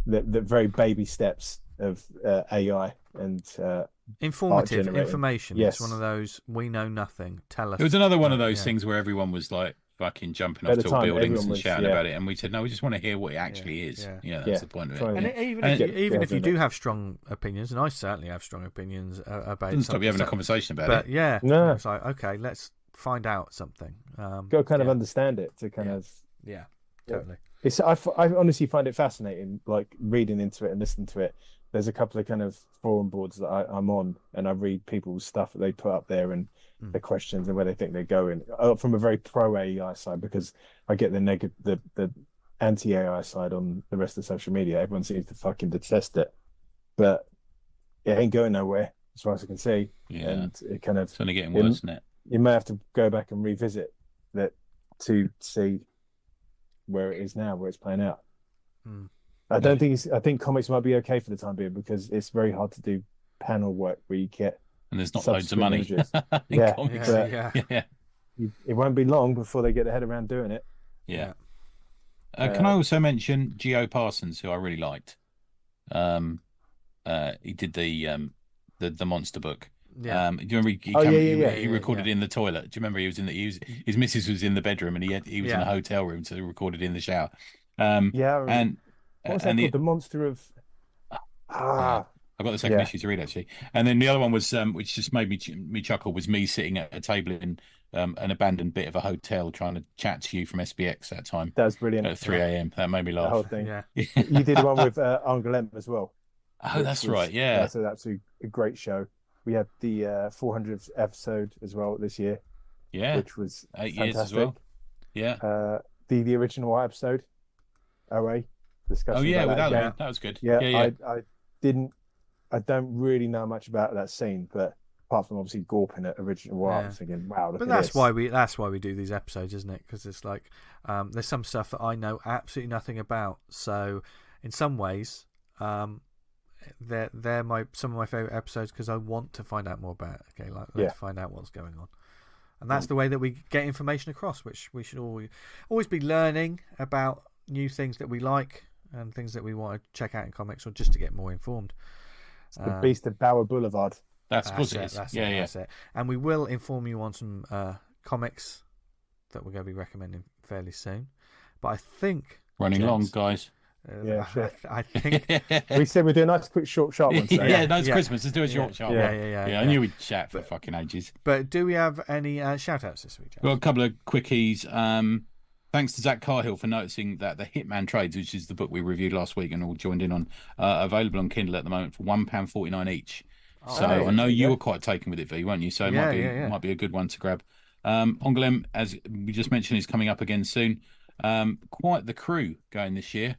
Speaker 2: the very baby steps of AI and
Speaker 1: informative information. Yes. It's one of those we know nothing. Tell us.
Speaker 3: It was another one of those things where everyone was like fucking jumping off tall buildings and shouting about it, and we said no, we just want to hear what it actually is. That's the point of it.
Speaker 1: And even if you do have strong opinions, and I certainly have strong opinions about it,
Speaker 3: doesn't stop you having a conversation about it.
Speaker 1: It's like, okay, let's find out something.
Speaker 2: Go kind of understand it to kind of
Speaker 1: totally.
Speaker 2: I honestly find it fascinating, like reading into it and listening to it. There's a couple of kind of forum boards that I'm on, and I read people's stuff that they put up there and the questions and where they think they're going from a very pro AI side, because I get the anti AI side on the rest of social media. Everyone seems to fucking detest it, but it ain't going nowhere as far as I can see. And it kind of
Speaker 3: it's only getting worse, isn't it?
Speaker 2: You may have to go back and revisit that to see where it is now, where it's playing out. I think comics might be okay for the time being, because it's very hard to do panel work where you get
Speaker 3: and there's not loads of money.
Speaker 2: it won't be long before they get their head around doing it.
Speaker 3: Yeah. Can I also mention Geo Parsons, who I really liked? He did the monster book.
Speaker 1: Yeah.
Speaker 3: Do you remember he recorded in the toilet? Do you remember his missus was in the bedroom and he was in a hotel room, so he recorded in the shower.
Speaker 2: And what was that called? The monster of
Speaker 3: I've got the second issue to read actually. And then the other one was which just made me chuckle, was me sitting at a table in an abandoned bit of a hotel trying to chat to you from SBX that time.
Speaker 2: That was brilliant.
Speaker 3: At 3 a.m. That made me laugh.
Speaker 2: The whole thing.
Speaker 1: Yeah.
Speaker 2: You did one with Enguilleme as well.
Speaker 3: Oh, that's right. Yeah.
Speaker 2: That's absolutely a great show. We had the 400th episode as well this year.
Speaker 3: Yeah.
Speaker 2: Which was
Speaker 3: 8
Speaker 2: fantastic.
Speaker 3: years as well. Yeah.
Speaker 2: The original episode, OA discussion.
Speaker 3: Oh yeah,
Speaker 2: about
Speaker 3: that was good.
Speaker 2: Yeah. I don't really know much about that scene, but apart from obviously Gorping at original I was thinking, wow, look at
Speaker 1: that's
Speaker 2: this.
Speaker 1: That's why we do these episodes, isn't it? Because it's like there's some stuff that I know absolutely nothing about. So in some ways, they're some of my favorite episodes because I want to find out more about it. Okay, let's find out what's going on. And that's the way that we get information across, which we should always be learning about new things that we like and things that we want to check out in comics, or just to get more informed.
Speaker 2: It's the Beast of Bower Boulevard.
Speaker 3: That's it.
Speaker 1: That's it. And we will inform you on some comics that we're going to be recommending fairly soon. But I think
Speaker 3: running long, guys.
Speaker 1: I think
Speaker 2: we said we'd do a nice, quick, short, sharp one. So.
Speaker 3: It's Christmas. Let's do a short, sharp one.
Speaker 1: Yeah.
Speaker 3: I knew we'd chat for fucking ages.
Speaker 1: But do we have any shout-outs this week, James?
Speaker 3: Well, a couple of quickies. Thanks to Zach Carhill for noticing that the Hitman Trades, which is the book we reviewed last week and all joined in on, available on Kindle at the moment for £1.49 each. So I know you were quite taken with it, V, weren't you? So it might be a good one to grab. Enguilleme, as we just mentioned, is coming up again soon. Quite the crew going this year.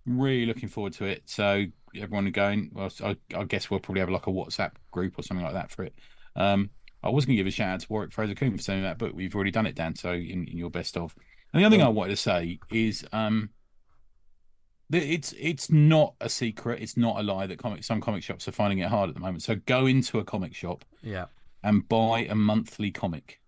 Speaker 3: Really looking forward to it. So everyone going, well, I guess we'll probably have like a WhatsApp group or something like that for it. I was going to give a shout out to Warwick Fraser Combe for saying that, but we've already done it, Dan. So in your best of. And the other thing I wanted to say is, it's not a secret, it's not a lie that some comic shops are finding it hard at the moment. So go into a comic shop, and buy a monthly comic.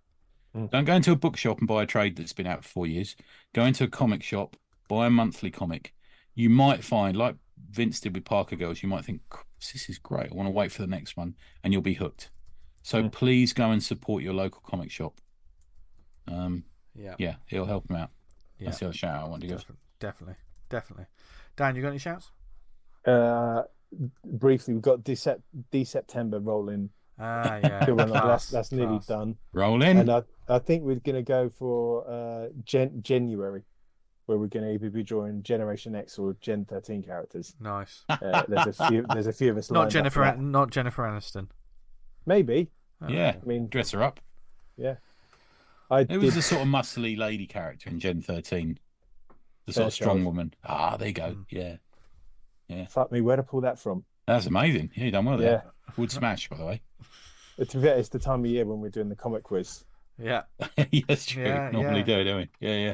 Speaker 3: Don't go into a bookshop and buy a trade that's been out for 4 years. Go into a comic shop, buy a monthly comic. You might find, like Vince did with Parker Girls, you might think, this is great, I want to wait for the next one, and you'll be hooked. So please go and support your local comic shop. It'll help them out. That's the other shout out I want to give.
Speaker 1: Definitely. Dan, you got any shouts?
Speaker 2: Briefly, we've got September rolling. That's nearly done.
Speaker 3: Rolling.
Speaker 2: And I think we're going to go for January, where we're going to either be drawing Generation X or Gen 13 characters.
Speaker 1: Nice.
Speaker 2: There's a few of us.
Speaker 1: Not Jennifer Aniston.
Speaker 2: Maybe.
Speaker 3: I mean, dress her up.
Speaker 2: Yeah.
Speaker 3: It was a sort of muscly lady character in Gen 13. The sort of strong woman. There you go. Yeah.
Speaker 2: Fuck me, where to pull that from?
Speaker 3: That's amazing. Yeah, you done well there. Would smash, by the way.
Speaker 2: It's the time of year when we're doing the comic quiz.
Speaker 1: Yeah.
Speaker 3: Yes, true. Normally do, don't we? Yeah.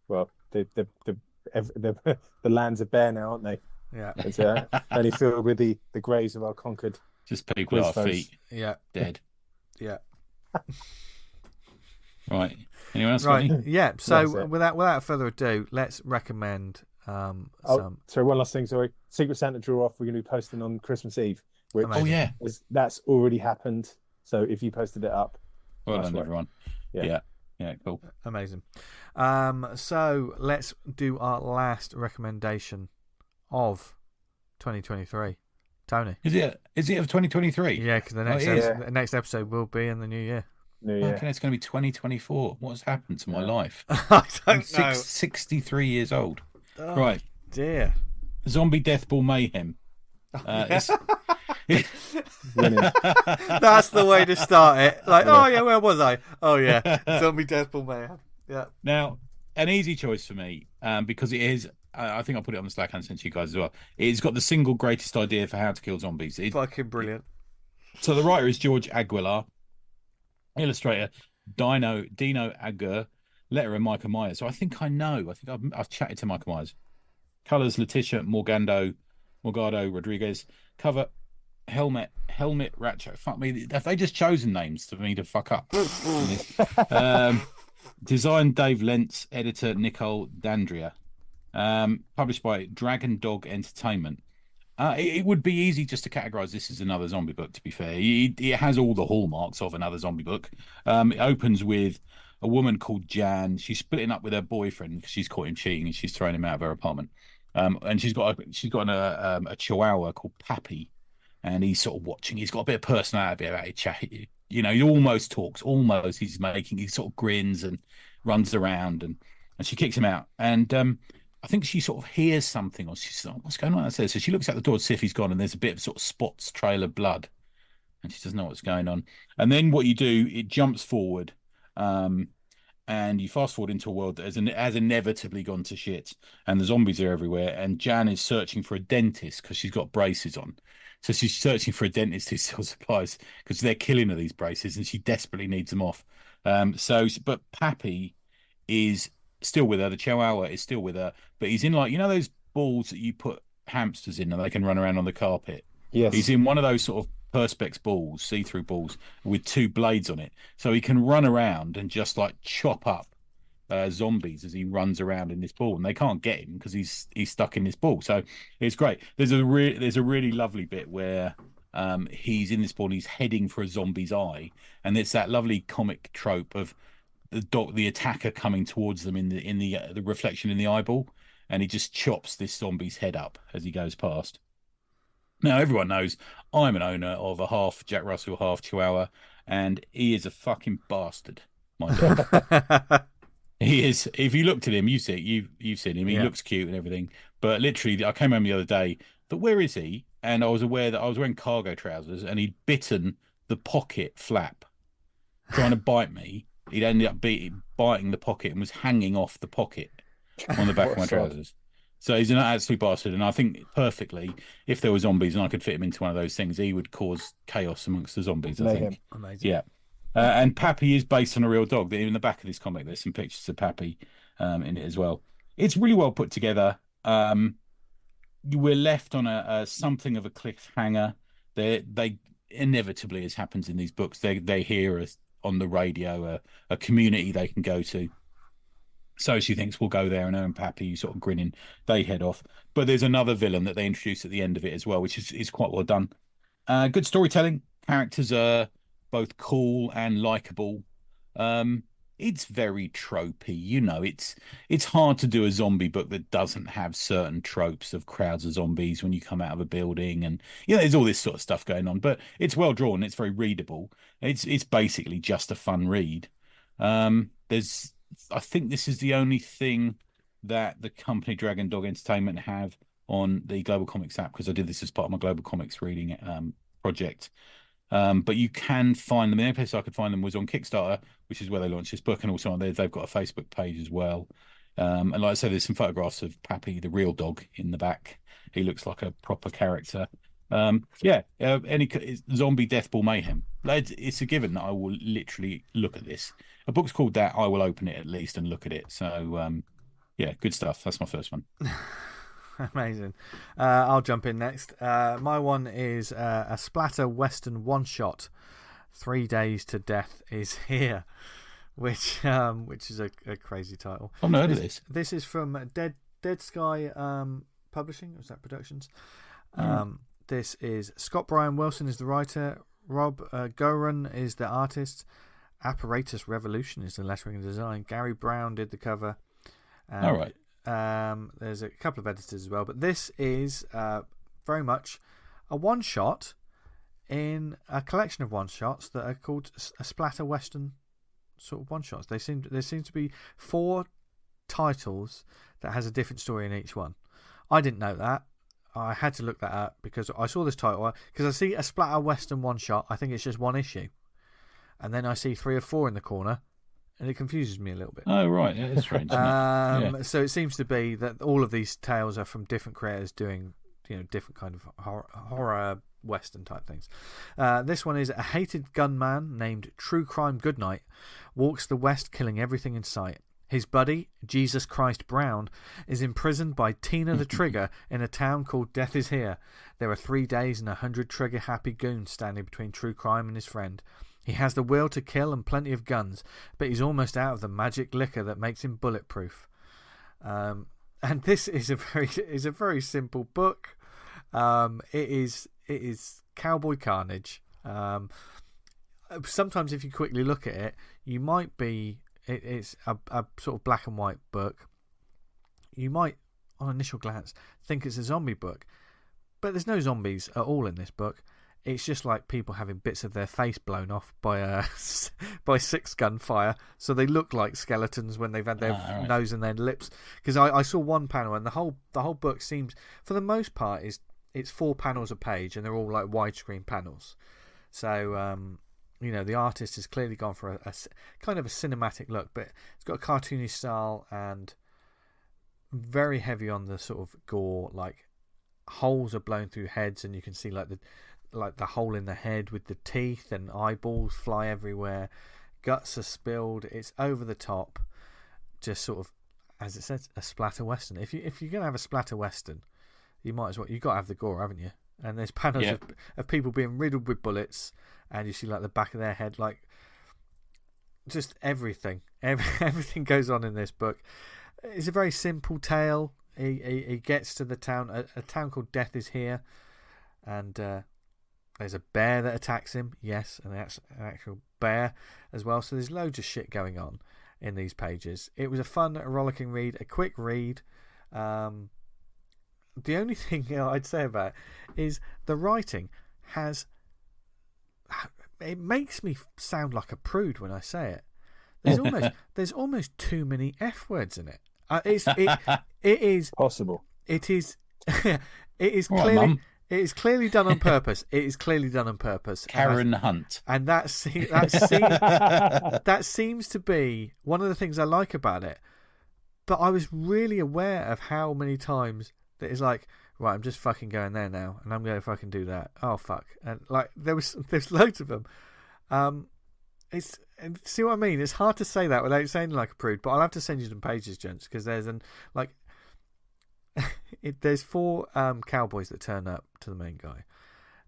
Speaker 2: Well, the lands are bare now, aren't they?
Speaker 1: Yeah.
Speaker 2: It's only filled with the graves of our conquered.
Speaker 3: Just people at our feet.
Speaker 1: Yeah.
Speaker 3: Dead.
Speaker 1: Yeah.
Speaker 3: Right. Anyone else?
Speaker 1: Right. Yeah. So without further ado, let's recommend some.
Speaker 2: Sorry, one last thing. Sorry, Secret Santa draw off. We're going to be posting on Christmas Eve. That's already happened. So if you posted it up,
Speaker 3: well done, everyone. Yeah, cool.
Speaker 1: Amazing. So let's do our last recommendation of 2023. Tony,
Speaker 3: is it of 2023?
Speaker 1: Yeah, because the next episode will be in the new year.
Speaker 3: Okay, it's going to be 2024. What's happened to my life?
Speaker 1: I don't know.
Speaker 3: 63 years old.
Speaker 1: Oh,
Speaker 3: right.
Speaker 1: Dear.
Speaker 3: Zombie Deathball Mayhem.
Speaker 1: That's the way to start it. Like, where was I? Oh, yeah. Zombie Deathball Mayhem. Yeah.
Speaker 3: Now, an easy choice for me, because it is, I think I'll put it on the Slack and send to you guys as well. It's got the single greatest idea for how to kill zombies.
Speaker 1: Fucking brilliant.
Speaker 3: So the writer is George Aguilar. Illustrator Dino Agur, letterer Michael Myers. So I think I've chatted to Michael Myers. Colors Letitia Morgado Rodriguez. Cover Helmet, Ratchet. Fuck me. Have they just chosen names for me to fuck up? Design Dave Lentz, editor Nicole Dandria. Published by Dragon Dog Entertainment. It would be easy just to categorize this as another zombie book, to be fair. It has all the hallmarks of another zombie book. It opens with a woman called Jan. She's splitting up with her boyfriend because she's caught him cheating and she's thrown him out of her apartment. And she's got a chihuahua called Pappy, and he's sort of watching. He's got a bit of personality about it. You know, he almost talks, almost. He sort of grins and runs around, and she kicks him out. And I think she sort of hears something, or she's like, what's going on outside? So she looks out the door to see if he's gone, and there's a bit of sort of spots, trail of blood, and she doesn't know what's going on. And then what you do, it jumps forward, and you fast forward into a world that has inevitably gone to shit, and the zombies are everywhere, and Jan is searching for a dentist because she's got braces on. So she's searching for a dentist who sells supplies because they're killing her, these braces, and she desperately needs them off. But Pappy is still with her. The Chihuahua is still with her, but he's in, like, you know, those balls that you put hamsters in and they can run around on the carpet.
Speaker 2: Yes.
Speaker 3: He's in one of those sort of perspex balls, see-through balls with two blades on it, so he can run around and just like chop up zombies as he runs around in this ball, and they can't get him because he's stuck in this ball. So it's great. There's a really lovely bit where he's in this ball and he's heading for a zombie's eye, and it's that lovely comic trope of the attacker coming towards them in the reflection in the eyeball, and he just chops this zombie's head up as he goes past. Now everyone knows I'm an owner of a half Jack Russell, half Chihuahua, and he is a fucking bastard, my dog. He is. If you looked at him, you've seen him. He looks cute and everything, but literally, I came home the other day. Thought, where is he? And I was aware that I was wearing cargo trousers, and he'd bitten the pocket flap, trying to bite me. He'd ended up biting the pocket and was hanging off the pocket on the back of my trousers. So he's an absolute bastard, and I think perfectly, if there were zombies and I could fit him into one of those things, he would cause chaos amongst the zombies. I think.
Speaker 1: Amazing.
Speaker 3: Yeah. And Pappy is based on a real dog. In the back of this comic, there's some pictures of Pappy in it as well. It's really well put together. We're left on a something of a cliffhanger. They inevitably, as happens in these books, they hear us on the radio, a community they can go to. So she thinks we'll go there, and her and Pappy sort of grinning. They head off. But there's another villain that they introduce at the end of it as well, which is quite well done. Good storytelling. Characters are both cool and likable. It's very tropey, you know. It's hard to do a zombie book that doesn't have certain tropes of crowds of zombies when you come out of a building, and there's all this sort of stuff going on. But it's well drawn. It's very readable. It's basically just a fun read. I think this is the only thing that the company Dragon Dog Entertainment have on the Global Comics app, because I did this as part of my Global Comics reading project. But you can find them. The only place I could find them was on Kickstarter, which is where they launched this book, and also on there they've got a Facebook page as well. And like I said, there's some photographs of Pappy, the real dog, in the back. He looks like a proper character. Any zombie Deathball Mayhem. It's a given that I will literally look at this. A book's called that, I will open it at least and look at it. So good stuff. That's my first one.
Speaker 1: Amazing. I'll jump in next. My one is a splatter western one-shot. 3 Days to Death is Here, which is a crazy title.
Speaker 3: I've not heard of this.
Speaker 1: This is from Dead Sky Publishing. Was that Productions? This is Scott Bryan Wilson is the writer. Rob Goran is the artist. Apparatus Revolution is the lettering and design. Gary Brown did the cover.
Speaker 3: All right.
Speaker 1: There's a couple of editors as well, but this is very much a one-shot in a collection of one-shots that are called a splatter western sort of one-shots. There seem to be 4 titles that has a different story in each one. I didn't know that. I had to look that up because I saw this title, because I see a splatter western one-shot. I think it's just one issue, and then I see 3 or 4 in the corner, and it confuses me a little bit.
Speaker 3: Oh, right. Yeah, that's strange.
Speaker 1: So it seems to be that all of these tales are from different creators doing, different kind of horror western type things. This one is a hated gunman named True Crime Goodnight walks the West killing everything in sight. His buddy, Jesus Christ Brown, is imprisoned by Tina the Trigger in a town called Death is Here. There are 3 days and 100 trigger-happy goons standing between true crime and his friend. He has the will to kill and plenty of guns, but he's almost out of the magic liquor that makes him bulletproof. And this is a very simple book. It is cowboy carnage. Sometimes if you quickly look at it, you might be... It's a sort of black and white book. You might, on initial glance, think it's a zombie book, but there's no zombies at all in this book. It's just like people having bits of their face blown off by 6-gun fire, so they look like skeletons when they've had their nose and their lips. Because I saw one panel, and the whole book seems, for the most part, it's 4 panels a page, and they're all like widescreen panels. So the artist has clearly gone for a kind of a cinematic look, but it's got a cartoony style and very heavy on the sort of gore. Like holes are blown through heads, and you can see like the hole in the head with the teeth, and eyeballs fly everywhere. Guts are spilled. It's over the top. Just sort of, as it says, a splatter western. If you're gonna have a splatter western, you might as well. You've got to have the gore, haven't you? And there's panels of people being riddled with bullets. And you see like the back of their head, like just everything. Everything goes on in this book. It's a very simple tale. He gets to the town, a town called Death is Here, and there's a bear that attacks him. Yes, an actual bear as well. So there's loads of shit going on in these pages. It was a fun, rollicking read, a quick read. The only thing I'd say about it is the writing has... It makes me sound like a prude when I say it. There's almost too many F words in it. It is
Speaker 2: possible.
Speaker 1: It is clearly it is clearly done on purpose. It is clearly done on purpose.
Speaker 3: Karen Hunt,
Speaker 1: and that seems to be one of the things I like about it. But I was really aware of how many times that it's like, right, I'm just fucking going there now, and I'm going to fucking do that. Oh fuck! And like there's loads of them. See what I mean? It's hard to say that without saying like a prude, but I'll have to send you some pages, gents, because there's 4 cowboys that turn up to the main guy,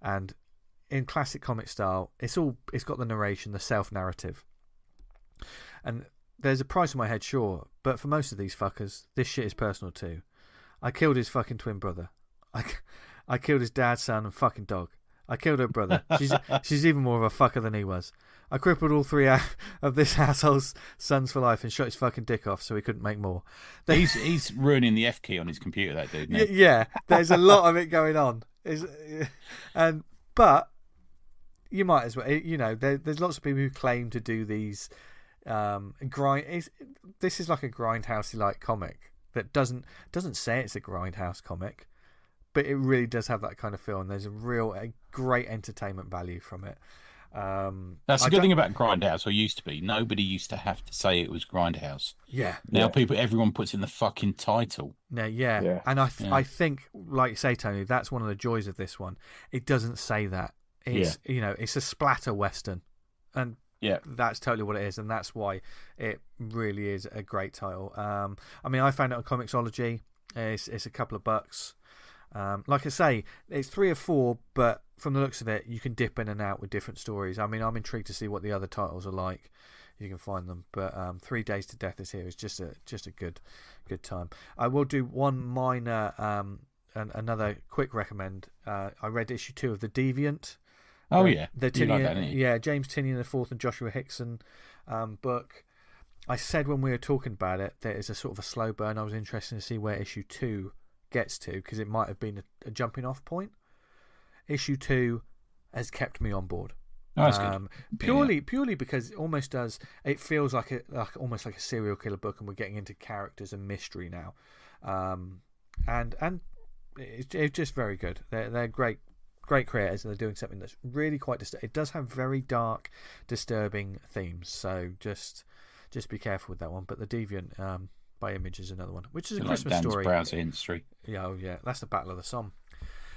Speaker 1: and in classic comic style, it's got the narration, the self narrative, and there's a price on my head, sure, but for most of these fuckers, this shit is personal too. I killed his fucking twin brother. I killed his dad, son, and fucking dog. I killed her brother. She's even more of a fucker than he was. I crippled all 3 of this asshole's sons for life and shot his fucking dick off so he couldn't make more.
Speaker 3: He's ruining the F key on his computer, that dude. Isn't he?
Speaker 1: Yeah, there's a lot of it going on. But you might as well. There's lots of people who claim to do these This is like a grindhousey like comic that doesn't say it's a grindhouse comic, but it really does have that kind of feel, and there's a great entertainment value from it.
Speaker 3: That's the good thing about Grindhouse, or used to be. Nobody used to have to say it was Grindhouse.
Speaker 1: Yeah.
Speaker 3: Now everyone puts in the fucking title.
Speaker 1: Yeah. And I think, like you say, Tony, that's one of the joys of this one. It doesn't say that. It's it's a splatter western, and that's totally what it is, and that's why it really is a great title. I mean, I found it on Comixology. It's a couple of bucks. Like I say, it's 3 or 4, but from the looks of it, you can dip in and out with different stories. I mean, I'm intrigued to see what the other titles are like. You can find them, but 3 Days to Death is Here is just a good time. I will do one minor and another quick recommend. I read issue 2 of The Deviant.
Speaker 3: Oh yeah,
Speaker 1: the Tinian, like that, didn't you? Yeah, James Tinian IV and Joshua Hickson book. I said when we were talking about it that it's a sort of a slow burn. I was interested to see where issue 2 gets to, because it might have been a jumping off point. Issue 2 has kept me on board.
Speaker 3: Oh, that's good.
Speaker 1: Purely because it feels like almost like a serial killer book, and we're getting into characters and mystery now, and it's just very good. They're great creators, and they're doing something that's really quite it does have very dark, disturbing themes, so just be careful with that one. But The Deviant by Image is another one, which is a Christmas
Speaker 3: Dan's
Speaker 1: story.
Speaker 3: browser industry.
Speaker 1: Yeah, that's the Battle of the Somme.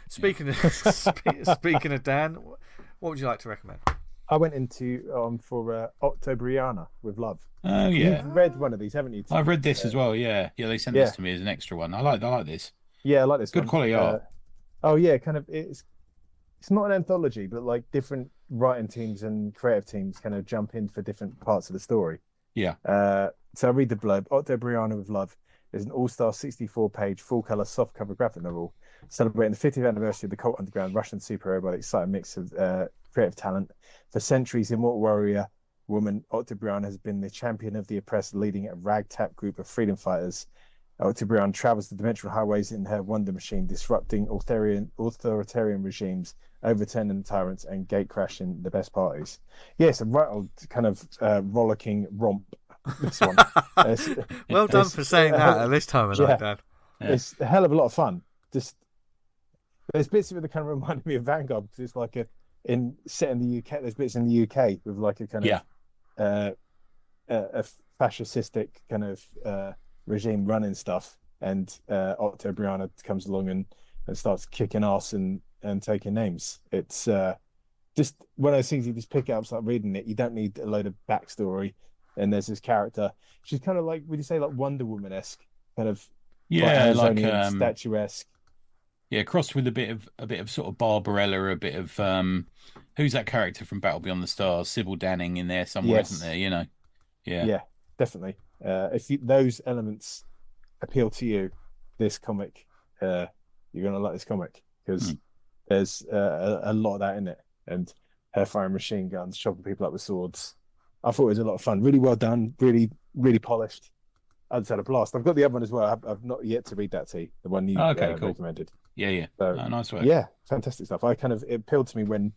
Speaker 1: Speaking of Dan, what would you like to recommend?
Speaker 2: I went into for Octobriana with Love.
Speaker 3: Oh yeah,
Speaker 2: You've read one of these, haven't you?
Speaker 3: I've read this as well. Yeah, yeah. They sent this
Speaker 2: Yeah,
Speaker 3: to me as an extra one. I like this.
Speaker 2: yeah, I like this
Speaker 3: Good
Speaker 2: one.
Speaker 3: quality art.
Speaker 2: Oh yeah, kind of. It's not an anthology, but like different writing teams and creative teams kind of jump in for different parts of the story.
Speaker 3: Yeah.
Speaker 2: So I read the blurb. Octobriana with Love is an all-star 64-page full-color soft-cover graphic novel celebrating the 50th anniversary of the cult underground Russian superhero by the exciting mix of creative talent. For centuries, immortal warrior woman Octobriana has been the champion of the oppressed, leading a ragtag group of freedom fighters. Octobriana travels the dimensional highways in her Wonder Machine, disrupting authoritarian regimes, overturning tyrants, and gate crashing the best parties. Yes, a right old kind of rollicking romp. This one.
Speaker 1: Well done for saying that at this time of night, Dad.
Speaker 3: Yeah.
Speaker 2: It's a hell of a lot of fun. Just there's bits of it that kind of reminded me of Vanguard because it's like set in the UK. There's bits in the UK with like a kind of a fascistic kind of regime running stuff, and Octobriana comes along and starts kicking ass and taking names. It's just one of those things you just pick it up, start reading it. You don't need a load of backstory. And there's this character. She's kind of like, would you say, like Wonder Woman-esque, kind of, like statuesque.
Speaker 3: Yeah, crossed with a bit of sort of Barbarella, a bit of who's that character from Battle Beyond the Stars? Sybil Danning in there somewhere,
Speaker 2: Yes.
Speaker 3: isn't there? You know,
Speaker 2: Yeah, definitely. If those elements appeal to you, this comic, you're gonna like this comic because there's a lot of that in it, and her firing machine guns, chopping people up with swords. I thought it was a lot of fun. Really well done. Really, really polished. I just had a blast. I've got the other one as well. I've not yet to read that to you, the one you
Speaker 3: cool.
Speaker 2: recommended.
Speaker 3: Yeah.
Speaker 2: So,
Speaker 3: nice work.
Speaker 2: Yeah, fantastic stuff. It appealed to me when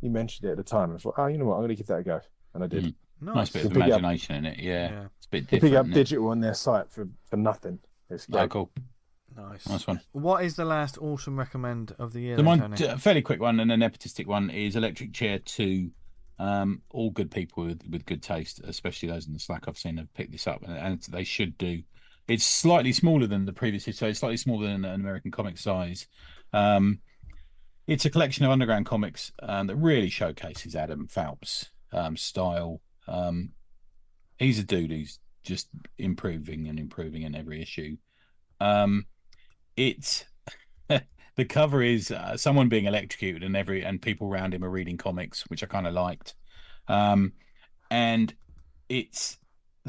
Speaker 2: you mentioned it at the time. I thought, oh, you know what? I'm going to give that a go. And I did.
Speaker 1: Nice
Speaker 3: bit of imagination in it. Yeah. It's a bit different.
Speaker 2: Pick up digital on their site for nothing. It's great.
Speaker 3: Oh, cool. Nice one.
Speaker 1: What is the last awesome recommend of the year?
Speaker 3: The one, fairly quick one and a nepotistic one is Electric Chair 2. All good people with good taste, especially those in the Slack I've seen have picked this up, and they should do. It's slightly smaller than the previous, so it's slightly smaller than an American comic size. It's a collection of underground comics that really showcases Adam Falp's style. He's a dude who's just improving in every issue. It's the cover is someone being electrocuted and people around him are reading comics, which I kind of liked. And it's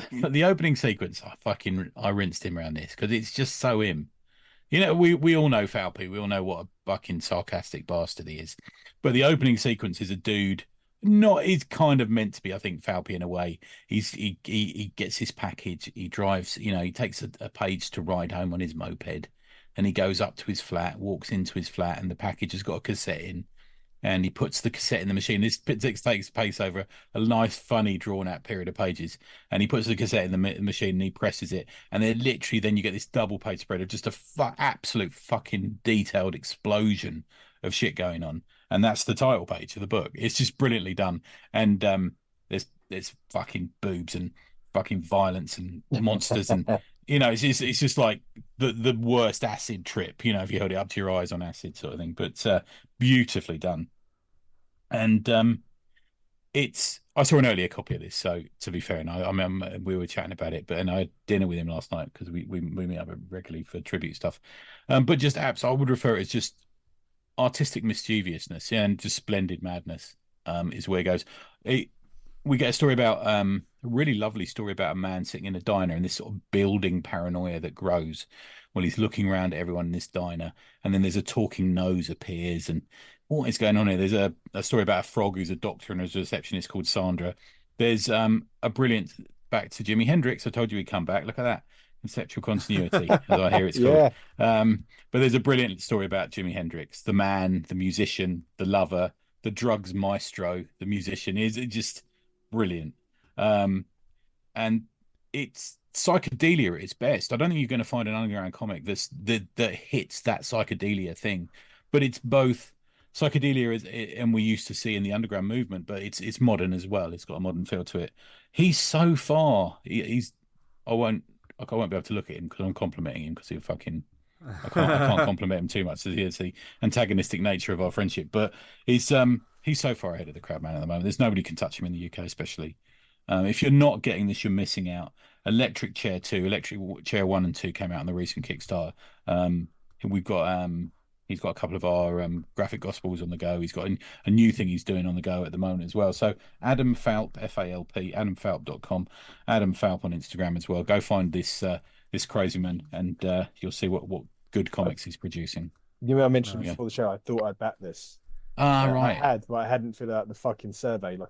Speaker 3: the opening sequence. I rinsed him around this because it's just so him. You know, we all know Falpy. We all know what a fucking sarcastic bastard he is. But the opening sequence is a dude. He's kind of meant to be, I think, Falpy in a way. He gets his package. He drives. You know, he takes a page to ride home on his moped. And he goes up to his flat, walks into his flat, and the package has got a cassette in. And he puts the cassette in the machine. This takes place over a nice, funny, drawn-out period of pages. And he puts the cassette in the machine and he presses it. And then literally, then you get this double-page spread of just absolute fucking detailed explosion of shit going on. And that's the title page of the book. It's just brilliantly done. And there's fucking boobs and fucking violence and monsters and... You know, it's just like the worst acid trip, you know, if you hold it up to your eyes on acid sort of thing, but beautifully done. And I saw an earlier copy of this, so to be fair, and I mean, we were chatting about it, and I had dinner with him last night because we meet up regularly for tribute stuff. But just apps, I would refer it as just artistic mischievousness and just splendid madness is where it goes. We get a story about a really lovely story about a man sitting in a diner and this sort of building paranoia that grows while he's looking around at everyone in this diner. And then there's a talking nose appears and what is going on here? There's a story about a frog who's a doctor and a receptionist called Sandra. There's a brilliant back to Jimi Hendrix. I told you he'd come back. Look at that. Conceptual continuity, as I hear it's called. But there's a brilliant story about Jimi Hendrix, the man, the musician, the lover, the drugs maestro, the musician. Is it just... brilliant, and it's psychedelia at its best. I don't think you're going to find an underground comic that hits that psychedelia thing, but it's both psychedelia and we used to see in the underground movement, but it's modern as well. It's got a modern feel to it. He's so far. I won't be able to look at him because I'm complimenting him because he'll fucking I can't compliment him too much. It's the antagonistic nature of our friendship, but he's so far ahead of the crowd, man, at the moment. There's nobody can touch him in the UK, especially. If you're not getting this, you're missing out. Electric Chair 2, Electric Chair 1 and 2 came out on the recent Kickstarter. We've got he's got a couple of our graphic gospels on the go. He's got a new thing he's doing on the go at the moment as well. So Adam Falp, FALP, adamfalp.com, Adam Falp on Instagram as well. Go find this crazy man, and you'll see what good comics he's producing.
Speaker 2: You know, I mentioned before the show, I thought I'd back this.
Speaker 3: Right.
Speaker 2: I had, but I hadn't filled out the fucking survey.
Speaker 3: Right.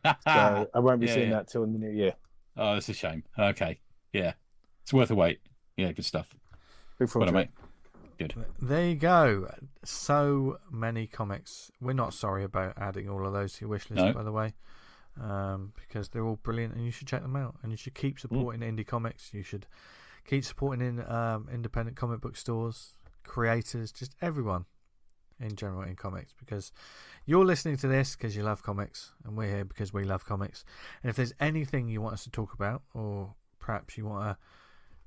Speaker 2: So I won't be seeing that till in the new year.
Speaker 3: Oh, that's a shame. Okay. Yeah. It's worth a wait. Yeah, good stuff.
Speaker 2: Look forward to it.
Speaker 3: Mate. Good.
Speaker 1: There you go. So many comics. We're not sorry about adding all of those to your wish list, by the way, because they're all brilliant and you should check them out. And you should keep supporting indie comics. You should keep supporting independent comic book stores, creators, just everyone in general in comics, because you're listening to this because you love comics and we're here because we love comics. And if there's anything you want us to talk about, or perhaps you want to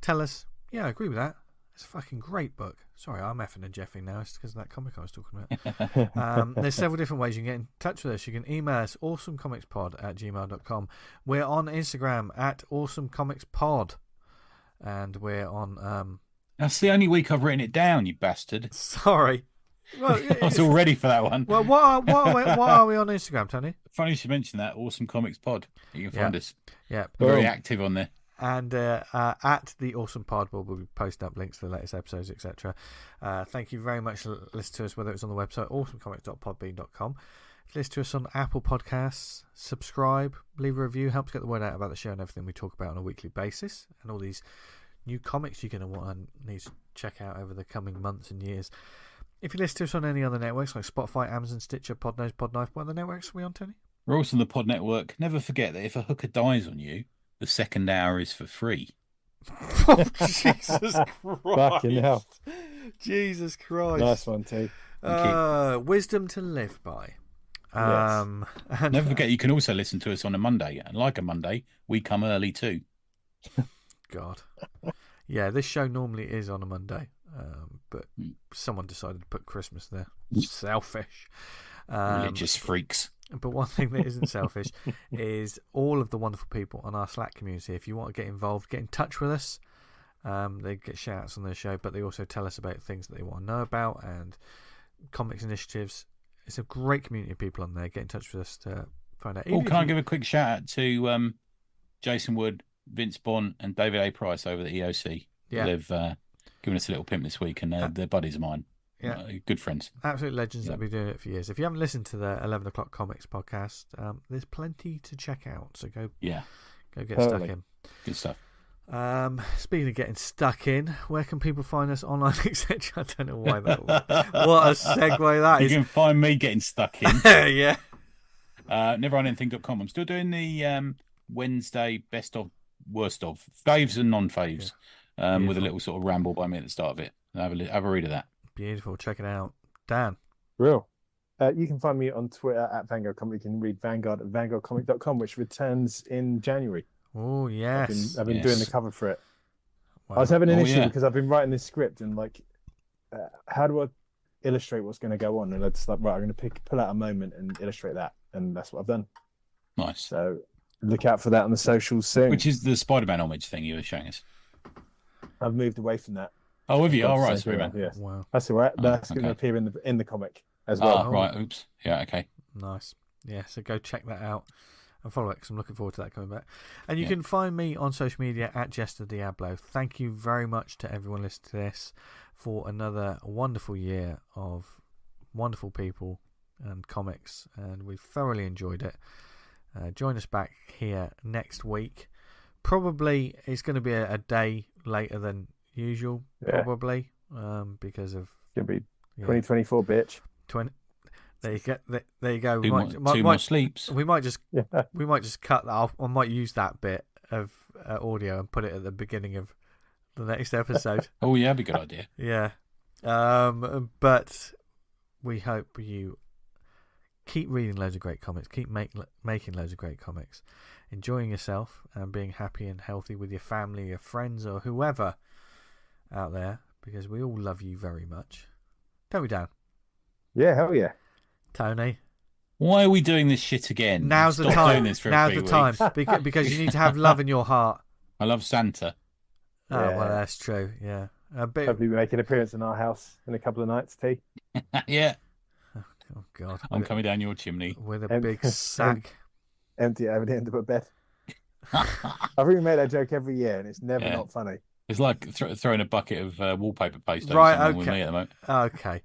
Speaker 1: tell us, yeah, I agree with that, it's a fucking great book. Sorry, I'm effing and jeffing now. It's because of that comic I was talking about. There's several different ways you can get in touch with us. You can email us awesomecomicspod@gmail.com. We're on Instagram @awesomecomicspod, and we're on
Speaker 3: that's the only week I've written it down, you bastard.
Speaker 1: Sorry. Well,
Speaker 3: I was all ready for that one.
Speaker 1: Well, what are we on Instagram, Tony?
Speaker 3: Funny you should mention that. Awesome Comics Pod. You can find us.
Speaker 1: Yeah.
Speaker 3: We're very active on there.
Speaker 1: And at the Awesome Pod, we'll be posting up links to the latest episodes, etc. Thank you very much for listening to us, whether it's on the website awesomecomics.podbean.com. Listen to us on Apple Podcasts, subscribe, leave a review, helps get the word out about the show and everything we talk about on a weekly basis, and all these new comics you're going to want and need to check out over the coming months and years. If you listen to us on any other networks like Spotify, Amazon, Stitcher, Podnose, Podknife, what other networks are we on, Tony?
Speaker 3: We're also on the Pod Network. Never forget that if a hooker dies on you, the second hour is for free.
Speaker 1: Oh, Jesus Christ.
Speaker 2: Fucking hell.
Speaker 1: Jesus Christ.
Speaker 2: Nice one, T.
Speaker 1: Wisdom to live by.
Speaker 2: Yes.
Speaker 3: And never forget, you can also listen to us on a Monday. And like a Monday, we come early too.
Speaker 1: God. Yeah, this show normally is on a Monday. But someone decided to put Christmas there. Selfish.
Speaker 3: Religious freaks.
Speaker 1: But one thing that isn't selfish is all of the wonderful people on our Slack community. If you want to get involved, get in touch with us. They get shout-outs on their show, but they also tell us about things that they want to know about and comics initiatives. It's a great community of people on there. Get in touch with us to find out.
Speaker 3: Can I give a quick shout-out to Jason Wood, Vince Bond, and David A. Price over at EOC.
Speaker 1: Yeah.
Speaker 3: They've given us a little pimp this week, and they're buddies of mine. Yeah, good friends.
Speaker 1: Absolute legends that have been doing it for years. If you haven't listened to the 11 o'clock comics podcast, there's plenty to check out. So go get stuck in.
Speaker 3: Good stuff.
Speaker 1: Speaking of getting stuck in, where can people find us online, etc.? I don't know why that was. What a segue that is.
Speaker 3: You can find me getting stuck in.
Speaker 1: Yeah.
Speaker 3: Neverunending.com. I'm still doing the Wednesday best of, worst of, faves and non-faves, with a little sort of ramble by me at the start of it. Have a read of that.
Speaker 1: Beautiful. Check it out. Dan.
Speaker 2: Real. You can find me on Twitter at Vanguard Comic. You can read Vanguard at vanguardcomic.com, which returns in January.
Speaker 1: Oh, yes.
Speaker 2: I've been doing the cover for it. Wow. I was having an issue because I've been writing this script and how do I illustrate what's going to go on? And I just I'm going to pull out a moment and illustrate that. And that's what I've done.
Speaker 3: Nice.
Speaker 2: So look out for that on the socials soon.
Speaker 3: Which is the Spider-Man homage thing you were showing us.
Speaker 2: I've moved away from that.
Speaker 3: Oh, have you? All right, Spider-Man.
Speaker 2: Yes.
Speaker 1: Wow.
Speaker 2: That's all right. That's going to appear in the comic as well.
Speaker 3: Right. Oops. Yeah. Okay.
Speaker 1: Nice. Yeah. So go check that out and follow it because I'm looking forward to that coming back. And you can find me on social media at Jester Diablo. Thank you very much to everyone listening to this for another wonderful year of wonderful people and comics, and we've thoroughly enjoyed it. Join us back here next week. Probably it's going to be a day later than usual, probably, because of
Speaker 2: it's going to be 2024, bitch.
Speaker 1: There you go.
Speaker 3: Two more sleeps.
Speaker 1: We might just cut that off. I might use that bit of audio and put it at the beginning of the next episode.
Speaker 3: Oh yeah, that'd be a good idea.
Speaker 1: Yeah. But we hope you keep reading loads of great comics, keep making loads of great comics, enjoying yourself and being happy and healthy with your family, your friends, or whoever out there. because we all love you very much. Don't we, Dan?
Speaker 2: Yeah, hell yeah.
Speaker 1: Tony?
Speaker 3: Why are we doing this shit again?
Speaker 1: Now's the
Speaker 3: Stop
Speaker 1: time.
Speaker 3: doing this for
Speaker 1: Now's
Speaker 3: 3
Speaker 1: the time.
Speaker 3: weeks.
Speaker 1: Because you need to have love in your heart.
Speaker 3: I love Santa.
Speaker 1: Oh,
Speaker 2: Yeah.
Speaker 1: well, that's true. Yeah. A bit.
Speaker 2: Hopefully we make an appearance in our house in a couple of nights, T.
Speaker 3: Yeah,
Speaker 1: Oh, God.
Speaker 3: I'm coming down your chimney.
Speaker 1: With a
Speaker 2: Em-
Speaker 1: big sack.
Speaker 2: Empty it over the end of a bed. I think we make that joke every year, and it's never
Speaker 3: Yeah.
Speaker 2: not funny.
Speaker 3: It's like throwing a bucket of wallpaper paste over
Speaker 1: Right,
Speaker 3: someone with
Speaker 1: okay.
Speaker 3: me at the moment.
Speaker 1: Okay.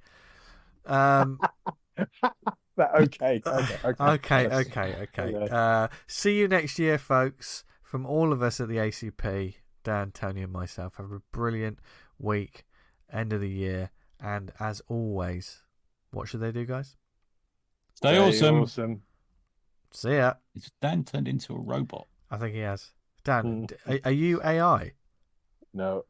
Speaker 2: But okay.
Speaker 1: Okay. See you next year, folks. From all of us at the ACP, Dan, Tony, and myself, have a brilliant week, end of the year, and as always, what should they do, guys?
Speaker 3: Stay awesome.
Speaker 1: See ya.
Speaker 3: Is Dan turned into a robot?
Speaker 1: I think he has. Dan, are you AI?
Speaker 2: No.